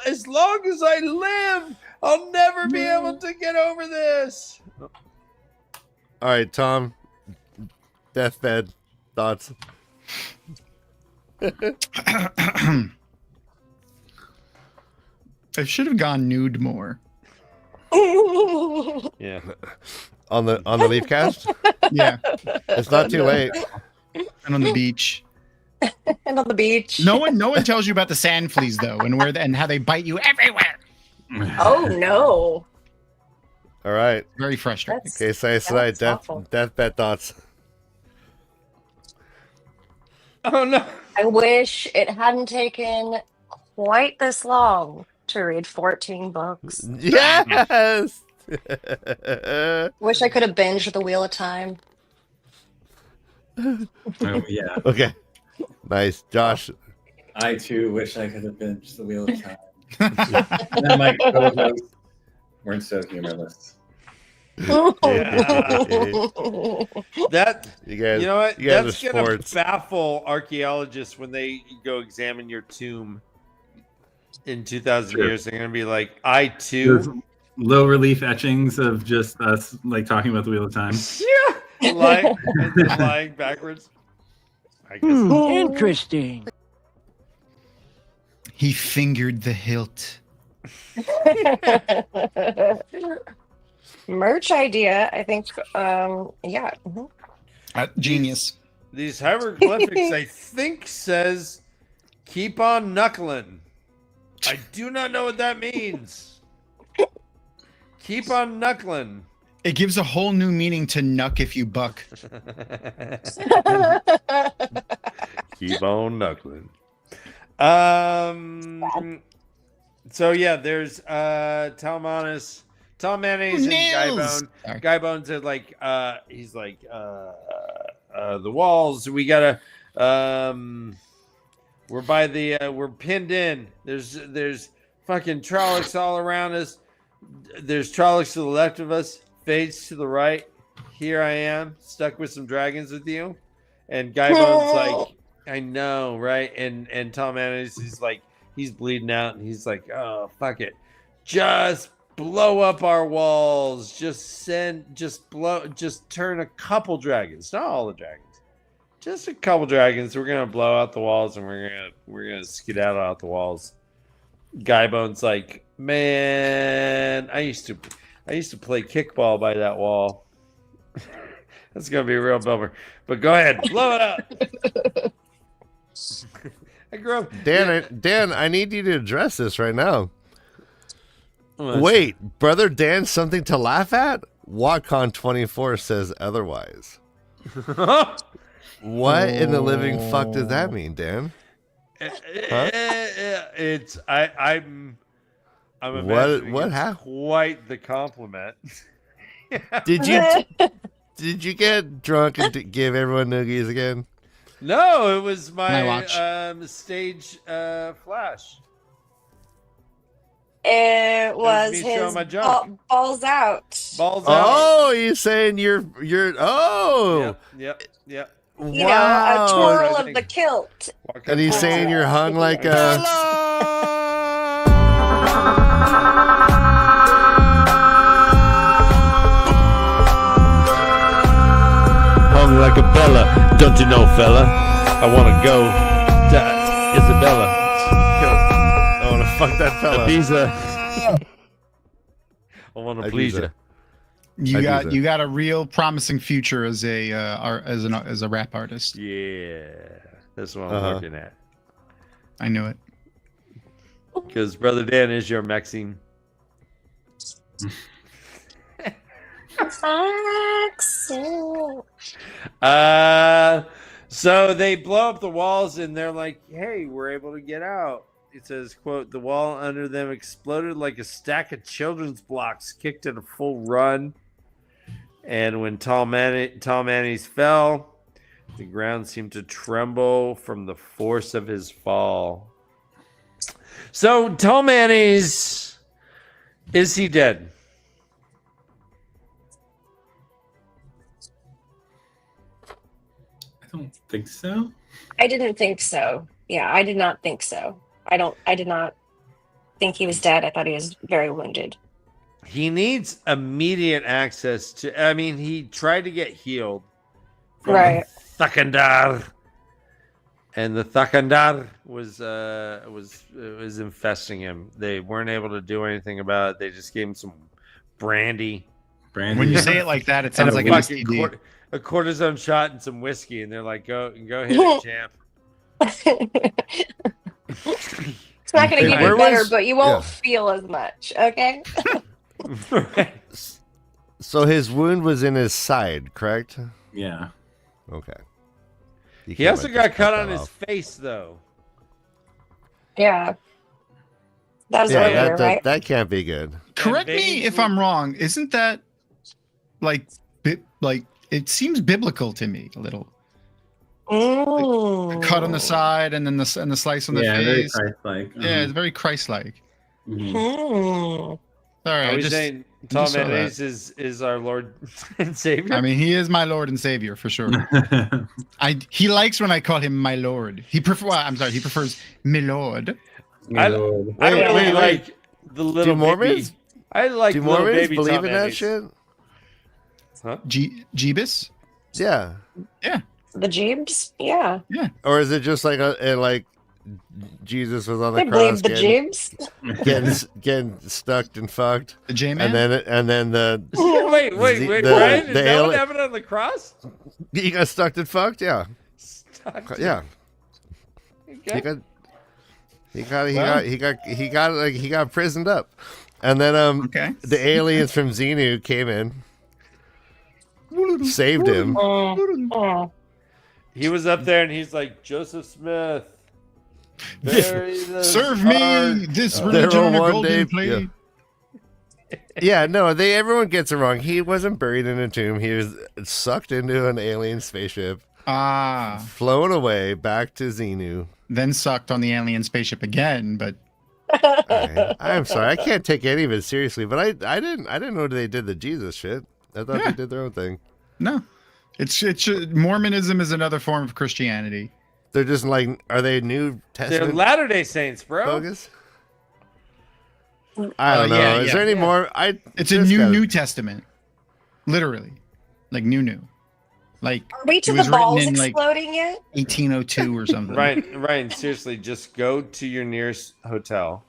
as long as I live. I'll never be able to get over this. All right, Tom. Deathbed thoughts. I should have gone nude more. Yeah. On the leaf cast. Yeah, It's not too late. and on the beach. And on the beach. No one tells you about the sand fleas though, and how they bite you everywhere. Oh no. All right. Very frustrating. That's, Okay, say tonight. that's awful. Death bet thoughts. Oh no. I wish it hadn't taken quite this long to read 14 books. Yes. Wish I could have binged The Wheel of Time. Oh, yeah. Okay. Nice, Josh. I too wish I could have binged The Wheel of Time. And my co-hosts weren't so humorless. That You guys. you know what? You guys That's are gonna sports. baffle archaeologists when they go examine your tomb in 2,000 Sure. years. They're gonna be like, I There's too. low relief etchings of just us like talking about The Wheel of Time. Yeah, lying backwards. I guess. Interesting. He fingered the hilt. Merch idea, I think. Yeah. Mhm. Genius. These hieroglyphics, I think, says "keep on knuckling." I do not know what that means. Keep on knuckling. It gives a whole new meaning to "nuck if you buck." Keep on knuckling. So yeah, there's Talmanis, Talmanes, and Nails! Guybone. Sorry. Guybones are like he's like the walls. We gotta we're by the we're pinned in. There's fucking Trollocs all around us. There's Trollocs to the left of us, Fades to the right. Here I am, stuck with some dragons with you. And Guybone's like, I know, right? And Tom Annis is like, he's bleeding out, and he's like, oh, fuck it. Just blow up our walls. Just turn a couple dragons. Not all the dragons. Just a couple dragons. We're gonna blow out the walls, and we're gonna skedaddle out the walls. Guybone's like, man, I used to play kickball by that wall. That's gonna be a real bummer. But go ahead, blow it up. I grew up. Dan, I need you to address this right now. Oh, Wait, brother Dan, something to laugh at? WatCon24 says otherwise. What in the living fuck does that mean, Dan? It's I'm What imagining it's happened? quite the compliment. Did you get drunk and give everyone noogies again? No, it was My my watch. stage flash. It was me showing his my junk. balls out. Balls out. Oh, you saying you're oh Yep. You know, a twirl I of think- the kilt. and he's saying you're hung like a Hung like a Bella. Don't you know, fella? I want to go to Isabella. I want to fuck that fella. Ibiza. I want to please you. Ibiza. You got a real promising future as a as a rap artist. Yeah, that's what I'm Uh-huh. looking at. I knew it. Because Brother Dan is your Maxine. So they blow up the walls and they're like, hey, we're able to get out. It says, quote, the wall under them exploded like a stack of children's blocks kicked in a full run. And when Tall Manny's fell, the ground seemed to tremble from the force of his fall. So Tall Manny's, is he dead? I don't think so. I didn't think so. Yeah, I did not think so. I did not think he was dead. I thought he was very wounded. He needs immediate access to. I mean, he tried to get healed from Right. Thakandar, and the Thakandar was infesting him. They weren't able to do anything about it. They just gave him some brandy. Brandy. When you say it like that, it sounds And like a an fucking STD. a cortisone shot and some whiskey, and they're like, "Go hit it, champ." It's not going to get Where you better, was- but you won't yeah. feel as much. Okay. So his wound was in his side, correct? Yeah. Okay. You He can't, also like, got just cut that on his off. face, though. Yeah. That was Yeah, earlier, right? that can't be good. Correct veins me if were- I'm wrong. Isn't that like it seems biblical to me a little? Cut on the side and then the slice on the Yeah, very face. Christ-like. Yeah, it's very Christ-like. Mhm. Sorry, Are I we just saying just Tom saw that. Edwards is our Lord and Savior? I mean, he is my Lord and Savior for sure. He likes when I call him my Lord. He prefers my Lord. I My don't lord. really wait. like the little Mormons- baby. I like Do little Mormons baby believe Tom in that Edwards. shit? Jeebus? Yeah. The Jeebs? Yeah. Or is it just like like Jesus was on the They cross believe the Jeebs. getting stuck and fucked, The J-Man? and then the wait, The- Brian, the did that one alien- happen on the cross? he got stuck and fucked. Yeah, Stuck. yeah. Okay. He got prisoned up, and then Okay. the aliens from Xenu came in, saved him. Oh. He was up there and he's like, Joseph Smith. bury the Serve ark." me this There religion on will a one golden day- plate. Yeah, no, everyone gets it wrong. He wasn't buried in a tomb. He was sucked into an alien spaceship, Ah, flown away back to Xenu. then sucked on the alien spaceship again, but I'm sorry, I can't take any of it seriously. But I didn't know they did the Jesus shit. I thought Yeah. they did their own thing. no. Mormonism is another form of Christianity. They're just like, are they New They're Testament Latter-day Saints, bro. bogus? I don't know. yeah, Is there any yeah. more? It's a New Testament, literally, like new, like Are we to it the was written balls in like exploding yet? 1802 or something. Ryan, seriously, just go to your nearest hotel.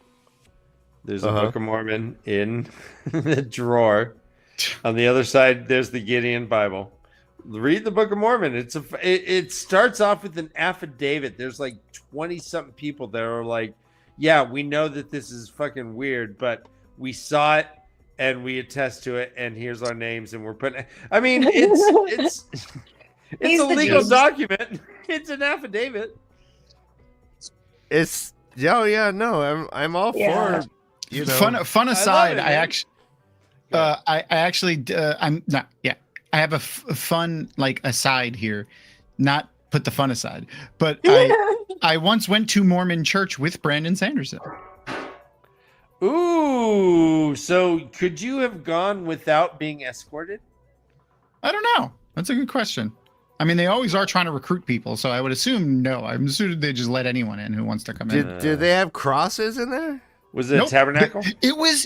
There's a Uh-huh. Book of Mormon in the drawer. On the other side, there's the Gideon Bible. Read the Book of Mormon. It starts off with an affidavit. There's like 20-something people that are like, yeah, we know that this is fucking weird, but we saw it and we attest to it, and here's our names, and we're putting. I mean, it's He's a the legal Jesus. document. It's an affidavit. It's no. I'm all Yeah. for Fun aside, it, I man. actually, I'm not. Yeah, I have a fun like aside here, not put the fun aside, but I once went to Mormon church with Brandon Sanderson. Ooh, so could you have gone without being escorted? I don't know. That's a good question. I mean, they always are trying to recruit people, so I would assume no. I'm assuming they just let anyone in who wants to come in. Did they have crosses in there? Was it Nope. a tabernacle? It was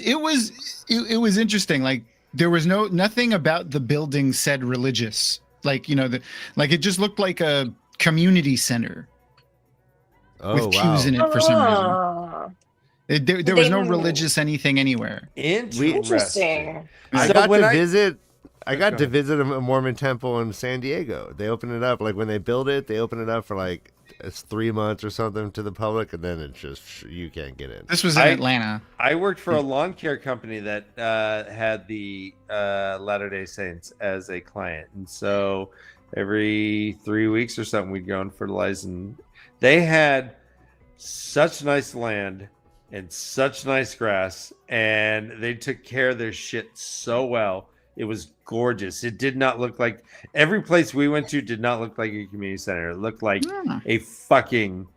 interesting. Like there was nothing about the building said religious. Like it just looked like a community center Oh with wow! pews in it for some reason. Ah, There was no religious anything anywhere. interesting. I So got when to I- visit. I Go got to ahead. visit a Mormon temple in San Diego. They open it up like when they build it. They open it up for like it's 3 months or something to the public, and then it's just you can't get in. This was in Atlanta. I worked for a lawn care company that had the Latter-day Saints as a client, and so every 3 weeks or something, we'd go and fertilize. And they had such nice land and such nice grass, and they took care of their shit so well. It was gorgeous. It did not look like every place we went to did not look like a community center. It looked like Yeah. a fucking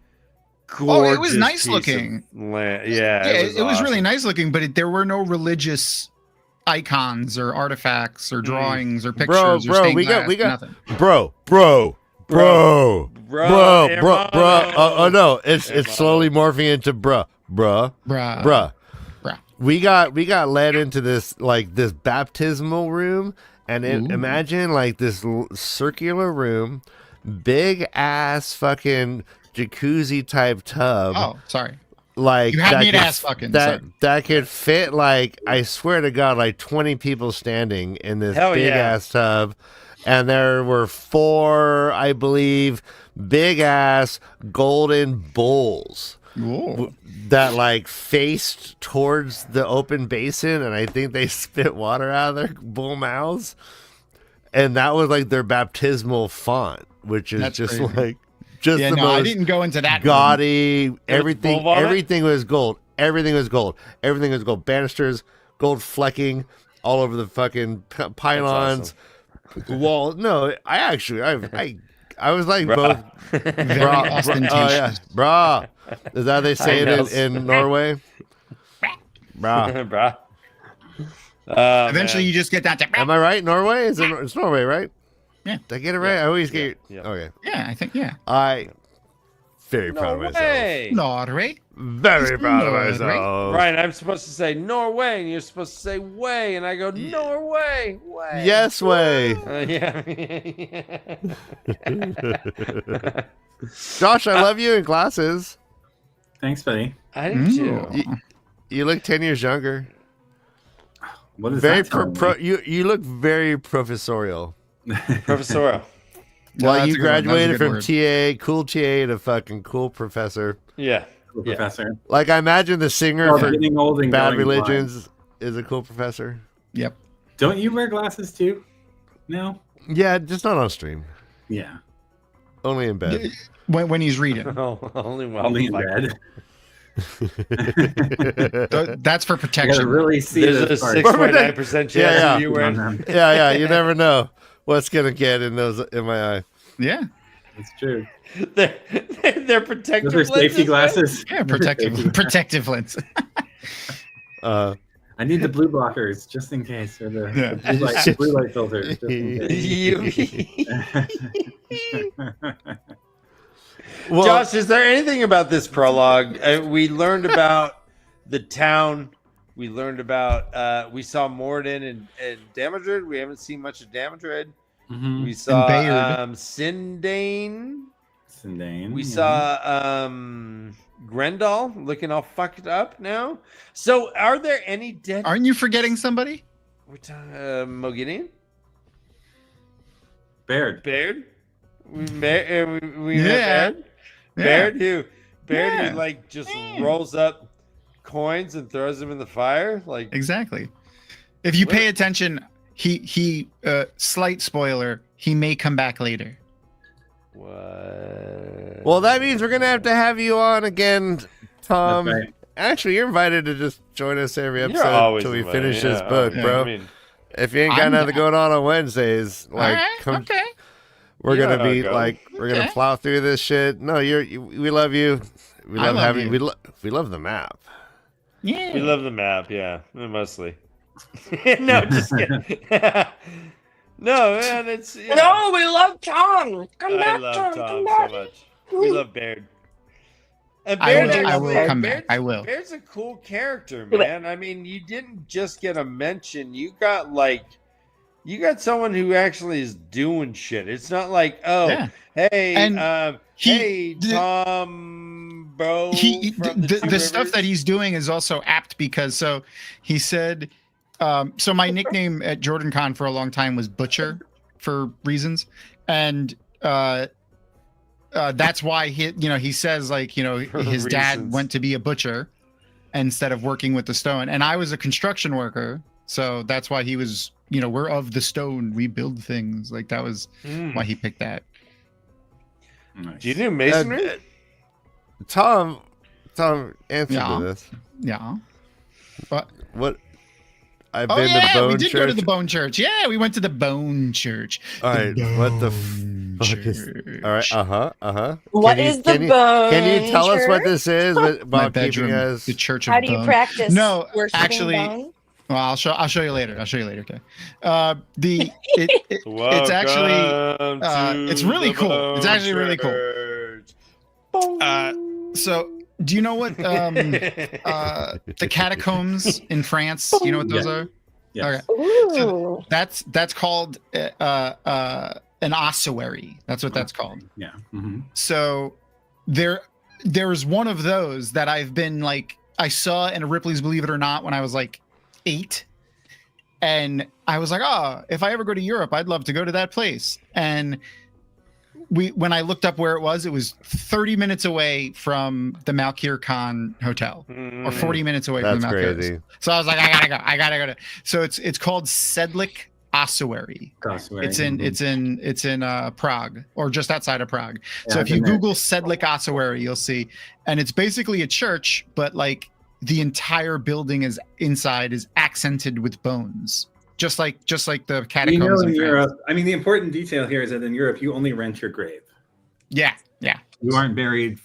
gorgeous. Oh, it was nice piece of looking. land. Yeah, It was really awesome. nice looking, but there were no religious icons or artifacts or drawings or pictures or Bro, stained we got glass, nothing. nothing. Bro. No, it's slowly morphing into bruh. Bruh. We got led into this baptismal room, and Ooh. imagine like this circular room, big ass fucking jacuzzi type tub, Oh, sorry. like You had that me at could- ass fucking, that son. that could fit like I swear to God, like 20 people standing in this Hell big yeah. ass tub, and there were 4, I believe, big ass golden bulls Whoa. that like faced towards the open basin, and I think they spit water out of their bull mouths, and that was like their baptismal font, which is That's just crazy. like just Yeah, the no, I most didn't go into that. room. gaudy. Everything, bull vomit? everything was gold. Everything was gold. Everything was gold. Banisters, gold flecking all over the fucking pylons. Wall. No, I was like Bruh. both. Very Brah, ostentatious. oh yeah, brah. Is that how they say I it know. in Norway? Brah. Bruh. Eventually, you just get that. Am I right? Norway? It's Norway, right? Yeah. Did I get it right? I always get. Yeah. Okay. Yeah, I think. Yeah. I very No proud of myself. way. Norway. Very proud of Norway. myself. Ryan, I'm supposed to say Norway, and you're supposed to say way, and I go Norway, way. Yes way. Yeah. Josh, I love you in glasses. Thanks, buddy. I do too. You look 10 years younger. What is Very that telling me? you look very professorial. Professor. No, Well, that's you a good one. That was a graduated good from word. cool TA to fucking cool professor. Yeah. Cool Yeah. Professor. Like I imagine the singer Oh, for getting old and Bad going blind. Religions is a cool professor. Yep. Don't you wear glasses too? No. Yeah, just not on stream. Yeah. Only in bed. When he's reading. Oh, only well. Only in like- bed. That's for I gotta protection. really see There's a this part. 6.9% chance Yeah, of you wearing. Yeah, you never know what's gonna get in my eye. Yeah. It's true. They're protective Those are safety lenses, glasses. Yeah. Protective lens. I need the blue blockers just in case, or the, Yeah. the blue light filter. Just in right? case. Well, Josh, is there anything about this prologue? We learned about the town. We learned about. We saw Morden and Damodred. We haven't seen much of Damodred. Mhm. We saw Bayard. Sindane. Sindane, We yeah. saw Grendel looking all fucked up now. So, are there any dead? Aren't you forgetting somebody? We're talking Moginian? Baird. Baird? We met Yeah. Baird? Yeah. Baird Yeah. who like just Yeah. rolls up coins and throws them in the fire? Like Exactly. If you pay attention, he slight spoiler, he may come back later. what? well, that means we're gonna have to have you on again, Tom. That's right. Actually, you're invited to just join us every You're episode always until we invited, finish this yeah, book, yeah. bro. I mean, If you ain't got I'm nothing down. going on Wednesdays, like, All right, come, okay. we're You know gonna how be it goes. like, we're gonna Okay. plow through this shit. No, we love you. We I love love having. you. We love the map. Yeah. we love the map, yeah, mostly. No, just kidding. No, man, it's No, we love Tom. Come I back, love Tom. Tom Come so back. much. We love Baird. And I Baird will- I actually, will come back. Baird's- I will. Baird's a cool character, Do it. man. I mean, you didn't just get a mention. You got someone who actually is doing shit. It's not like, oh, Yeah. hey, And hey, the- Tom, bro. from the Two stuff Rivers. that he's doing is also apt because so he said so my nickname at Jordan Con for a long time was Butcher for reasons, and that's why he says like For his dad reasons. went to be a butcher instead of working with the stone, and I was a construction worker, so that's why he was we're of the stone, we build things, like that was why he picked that. Nice. Do you do masonry? Tom, answer Yeah. to this. Yeah. But What? I've oh been to yeah, Bone we did go to Church. the Bone Church. Yeah, we went to the Bone Church. All right, what the Bone fuck is? Church. All right, What Can you- is the can you- bone? Can you tell us what church? this is while My keeping bedroom, us? the Church of How do you Bone. practice? No, worshiping actually, bone? well, I'll show you later. Okay. It's actually it's really cool. It's actually really cool. So do you know what the catacombs in France? You know what those are? Yes. Okay. Ooh. That's called an ossuary. That's what that's called. Yeah. Mhm. So there there was one of those that I've been like, I saw in a Ripley's Believe It or Not when I was like 8. And I was like, oh, if I ever go to Europe, I'd love to go to that place. And when I looked up where it was 30 minutes away from the Malkir Khan Hotel, or 40 minutes away from the Malkir. Crazy. So I was like, I gotta go to. So it's called Sedlik Ossuary. It's in Prague, or just outside of Prague. Yeah, so if you I've been Google Sedlik Ossuary, you'll see, and it's basically a church, but like the entire building is accented with bones. Just like the catacombs in in France. Europe, I mean, the important detail here is that in Europe, you only rent your grave. Yeah. You aren't buried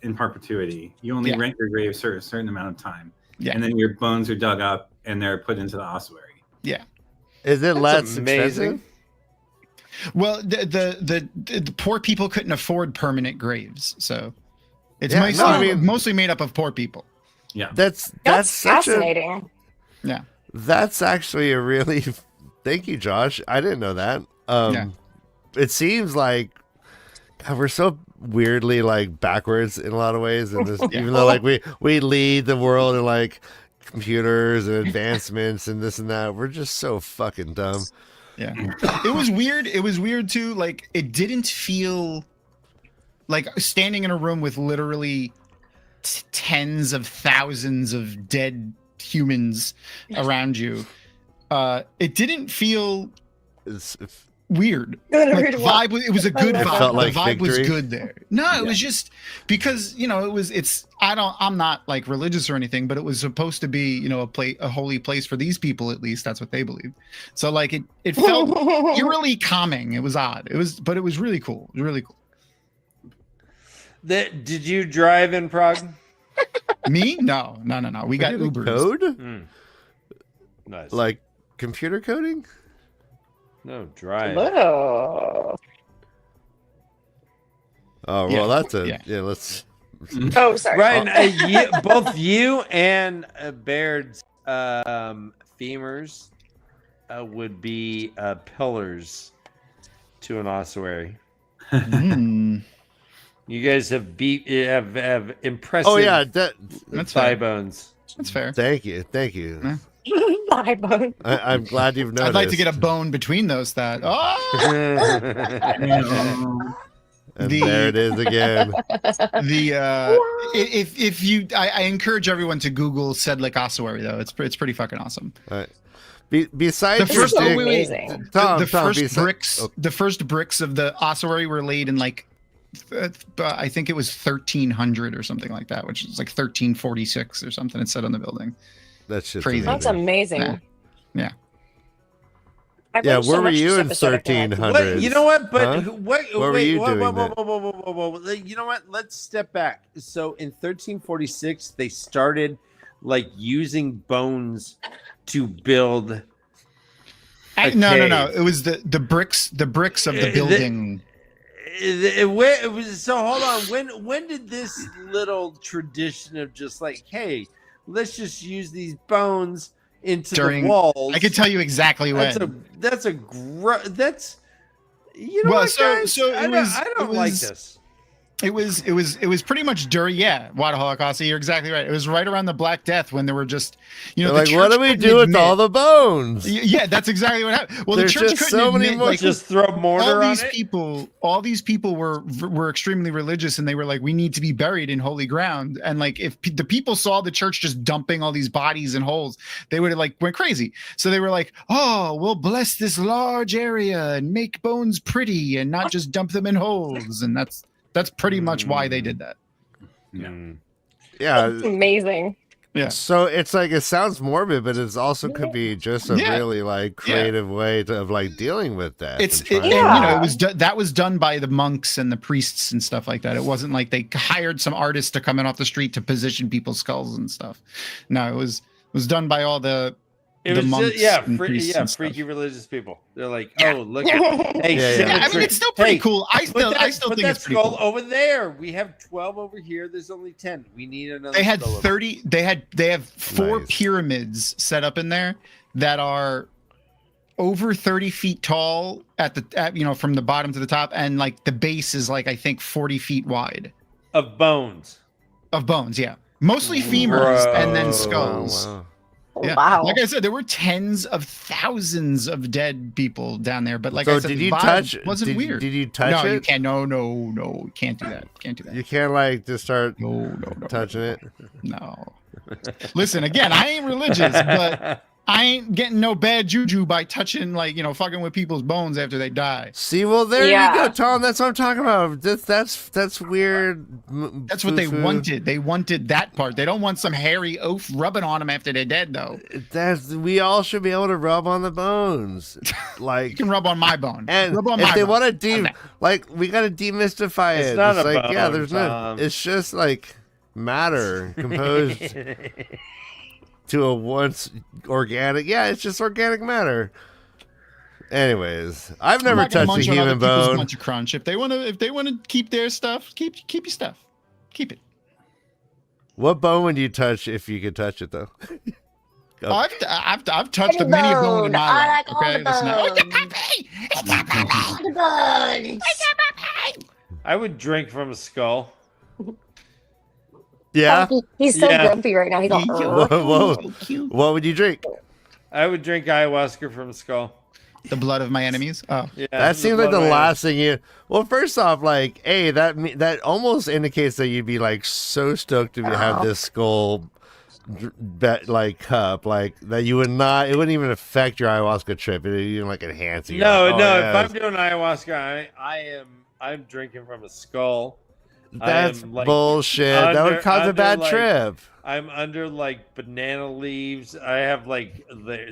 in perpetuity. You only Yeah. rent your grave for a certain amount of time. Yeah. And then your bones are dug up and they're put into the ossuary. Yeah. Is it less amazing. expensive? Well, the poor people couldn't afford permanent graves, so it's Yeah, mostly, no, I mean- mostly made up of poor people. Yeah. That's That's such a fascinating. Yeah. That's actually a really thank you, Josh. I didn't know that. Yeah. It seems like God, we're so weirdly like backwards in a lot of ways, and this, even though like we lead the world in like computers and advancements and this and that, we're just so fucking dumb. Yeah. It was weird. It was weird too. Like it didn't feel like standing in a room with literally tens of thousands of dead humans around you. It didn't feel weird. Like, vibe. It was a good It vibe. felt like the vibe was victory. good there. No, it was just because I'm not like religious or anything, but it was supposed to be a holy place for these people. At least that's what they believe. So like it felt eerily calming. It was odd. But it was really cool. It was really cool. Did you drive in Prague? Me? No. We got Did it Ubers. code Nice. like computer coding. No, drive. Oh. Oh Yeah. well, that's Yeah. Let's. Oh, sorry. Ryan, both you and Baird's femurs would be pillars to an ossuary. Mm, You guys have have impressive Oh yeah, that's thigh fair. bones. That's fair. thank you. Yeah. Thigh bone. I'm glad you've noticed. I'd like to get a bone between those. That. Oh! And the- there it is again. If you, I encourage everyone to Google Sedlik Ossuary though. It's pretty fucking awesome. All right. Besides The first- the oh, dig- wait, Amazing. Tom, the Tom, first besi- bricks, oh, the first bricks of the ossuary were laid in like, I think it was 1300 or something like that, which is like 1346 or something. It said on the building. that's just Crazy. That's amazing. amazing. Yeah. I've Yeah, learned so where were much you this in episode, I feel like. 1300? What, you know what? But Huh? what? Where were wait, you whoa, doing whoa, whoa, that? whoa, whoa, whoa, whoa, whoa. You know what? Let's step back. So in 1346, they started like using bones to build. No. cave. It was the bricks of the building. It was so. Hold on. When did this little tradition of just like, hey, let's just use these bones into During- the walls? I can tell you exactly when. That's you know Well, what, so- guys? so it I don't, was- I don't it like was- this. It was pretty much during water Holocaust. You're exactly right. It was right around the Black Death when there were just They're the like, what church do we couldn't do with admit- all the bones? Yeah, that's exactly what happened. Well, There's the church just couldn't so many admit, more- like, Just throw mortar all on these it. people, were extremely religious, and they were like, we need to be buried in holy ground. And like, if the people saw the church just dumping all these bodies in holes, they would have like went crazy. So they were like, oh, we'll bless this large area and make bones pretty and not just dump them in holes. And that's pretty much why they did that. Yeah. Yeah. It's amazing. Yeah. So it's like it sounds morbid, but it's also could be just a Yeah. really like creative way of like dealing with that. It's and trying- Yeah. it was that was done by the monks and the priests and stuff like that. It wasn't like they hired some artists to come in off the street to position people's skulls and stuff. No, it was done by all the monks and priests and stuff. freaky religious people. They're like, Yeah. oh, look at hey, Yeah, yeah. Yeah, I mean, it's still pretty cool. I still put think that it's pretty skull cool. over there. We have 12 over here. There's only 10. We need another. They had skull over 30. They have 4 Nice. pyramids set up in there that are over 30 feet tall from the bottom to the top, and like the base is like I think 40 feet wide. Of bones. Of bones, yeah. Mostly femurs and then Bro. skulls. Wow. Yeah. Wow. Like I said, there were tens of thousands of dead people down there. But like So I said, did the you vibe touch? wasn't did, weird. Did you touch no, it? you can't. No, you can't do that. Can't do that. You can't like just start No, touching it. No. Listen, again, I ain't religious, but I ain't getting no bad juju by touching, like, fucking with people's bones after they die. See, well, there Yeah. you go, Tom. That's what I'm talking about. That's weird. That's what they foo-foo. wanted. They wanted that part. They don't want some hairy oaf rubbing on them after they're dead, though. We all should be able to rub on the bones, like. You can rub on my bone. And rub on if my they bone. want to we got to demystify It's it. not a like, yeah, bone, there's Tom. no. It's just like matter composed to a once organic. Yeah, it's just organic matter. Anyways, I've never I'm not gonna touched a munch on other human people's bone. bunch of crunch. If they want to keep their stuff, keep your stuff. Keep it. What bone would you touch if you could touch it, though? Go. I've touched Any many a bone in bone. my I life. like all Okay, the listen. Oh, it's a bones. puppy! It's a puppy! The bones. I would drink from a skull. Yeah. He's so Yeah. grumpy right now. He's all. Whoa. What would you drink? I would drink ayahuasca from a skull. The blood of my enemies. Oh, Yeah, That seems like the blood last thing you. Well, first off, like, hey, that almost indicates that you'd be like so stoked to have this skull, cup, like that you would not. It wouldn't even affect your ayahuasca trip. It would even like enhance it. No, You're like, no. oh, If yeah, I'm doing ayahuasca, I'm drinking from a skull. that's am, like, bullshit. That would cause a under, bad like, trip. I'm under like banana leaves. I have like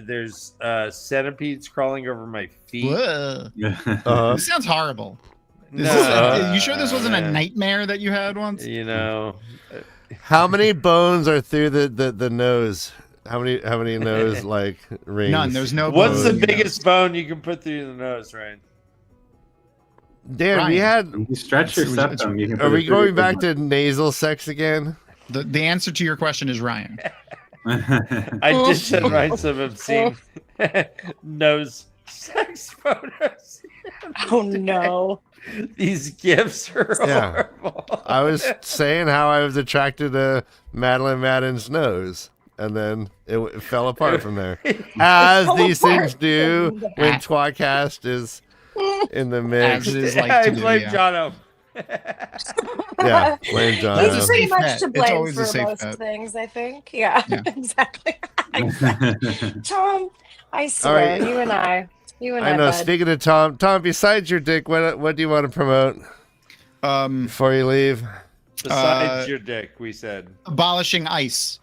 there's centipedes crawling over my feet. whoa. Uh-huh. This sounds horrible. No, You sure this wasn't a nightmare that you had once? You know, How many bones are through the nose? How many nose like rings? None. There's no. what's bone the in your biggest bone you can put through the nose, Ryan? Dan, we had. You stretch your It's- septum. You can Are put we it through going your back to nasal sex again? The answer to your question is Ryan. I did send Ryan some obscene nose sex photos. Oh no. These gifts are Yeah. horrible. I was saying how I was attracted to Madeline Madden's nose, and then it fell apart from there, as Fell these apart. things do when Twatcast is in the mix. As it is like I to do, blame yeah. Jono. Yeah, blame John. That's a He's safe pretty much bet. to It's blame always a for safe most bet. things, I think. Yeah, Yeah. exactly. Tom, I swear, right. you and I, I know. bud. Speaking of Tom, besides your dick, what do you want to promote before you leave? Besides your dick, we said. Abolishing ice.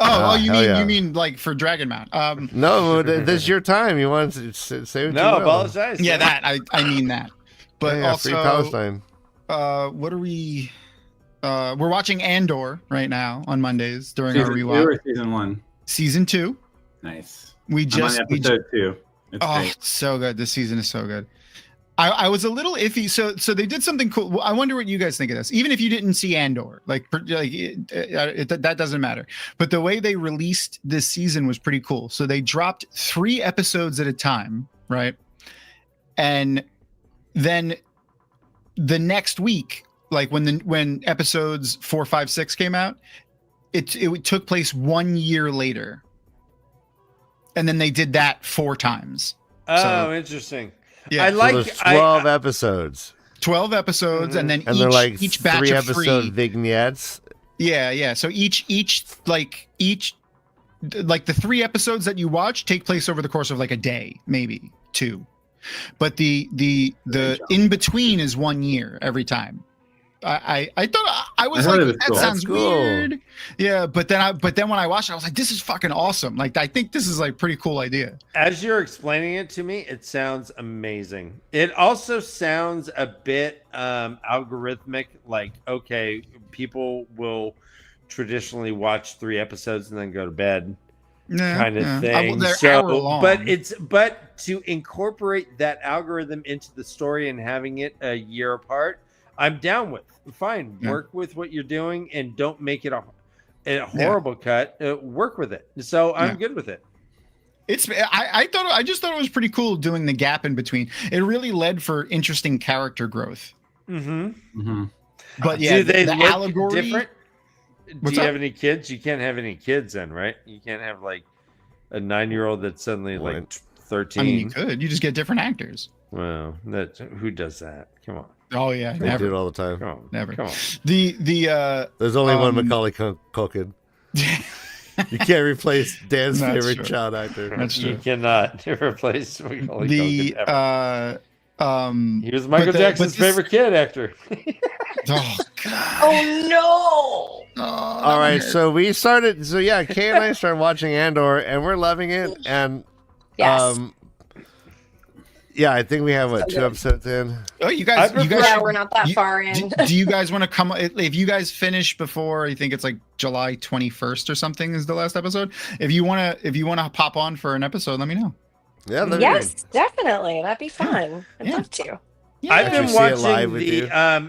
Ah, you hell mean yeah. you mean like for Dragon Mount? No, this is your time. You want to say what No, you will. apologize. Yeah, that I mean that. But Yeah, also, free Palestine. what are we? We're watching Andor right now on Mondays during Season our 2 rewatch. or season 1? Season 2. Nice. We I'm just on we episode 2. It's Oh, great. it's so good. This season is so good. I was a little iffy. So they did something cool. I wonder what you guys think of this. Even if you didn't see Andor, that doesn't matter. But the way they released this season was pretty cool. So they dropped 3 episodes at a time, right? And then the next week, like when episodes 4, 5, 6 came out, it took place 1 year later. And then they did that 4 times. Oh, So- interesting. Yeah. I So like there's 12 episodes, 12 episodes, and then and they're like each batch 3 of episode 3. vignettes. Yeah. So each like the 3 episodes that you watch take place over the course of like a day, maybe 2. But the in between is 1 year every time. I thought I was I thought like, it was that cool. sounds That's cool. weird. Yeah, but then when I watched it, I was like, this is fucking awesome. Like, I think this is like pretty cool idea. As you're explaining it to me, it sounds amazing. It also sounds a bit algorithmic. Like, okay, people will traditionally watch 3 episodes and then go to bed, kind of thing. They're hour long. But to incorporate that algorithm into the story and having it a year apart, I'm down with. Fine, Yeah. work with what you're doing and don't make it a horrible cut. Work with it. So I'm good with it. I just thought it was pretty cool doing the gap in between. It really led for interesting character growth. Mm-hmm. Mm-hmm. But yeah, Do they the look allegory. different? What's Do you up? have any kids? You can't have any kids then, right? You can't have like a 9-year-old that's suddenly like What? 13. I mean, you could. You just get different actors. Well, who does that? Come on. Oh yeah, They do it never, all the time. Come on. never. Come on. The There's only one Um, Macaulay Culkin. You can't replace Dan's That's favorite true. child actor. That's You true. cannot replace Macaulay The Culkin ever. He was but Michael the- Jackson's but this- favorite kid actor. Oh god. Oh no! Oh, All right, so we started. So yeah, Kay and I started watching Andor, and we're loving it. And Yes. yeah, I think we have what So 2 good. episodes in. Oh, you guys, I you guys. Yeah, should- we're not that you- far in. do you guys want to come? If you guys finish before, I think it's like July 21st or something is the last episode. If you wanna pop on for an episode, let me know. Yeah, let me Yes, definitely. That'd be fun. I'd Yeah. love to. Yeah. I've been Did you see it live watching with the you?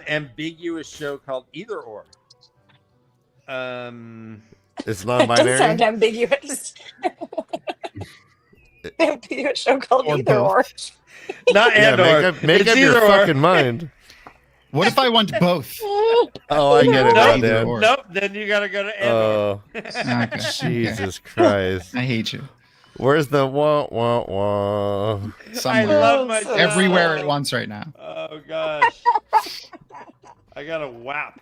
ambiguous show called Either Or. It's It does non-binary. sound ambiguous. Ambiguous show called Or Either both. Or. Not Yeah, Andor. make It's up your Either Or. fucking mind. What if I want both? Oh, I get it now, Nope. Either Dan. or. Nope. Then you gotta go to Andor. Oh, Okay. Jesus Christ! I hate you. Where's the wah wah wah? I Somewhere. love myself. Everywhere at once right now. Oh gosh. I got a whap.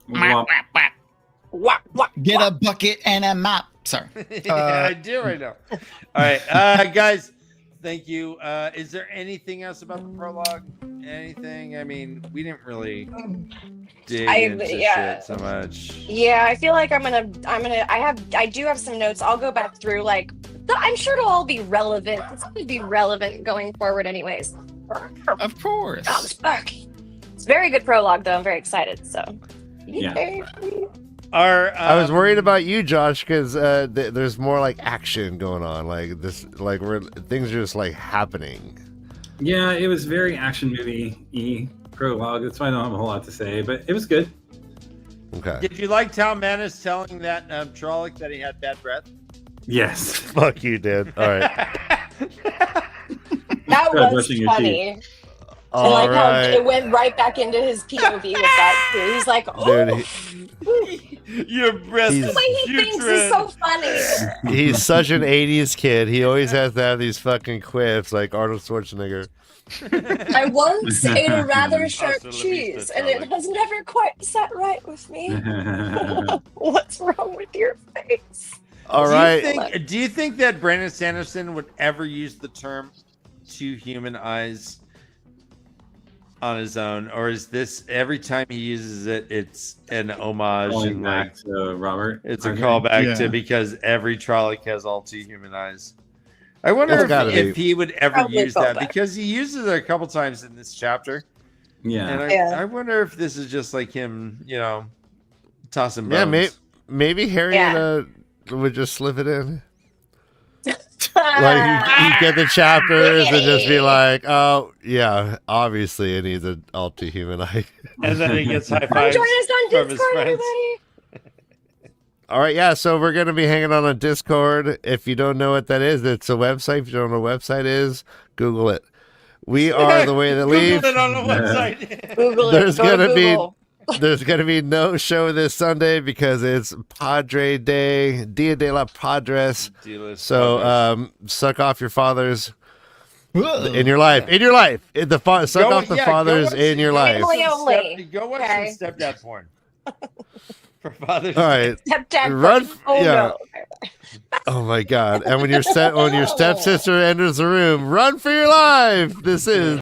Womp. Wah, wah, Get wah. a bucket and a mop. Sorry. Yeah, I do right now. All right, guys. Thank you. Is there anything else about the prologue? Anything? I mean, we didn't really dig into shit so much. Yeah, I feel like I do have some notes. I'll go back through I'm sure it'll all be relevant. It's going to be relevant going forward anyways. Of course. Comes back. It's a very good prologue though. I'm very excited. So Yeah. I was worried about you, Josh, because there's more like action going on, like this, like things are just like happening. Yeah, it was very action movie-y prologue. That's why I don't have a whole lot to say, but it was good. Okay. Did you like Tal Manus telling that Trolloc that he had bad breath? Yes. Fuck you, dude. All right. That was brushing your funny. All and how right. it went right back into his POV with that too. He's like, oh, Dude, Your breath He's- the is way he thinks is so funny. he's such an 80s kid. He always has to have these fucking quips like Arnold Schwarzenegger. I once ate a rather sharp Hasta la cheese, vista, and it darling. has never quite sat right with me. What's wrong with your face? All do right. do you think that Brandon Sanderson would ever use the term "two human eyes" on his own, or is this every time he uses it, it's an homage Calling and like back to Robert. it's a Okay. callback Yeah. to because every Trolloc has all two human eyes. I wonder That's gotta if be. he would ever Probably use that callback. because he uses it a couple times in this chapter, Yeah. and Yeah. I wonder if this is just like him, tossing bones. Yeah, maybe Harry Yeah. would just slip it in. Like you get the chapters and just be like, oh yeah, obviously it needs an all too human eye. and then he gets high Come fives join us on from his Discord, friends. everybody. All right, yeah. So we're gonna be hanging on Discord. If you don't know what that is, it's a website. If you don't know what a website is, Google it. We are the way that leave. Google it on the website. Google it. There's Go to gonna be- Google. There's gonna be no show this Sunday because it's Padre Day, Dia de la Padres. So suck off your fathers in your life. In your life. Suck off the fathers in your life. Family only. Go watch Okay. some stepdad porn. For Father's All right. Stepdad. Run. Oh Yeah. no. Oh my God. And when your stepsister enters the room, run for your life. This is